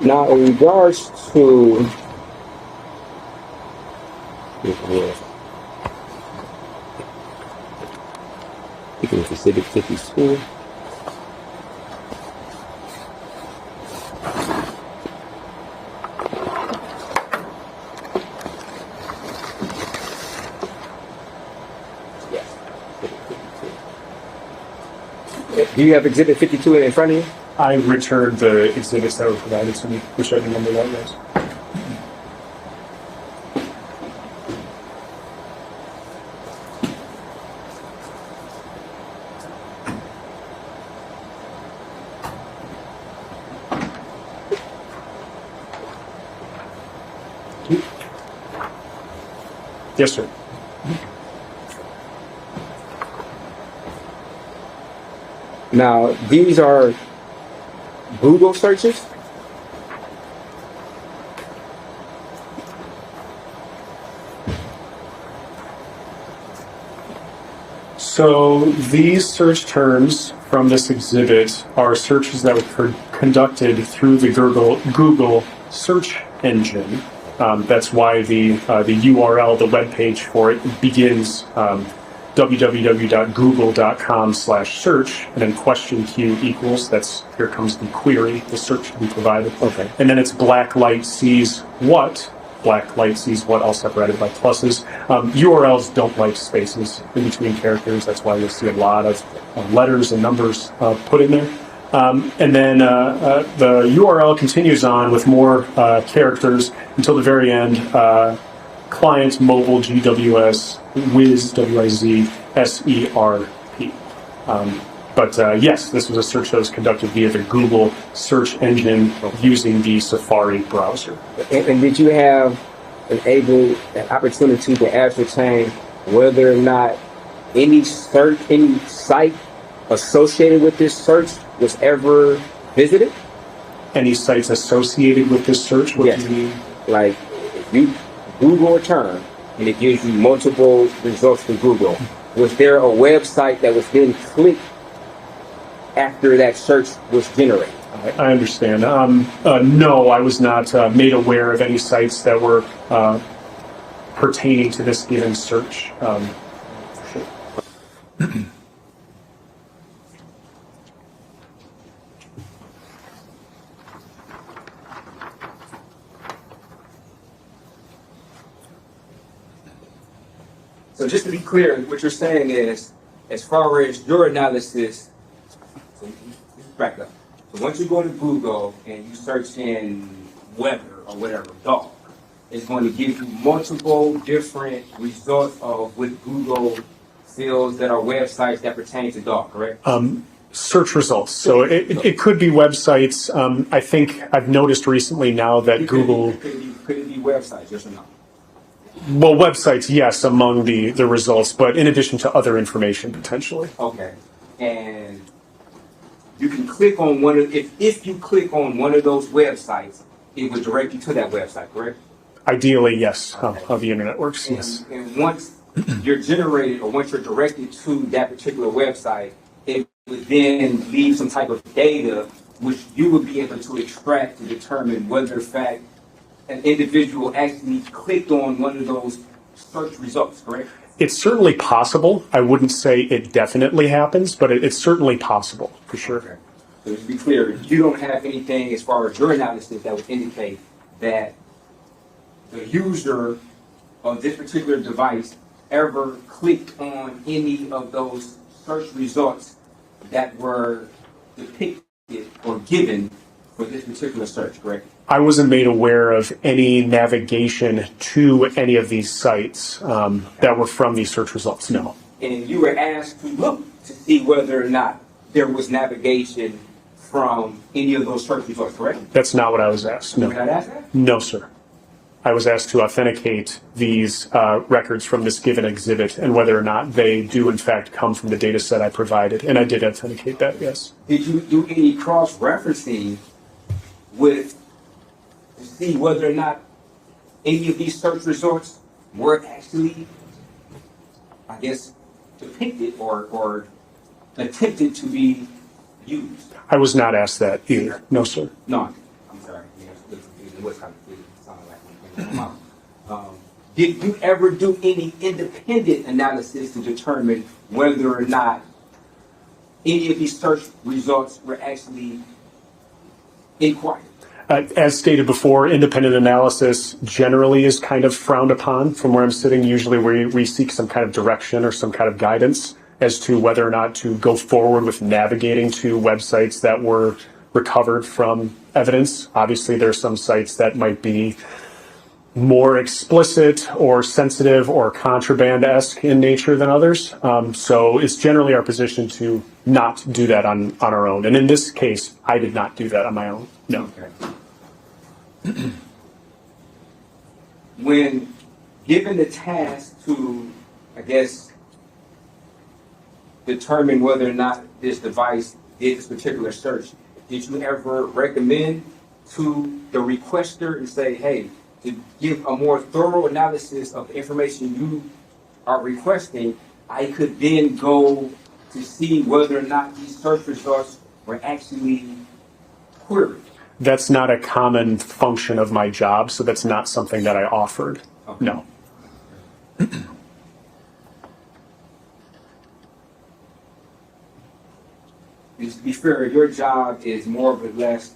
Now, in regards to I think it was Exhibit 52. Do you have Exhibit 52 in front of you? I returned the exhibits that were provided to me, which I remember that was. Yes, sir. Now, these are Google searches? So these search terms from this exhibit are searches that were conducted through the Google search engine. That's why the URL, the web page for it begins www.google.com/search, and then question Q equals, here comes the query, the search to be provided. Okay. And then it's black light sees what, all separated by pluses. URLs don't like spaces in between characters. That's why you'll see a lot of letters and numbers put in there. And then the URL continues on with more characters until the very end. Client mobile GWS Wiz WIZ SERP. But yes, this was a search that was conducted via the Google search engine using the Safari browser. And did you have an opportunity to ascertain whether or not any site associated with this search was ever visited? Any sites associated with this search? What Yes. do you mean? Like, if you Google a term and it gives you multiple results from Google, was there a website that was then clicked after that search was generated? I understand. No, I was not made aware of any sites that were pertaining to this given search. So just to be clear, what you're saying is, as far as your analysis, so back up. So once you go to Google and you search in weather or whatever, dog, it's going to give you multiple different results of what Google feels that are websites that pertain to dog, correct? Search results. So it could be websites. I think I've noticed recently now that Google... Could it be websites, yes or no? Well, websites, yes, among the results, but in addition to other information, potentially. Okay. And you can click on one of, if you click on one of those websites, it would direct you to that website, correct? Ideally, yes, how the internet works, yes. And once you're generated or once you're directed to that particular website, it would then leave some type of data which you would be able to extract to determine whether, in fact, an individual actually clicked on one of those search results, correct? It's certainly possible. I wouldn't say it definitely happens, but it's certainly possible, for sure. Okay. So to be clear, you don't have anything as far as your analysis that would indicate that the user of this particular device ever clicked on any of those search results that were depicted or given for this particular search, correct? I wasn't made aware of any navigation to any of these sites that were from these search results, no. And you were asked to look to see whether or not there was navigation from any of those search results, correct? That's not what I was asked, You were no. not asked that? No, sir. I was asked to authenticate these records from this given exhibit and whether or not they do in fact come from the data set I provided, and I did authenticate that, yes. Did you do any cross-referencing with to see whether or not any of these search results were actually, I guess, depicted or attempted to be used? I was not asked that either, no, sir. No, I'm sorry. Yes. was kind of sounding like when it came out. Did you ever do any independent analysis to determine whether or not any of these search results were actually inquired? As stated before, independent analysis generally is kind of frowned upon from where I'm sitting. Usually we seek some kind of direction or some kind of guidance as to whether or not to go forward with navigating to websites that were recovered from evidence. Obviously, there are some sites that might be more explicit or sensitive or contraband-esque in nature than others. So it's generally our position to not do that on our own. And in this case, I did not do that on my own. No. Okay. When given the task to, I guess, determine whether or not this device did this particular search, did you ever recommend to the requester and say, hey, to give a more thorough analysis of the information you are requesting, I could then go to see whether or not these search results were actually queried? That's not a common function of my job, so that's not something that I offered. Okay. No. And to be fair, your job is more or less,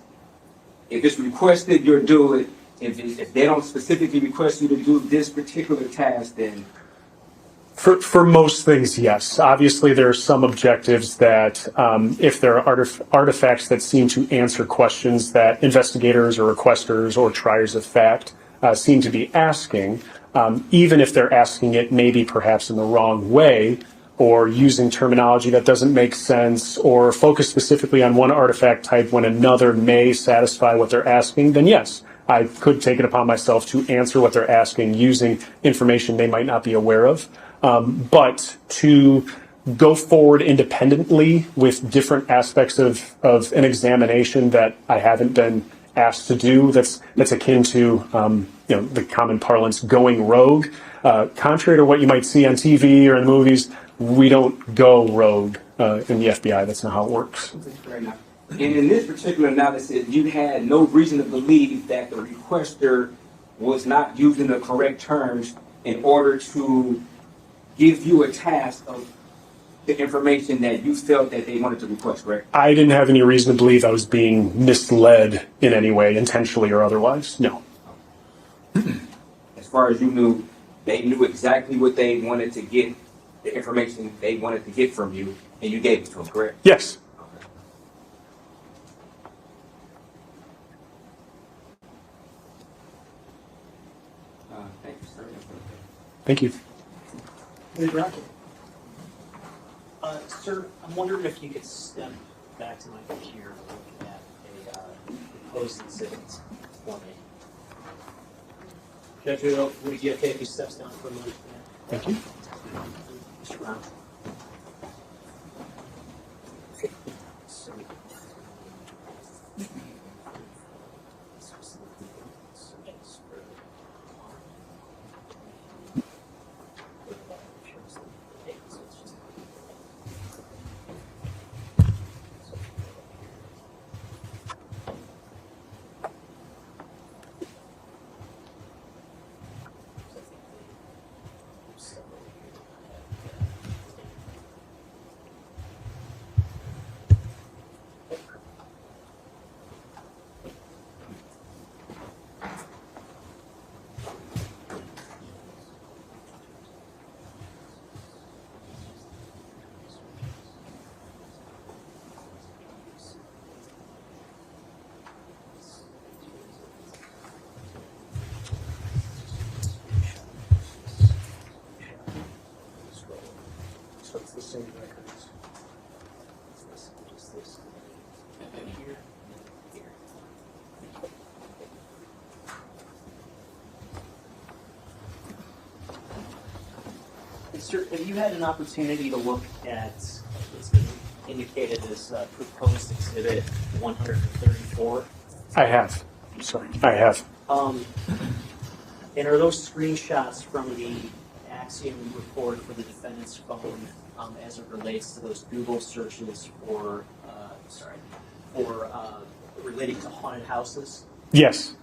if it's requested, you'll do it. If they don't specifically request you to do this particular task, then... For most things, yes. Obviously, there are some objectives that, if there are artifacts that seem to answer questions that investigators or requesters or triers of fact seem to be asking, even if they're asking it maybe perhaps in the wrong way, or using terminology that doesn't make sense, or focus specifically on one artifact type when another may satisfy what they're asking, then yes, I could take it upon myself to answer what they're asking using information they might not be aware of. But to go forward independently with different aspects of an examination that I haven't been asked to do, that's akin to the common parlance, going rogue. Contrary to what you might see on TV or in the movies, we don't go rogue in the FBI. That's not how it works. Fair enough. And in this particular analysis, you had no reason to believe that the requester was not using the correct terms in order to give you a task of the information that you felt that they wanted to request, correct? I didn't have any reason to believe I was being misled in any way, intentionally or otherwise. No. As far as you knew, they knew exactly what they wanted to get, the information they wanted to get from you, and you gave it to them, correct? Yes. Okay. Thank you, sir. Thank you. Sir, I'm wondering if you could step back to my computer and look at a proposed exhibit for me. Judge, would it be okay if he steps down for a moment? Thank you. Mr. Brown. So it's the same records. Sir, have you had an opportunity to look at what's been indicated as proposed exhibit 134? I have. Sorry, I have. And are those screenshots from the Axiom report for the defendant's phone as it relates to those Google searches for relating to haunted houses? Yes.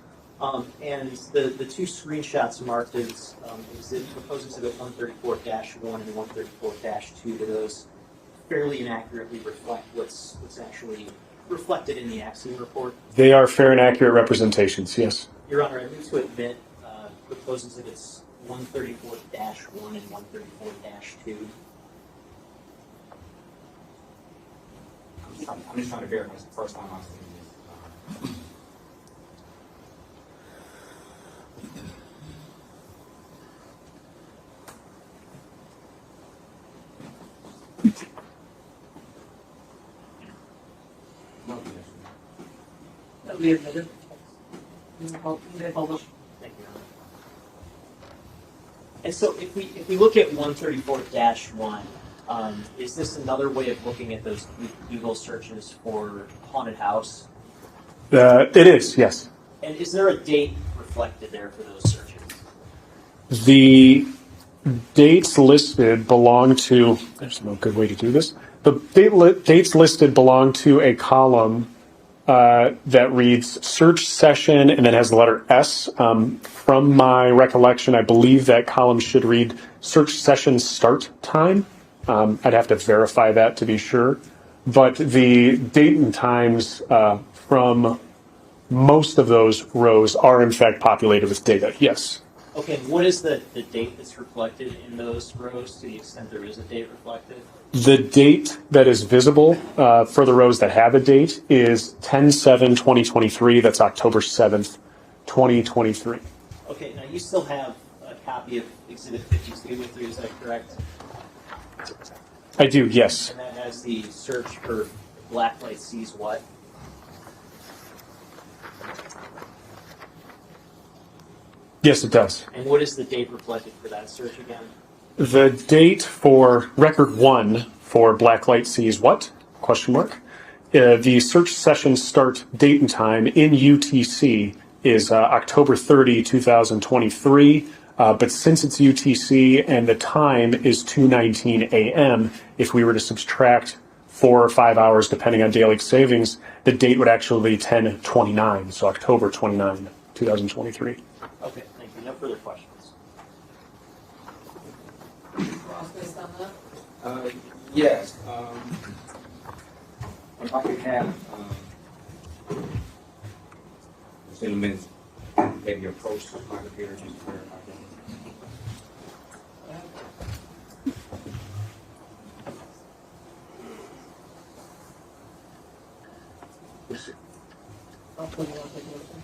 And the two screenshots marked as proposed exhibit 134-1 and 134-2, do those fairly inaccurately reflect what's actually reflected in the Axiom report? They are fair and accurate representations, yes. Your Honor, I move to admit proposed exhibits 134-1 and 134-2. I'm just trying to verify. It's the first time I've seen this. No, yes. That we admitted. Hold on. Thank you, Your Honor. And so if we look at 134-1, is this another way of looking at those Google searches for haunted house? It is, yes. And is there a date reflected there for those searches? The dates listed belong to, there's no good way to do this. The dates listed belong to a column that reads search session and then has the letter S. From my recollection, I believe that column should read search session start time. I'd have to verify that to be sure. But the date and times from most of those rows are in fact populated with data, yes. Okay, and what is the date that's reflected in those rows to the extent there is a date reflected? The date that is visible for the rows that have a date is 10/7/2023. That's October 7th, 2023. Okay, now you still have a copy of Exhibit 52 with you, is that correct? I do, yes. And that has the search for blacklight sees what? Yes, it does. And what is the date reflected for that search again? The date for record 1 for blacklight sees what? Question mark. The search session start date and time in UTC is October 30, 2023. But since it's UTC and the time is 2:19 a.m., if we were to subtract 4 or 5 hours, depending on daylight savings, the date would actually be 10/29, so October 29, 2023. Okay, thank you. No further questions. Ross, based on that? Yes. If I could have the gentleman maybe approach my computer just to verify that. I'll put it on the motion.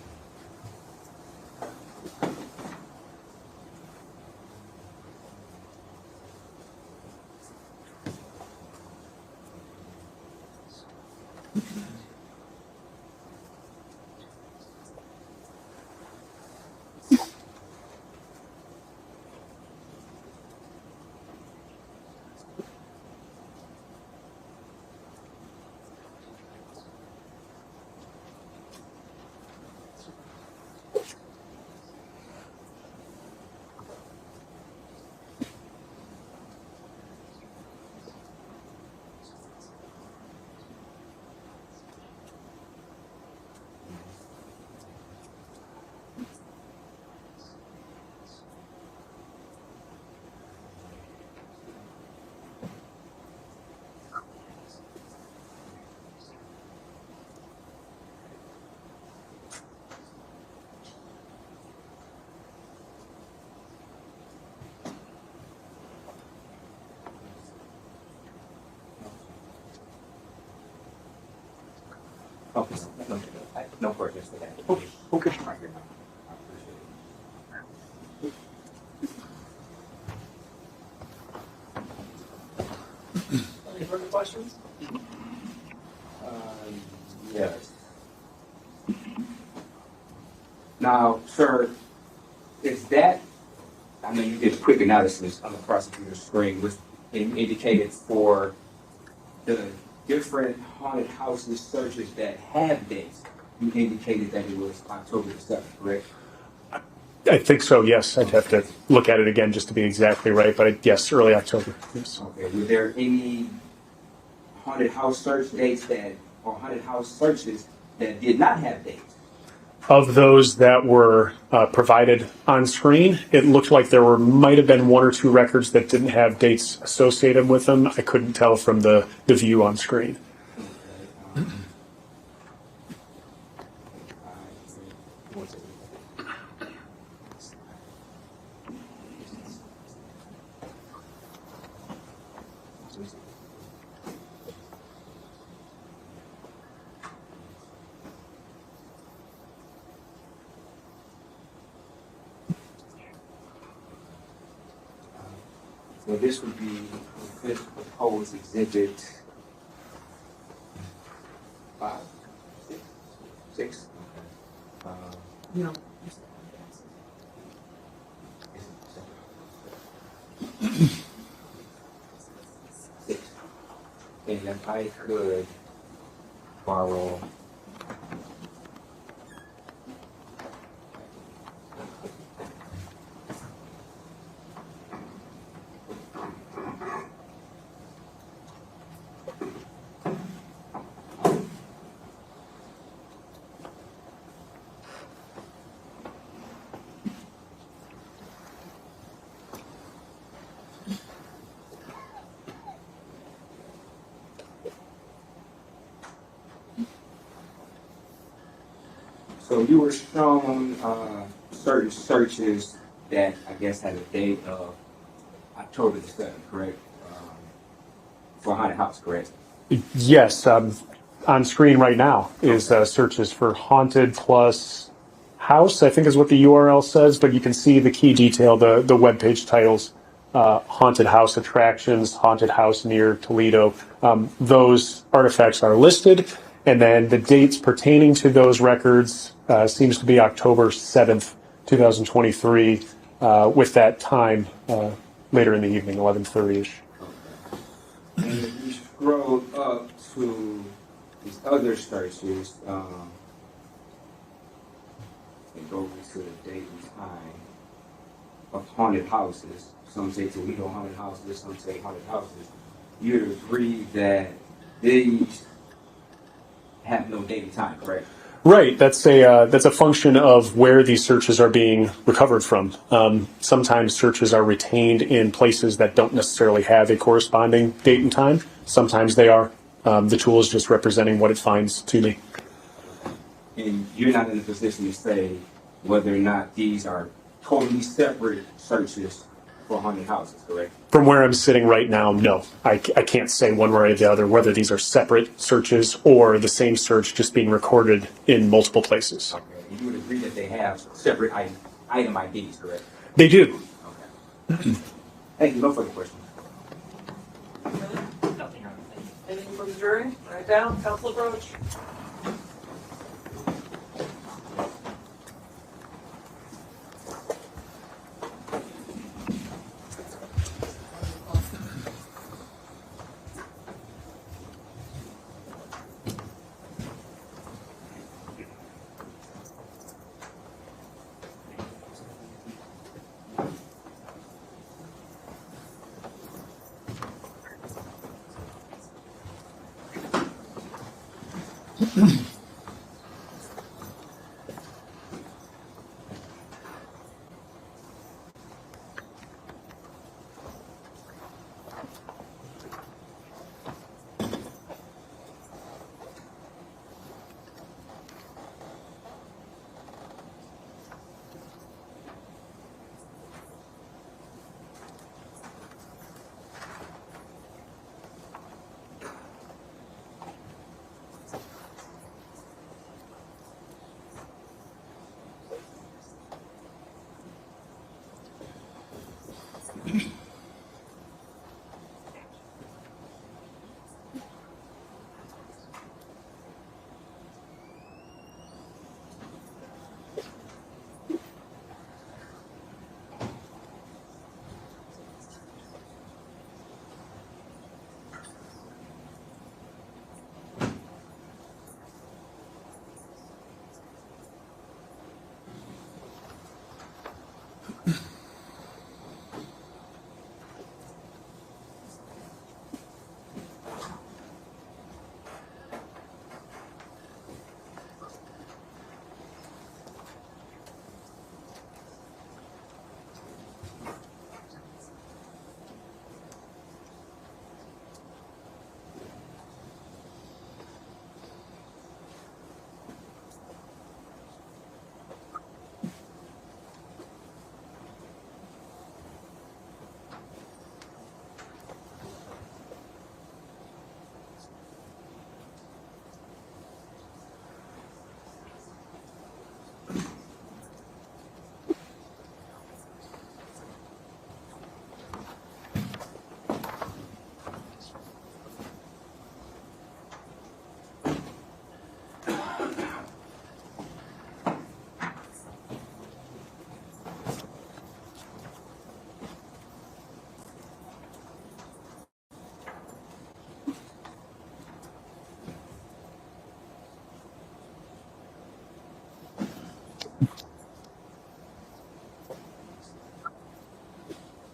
Okay, no questions for that. Okay. I appreciate it. Any further questions? Yes. Now, sir, is that, I know you did a quick analysis on the prosecutor's screen, was indicated for the different haunted houses searches that have dates. You indicated that it was October the 7th, correct? I think so, yes. I'd have to look at it again just to be exactly right, but yes, early October, yes. Okay, were there any haunted house search dates or haunted house searches that did not have dates? Of those that were provided on screen, it looked like might have been one or two records that didn't have dates associated with them. I couldn't tell from the view on screen. So this would be the proposed exhibit 5, 6. No. And if I could borrow So you were shown certain searches that I guess had a date of October the 7th, correct? For haunted house, correct? Yes, on screen right now is searches for haunted plus house, I think is what the URL says, but you can see the key detail, the webpage titles, haunted house attractions, haunted house near Toledo. Those artifacts are listed, and then the dates pertaining to those records seems to be October 7th, 2023, with that time later in the evening, 11:30ish. And if you scroll up to these other searches, and go to the date and time of haunted houses. Some say Toledo haunted houses, some say haunted houses. You'd agree that these have no date and time, correct? Right. That's a function of where these searches are being recovered from. Sometimes searches are retained in places that don't necessarily have a corresponding date and time. Sometimes they are. The tool is just representing what it finds to me. And you're not in a position to say whether or not these are totally separate searches for haunted houses, correct? From where I'm sitting right now, no. I can't say one way or the other whether these are separate searches or the same search just being recorded in multiple places. Okay. And you would agree that they have separate item IDs, correct? They do. Okay. Thank you. No further questions. Nothing wrong with it. Anything from the jury? Write down, Council approach.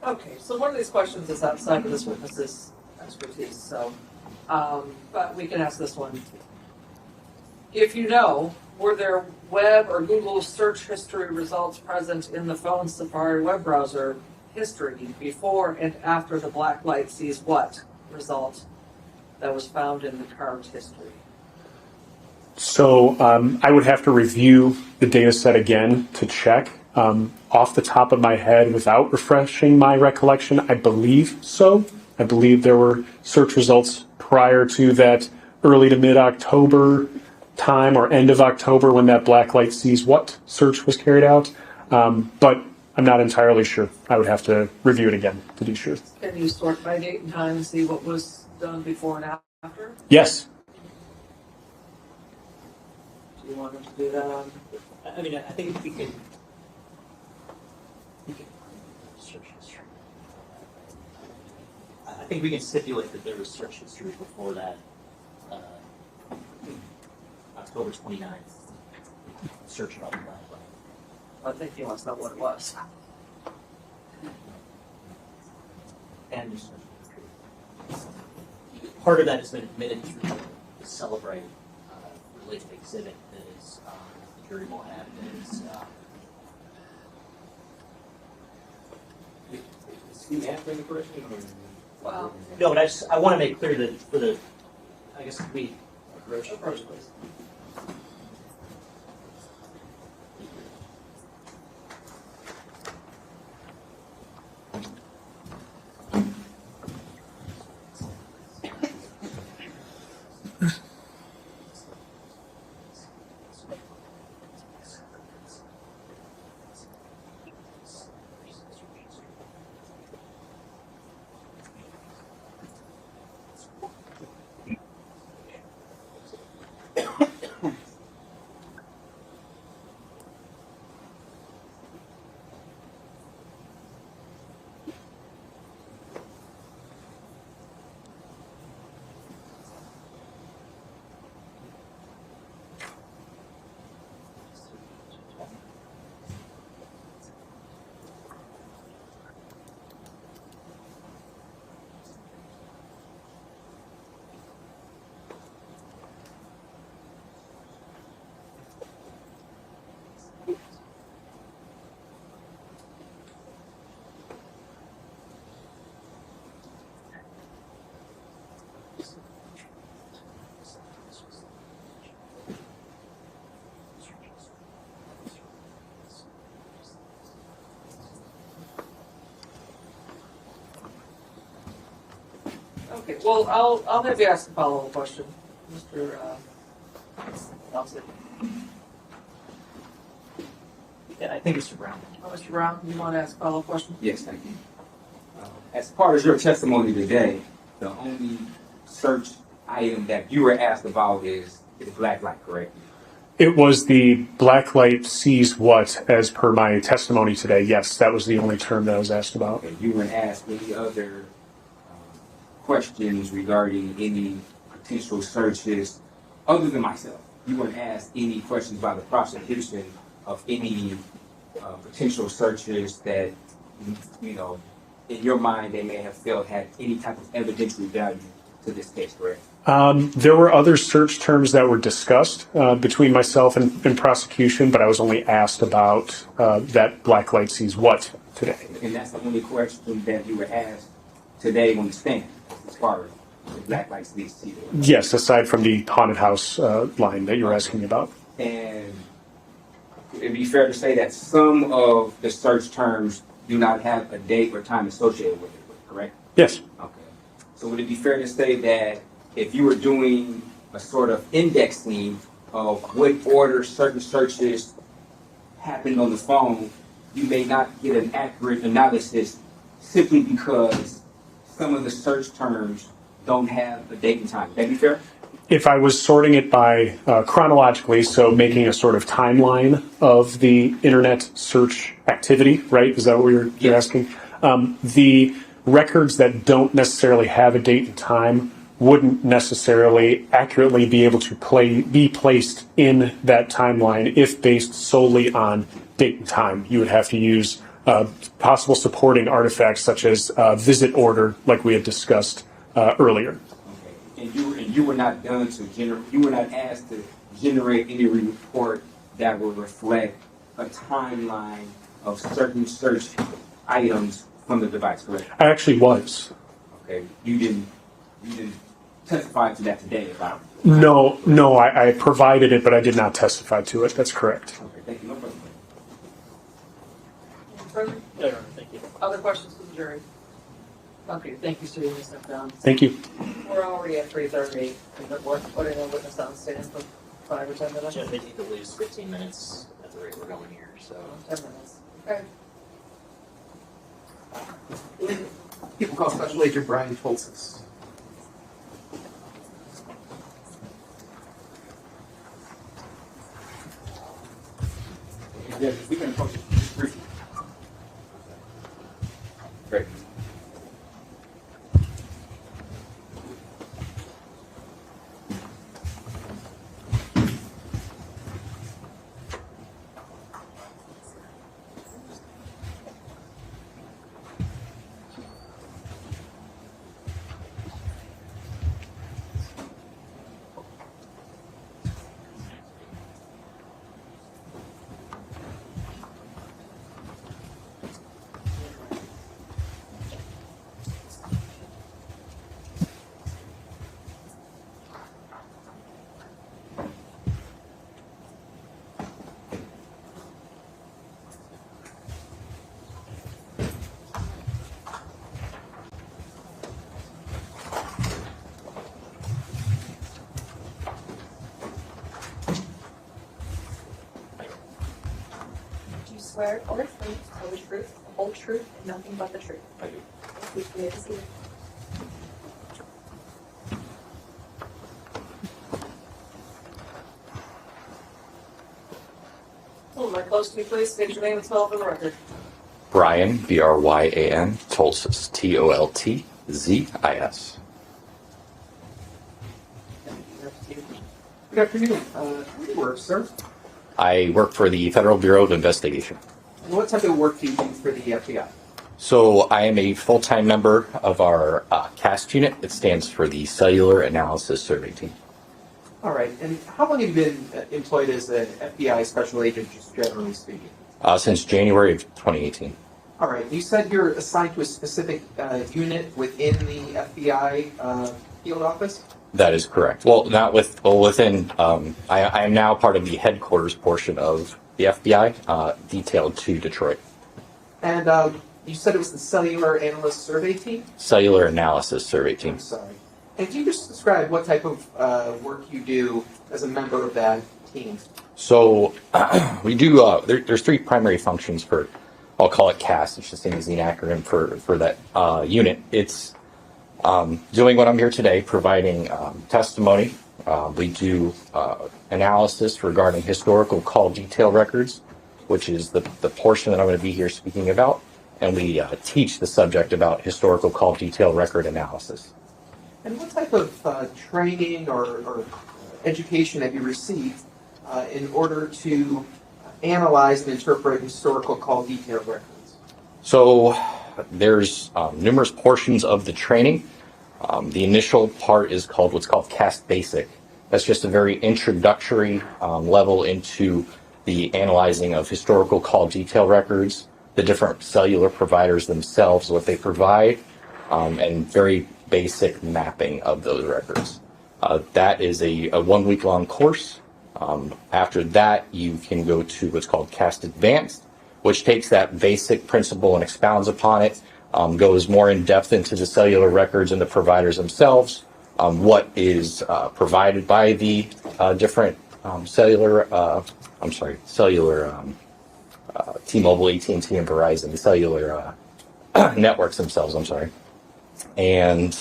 Okay, so one of these questions is outside of this witness's expertise, so, but we can ask this one. If you know, were there web or Google search history results present in the phone Safari web browser history before and after the black light sees what result that was found in the car's history? So I would have to review the data set again to check. Off the top of my head, without refreshing my recollection, I believe so. I believe there were search results prior to that early to mid-October time or end of October when that black light sees what search was carried out. But I'm not entirely sure. I would have to review it again to be sure. Can you sort by date and time and see what was done before and after? Yes. Do you want them to do that on? I mean, I think we can search history. I think we can stipulate that there was search history before that October 29th search about the black light. I think he wants to know what it was. And part of that has been admitted through the Celebrate related exhibit that is the jury will have that is. Is he answering the question? Wow. No, but I want to make clear that for the, I guess we approach please. Okay, well, I'll have you ask a follow-up question, Mr. Nelson. Yeah, I think Mr. Brown. Mr. Brown, you want to ask a follow-up question? Yes, thank you. As part of your testimony today, the only search item that you were asked about is black light, correct? It was the black light sees what, as per my testimony today. Yes, that was the only term that I was asked about. Okay, you weren't asked any other questions regarding any potential searches other than myself. You weren't asked any questions by the prosecution of any potential searches that, you know, in your mind they may have felt had any type of evidentiary value to to this case, correct? There were other search terms that were discussed between myself and prosecution, but I was only asked about that black light sees what today. And that's the only question that you were asked today on the stand, as far as the black light sees what. Yes, aside from the haunted house line that you're asking about. And it'd be fair to say that some of the search terms do not have a date or time associated with it, correct? Yes. Okay. So would it be fair to say that if you were doing a sort of indexing of what order certain searches happened on the phone, you may not get an accurate analysis simply because some of the search terms don't have a date and time? Would that be fair? If I was sorting it by chronologically, so making a sort of timeline of the internet search activity, right? Is that what you're asking? The records that don't necessarily have a date and time wouldn't necessarily accurately be able to be placed in that timeline if based solely on date and time. You would have to use possible supporting artifacts such as visit order, like we had discussed earlier. And you were not you were not asked to generate any report that would reflect a timeline of certain search items from the device, correct? I actually was. Okay. You didn't testify to that today about it? No, I provided it, but I did not testify to it. That's correct. Okay, thank you. No problem. Further? No, no, thank you. Other questions from the jury? Okay, thank you, sir. You may step down. Thank you. We're already at 3:30. Is it worth putting a witness on stand for 5 or 10 minutes? Jeff, they need to lose 15 minutes at the rate we're going here, so. 10 minutes. Okay. People call Special Agent Brian Tolsis. Yeah, we can approach it briefly. Great. Do you swear or affirm to tell the truth, the whole truth, and nothing but the truth? I do. Please be able to see it. Oh, my close to me, please. State your name and spell it for the record. Brian, Bryan, Tolsis, Toltzis. Good afternoon. Where do you work, sir? I work for the Federal Bureau of Investigation. And what type of work do you do for the FBI? So I am a full-time member of our CAST unit. It stands for the Cellular Analysis Survey Team. All right. And how long have you been employed as an FBI special agent, just generally speaking? Since January of 2018. All right. You said you're assigned to a specific unit within the FBI field office? That is correct. Well, not with, well, within, I am now part of the headquarters portion of the FBI, detailed to Detroit. And you said it was the Cellular Analyst Survey Team? Cellular Analysis Survey Team. I'm sorry. And can you just describe what type of work you do as a member of that team? So we do, there's three primary functions for, I'll call it CAST. It's just an easy acronym for that unit. It's doing what I'm here today, providing testimony. We do analysis regarding historical call detail records, which is the portion that I'm going to be here speaking about. And we teach the subject about historical call detail record analysis. And what type of training or education have you received in order to analyze and interpret historical call detail records? So there's numerous portions of the training. The initial part is called what's called Cast Basic. That's just a very introductory level into the analyzing of historical call detail records, the different cellular providers themselves, what they provide, and very basic mapping of those records. That is a 1 week long course. After that, you can go to what's called Cast Advanced, which takes that basic principle and expounds upon it, goes more in depth into the cellular records and the providers themselves, what is provided by the different cellular T-Mobile, AT&T, and Verizon, the cellular networks themselves, and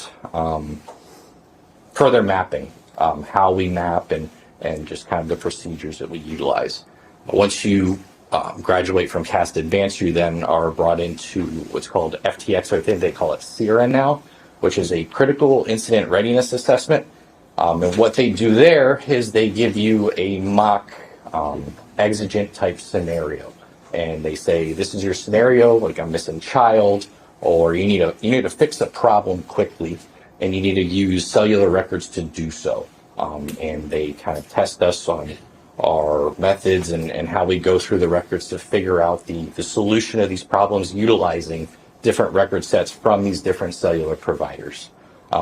further mapping, how we map and just kind of the procedures that we utilize. Once you graduate from Cast Advanced, you then are brought into what's called FTX, or I think they call it CIRA now, which is a Critical Incident Readiness Assessment. And what they do there is they give you a mock exigent type scenario. And they say, this is your scenario, like a missing child, or you need to fix a problem quickly, and you need to use cellular records to do so. And they kind of test us on our methods and how we go through the records to figure out the solution of these problems utilizing different record sets from these different cellular providers.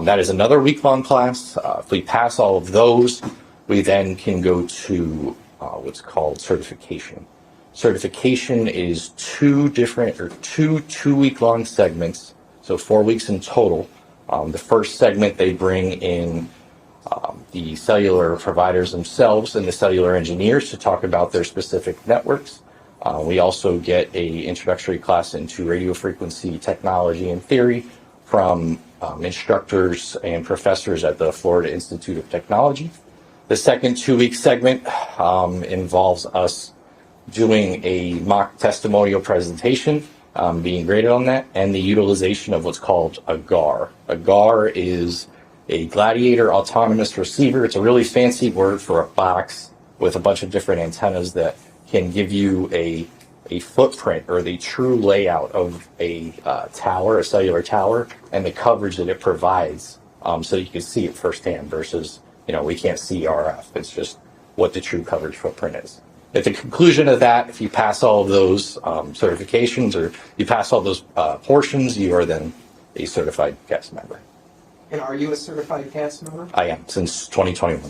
That is another week-long class. If we pass all of those, we then can go to what's called certification. Certification is two week-long segments, so 4 weeks in total. The first segment, they bring in the cellular providers themselves and the cellular engineers to talk about their specific networks. We also get a introductory class into radio frequency technology and theory from instructors and professors at the Florida Institute of Technology. The second 2 week segment involves us doing a mock testimonial presentation, being graded on that, and the utilization of what's called a GAR. A GAR is a Gladiator Autonomous Receiver. It's a really fancy word for a box with a bunch of different antennas that can give you a footprint or the true layout of a tower, a cellular tower, and the coverage that it provides, so you can see it firsthand versus, we can't see RF. It's just what the true coverage footprint is. At the conclusion of that, if you pass all of those certifications or you pass all those portions, you are then a certified CAST member. And are you a certified CAST member? I am, since 2021.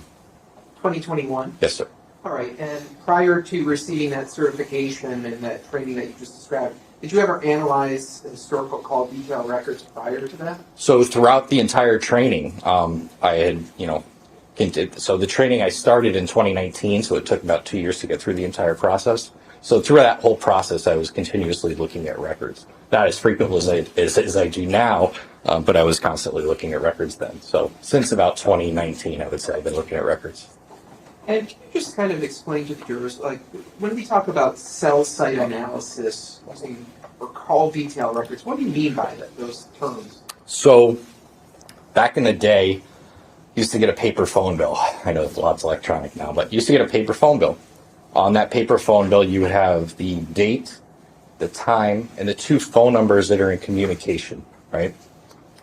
2021? Yes, sir. All right, and prior to receiving that certification and that training that you just described, did you ever analyze the historical call detail records prior to that? So throughout the entire training, I had, so the training I started in 2019, so it took about 2 years to get through the entire process. So through that whole process, I was continuously looking at records. Not as frequently as I do now, but I was constantly looking at records then. So since about 2019, I would say I've been looking at records. And can you just kind of explain to the viewers, like, when we talk about cell site analysis or call detail records, what do you mean by that, those terms? So back in the day, you used to get a paper phone bill. I know it's lots electronic now, but you used to get a paper phone bill. On that paper phone bill, you would have the date, the time, and the 2 phone numbers that are in communication, right?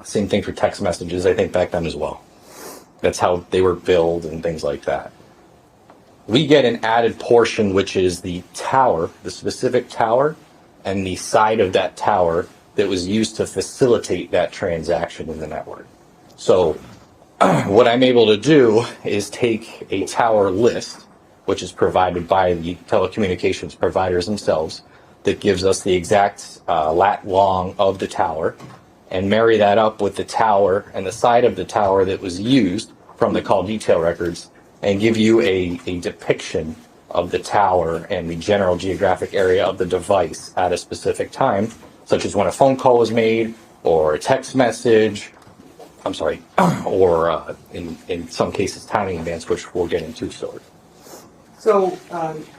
Same thing for text messages, I think, back then as well. That's how they were billed and things like that. We get an added portion, which is the tower, the specific tower, and the side of that tower that was used to facilitate that transaction in the network. So what I'm able to do is take a tower list, which is provided by the telecommunications providers themselves, that gives us the exact lat long of the tower, and marry that up with the tower and the side of the tower that was used from the call detail records, and give you a depiction of the tower and the general geographic area of the device at a specific time, such as when a phone call was made, or a text message, or in some cases timing events, which we'll get into shortly. So,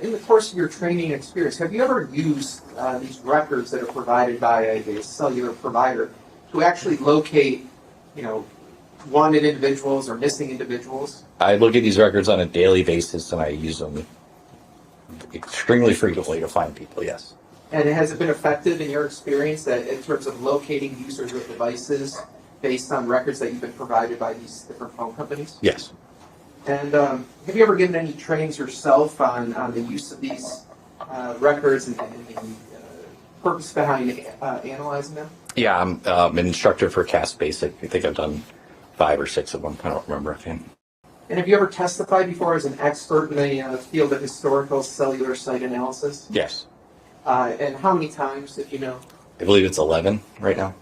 in the course of your training experience, have you ever used these records that are provided by a cellular provider to actually locate, wanted individuals or missing individuals? I look at these records on a daily basis, and I use them extremely frequently to find people, yes. And has it been effective in your experience that in terms of locating users of devices based on records that you've been provided by these different phone companies? Yes. And have you ever given any trainings yourself on the use of these records and the purpose behind analyzing them? Yeah, I'm an instructor for CAS Basic. I think I've done 5 or 6 of them. I don't remember offhand. And have you ever testified before as an expert in the field of historical cellular site analysis? Yes. And how many times, if you know? I believe it's 11 right now.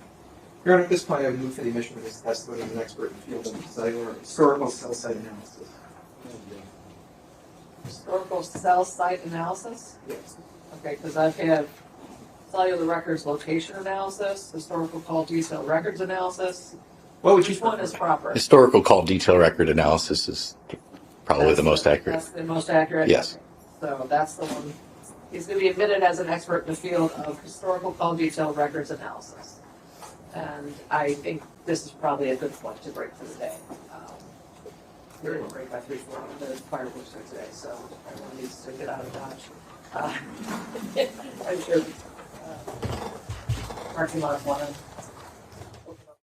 Your Honor, at this point, I would move for the admission of this testimony as an expert in the field of cellular historical cell site analysis. Historical cell site analysis? Yes. Okay, because I've had cellular records location analysis, historical call detail records analysis. What would you Which one is proper? Historical call detail record analysis is probably the most accurate. That's the most accurate? Yes. So that's the one. He's going to be admitted as an expert in the field of historical call detail records analysis. And I think this is probably a good point to break for the day. We're going to break by 3:40. The fireworks are today, so everyone needs to get out of Dodge. I'm sure parking lot one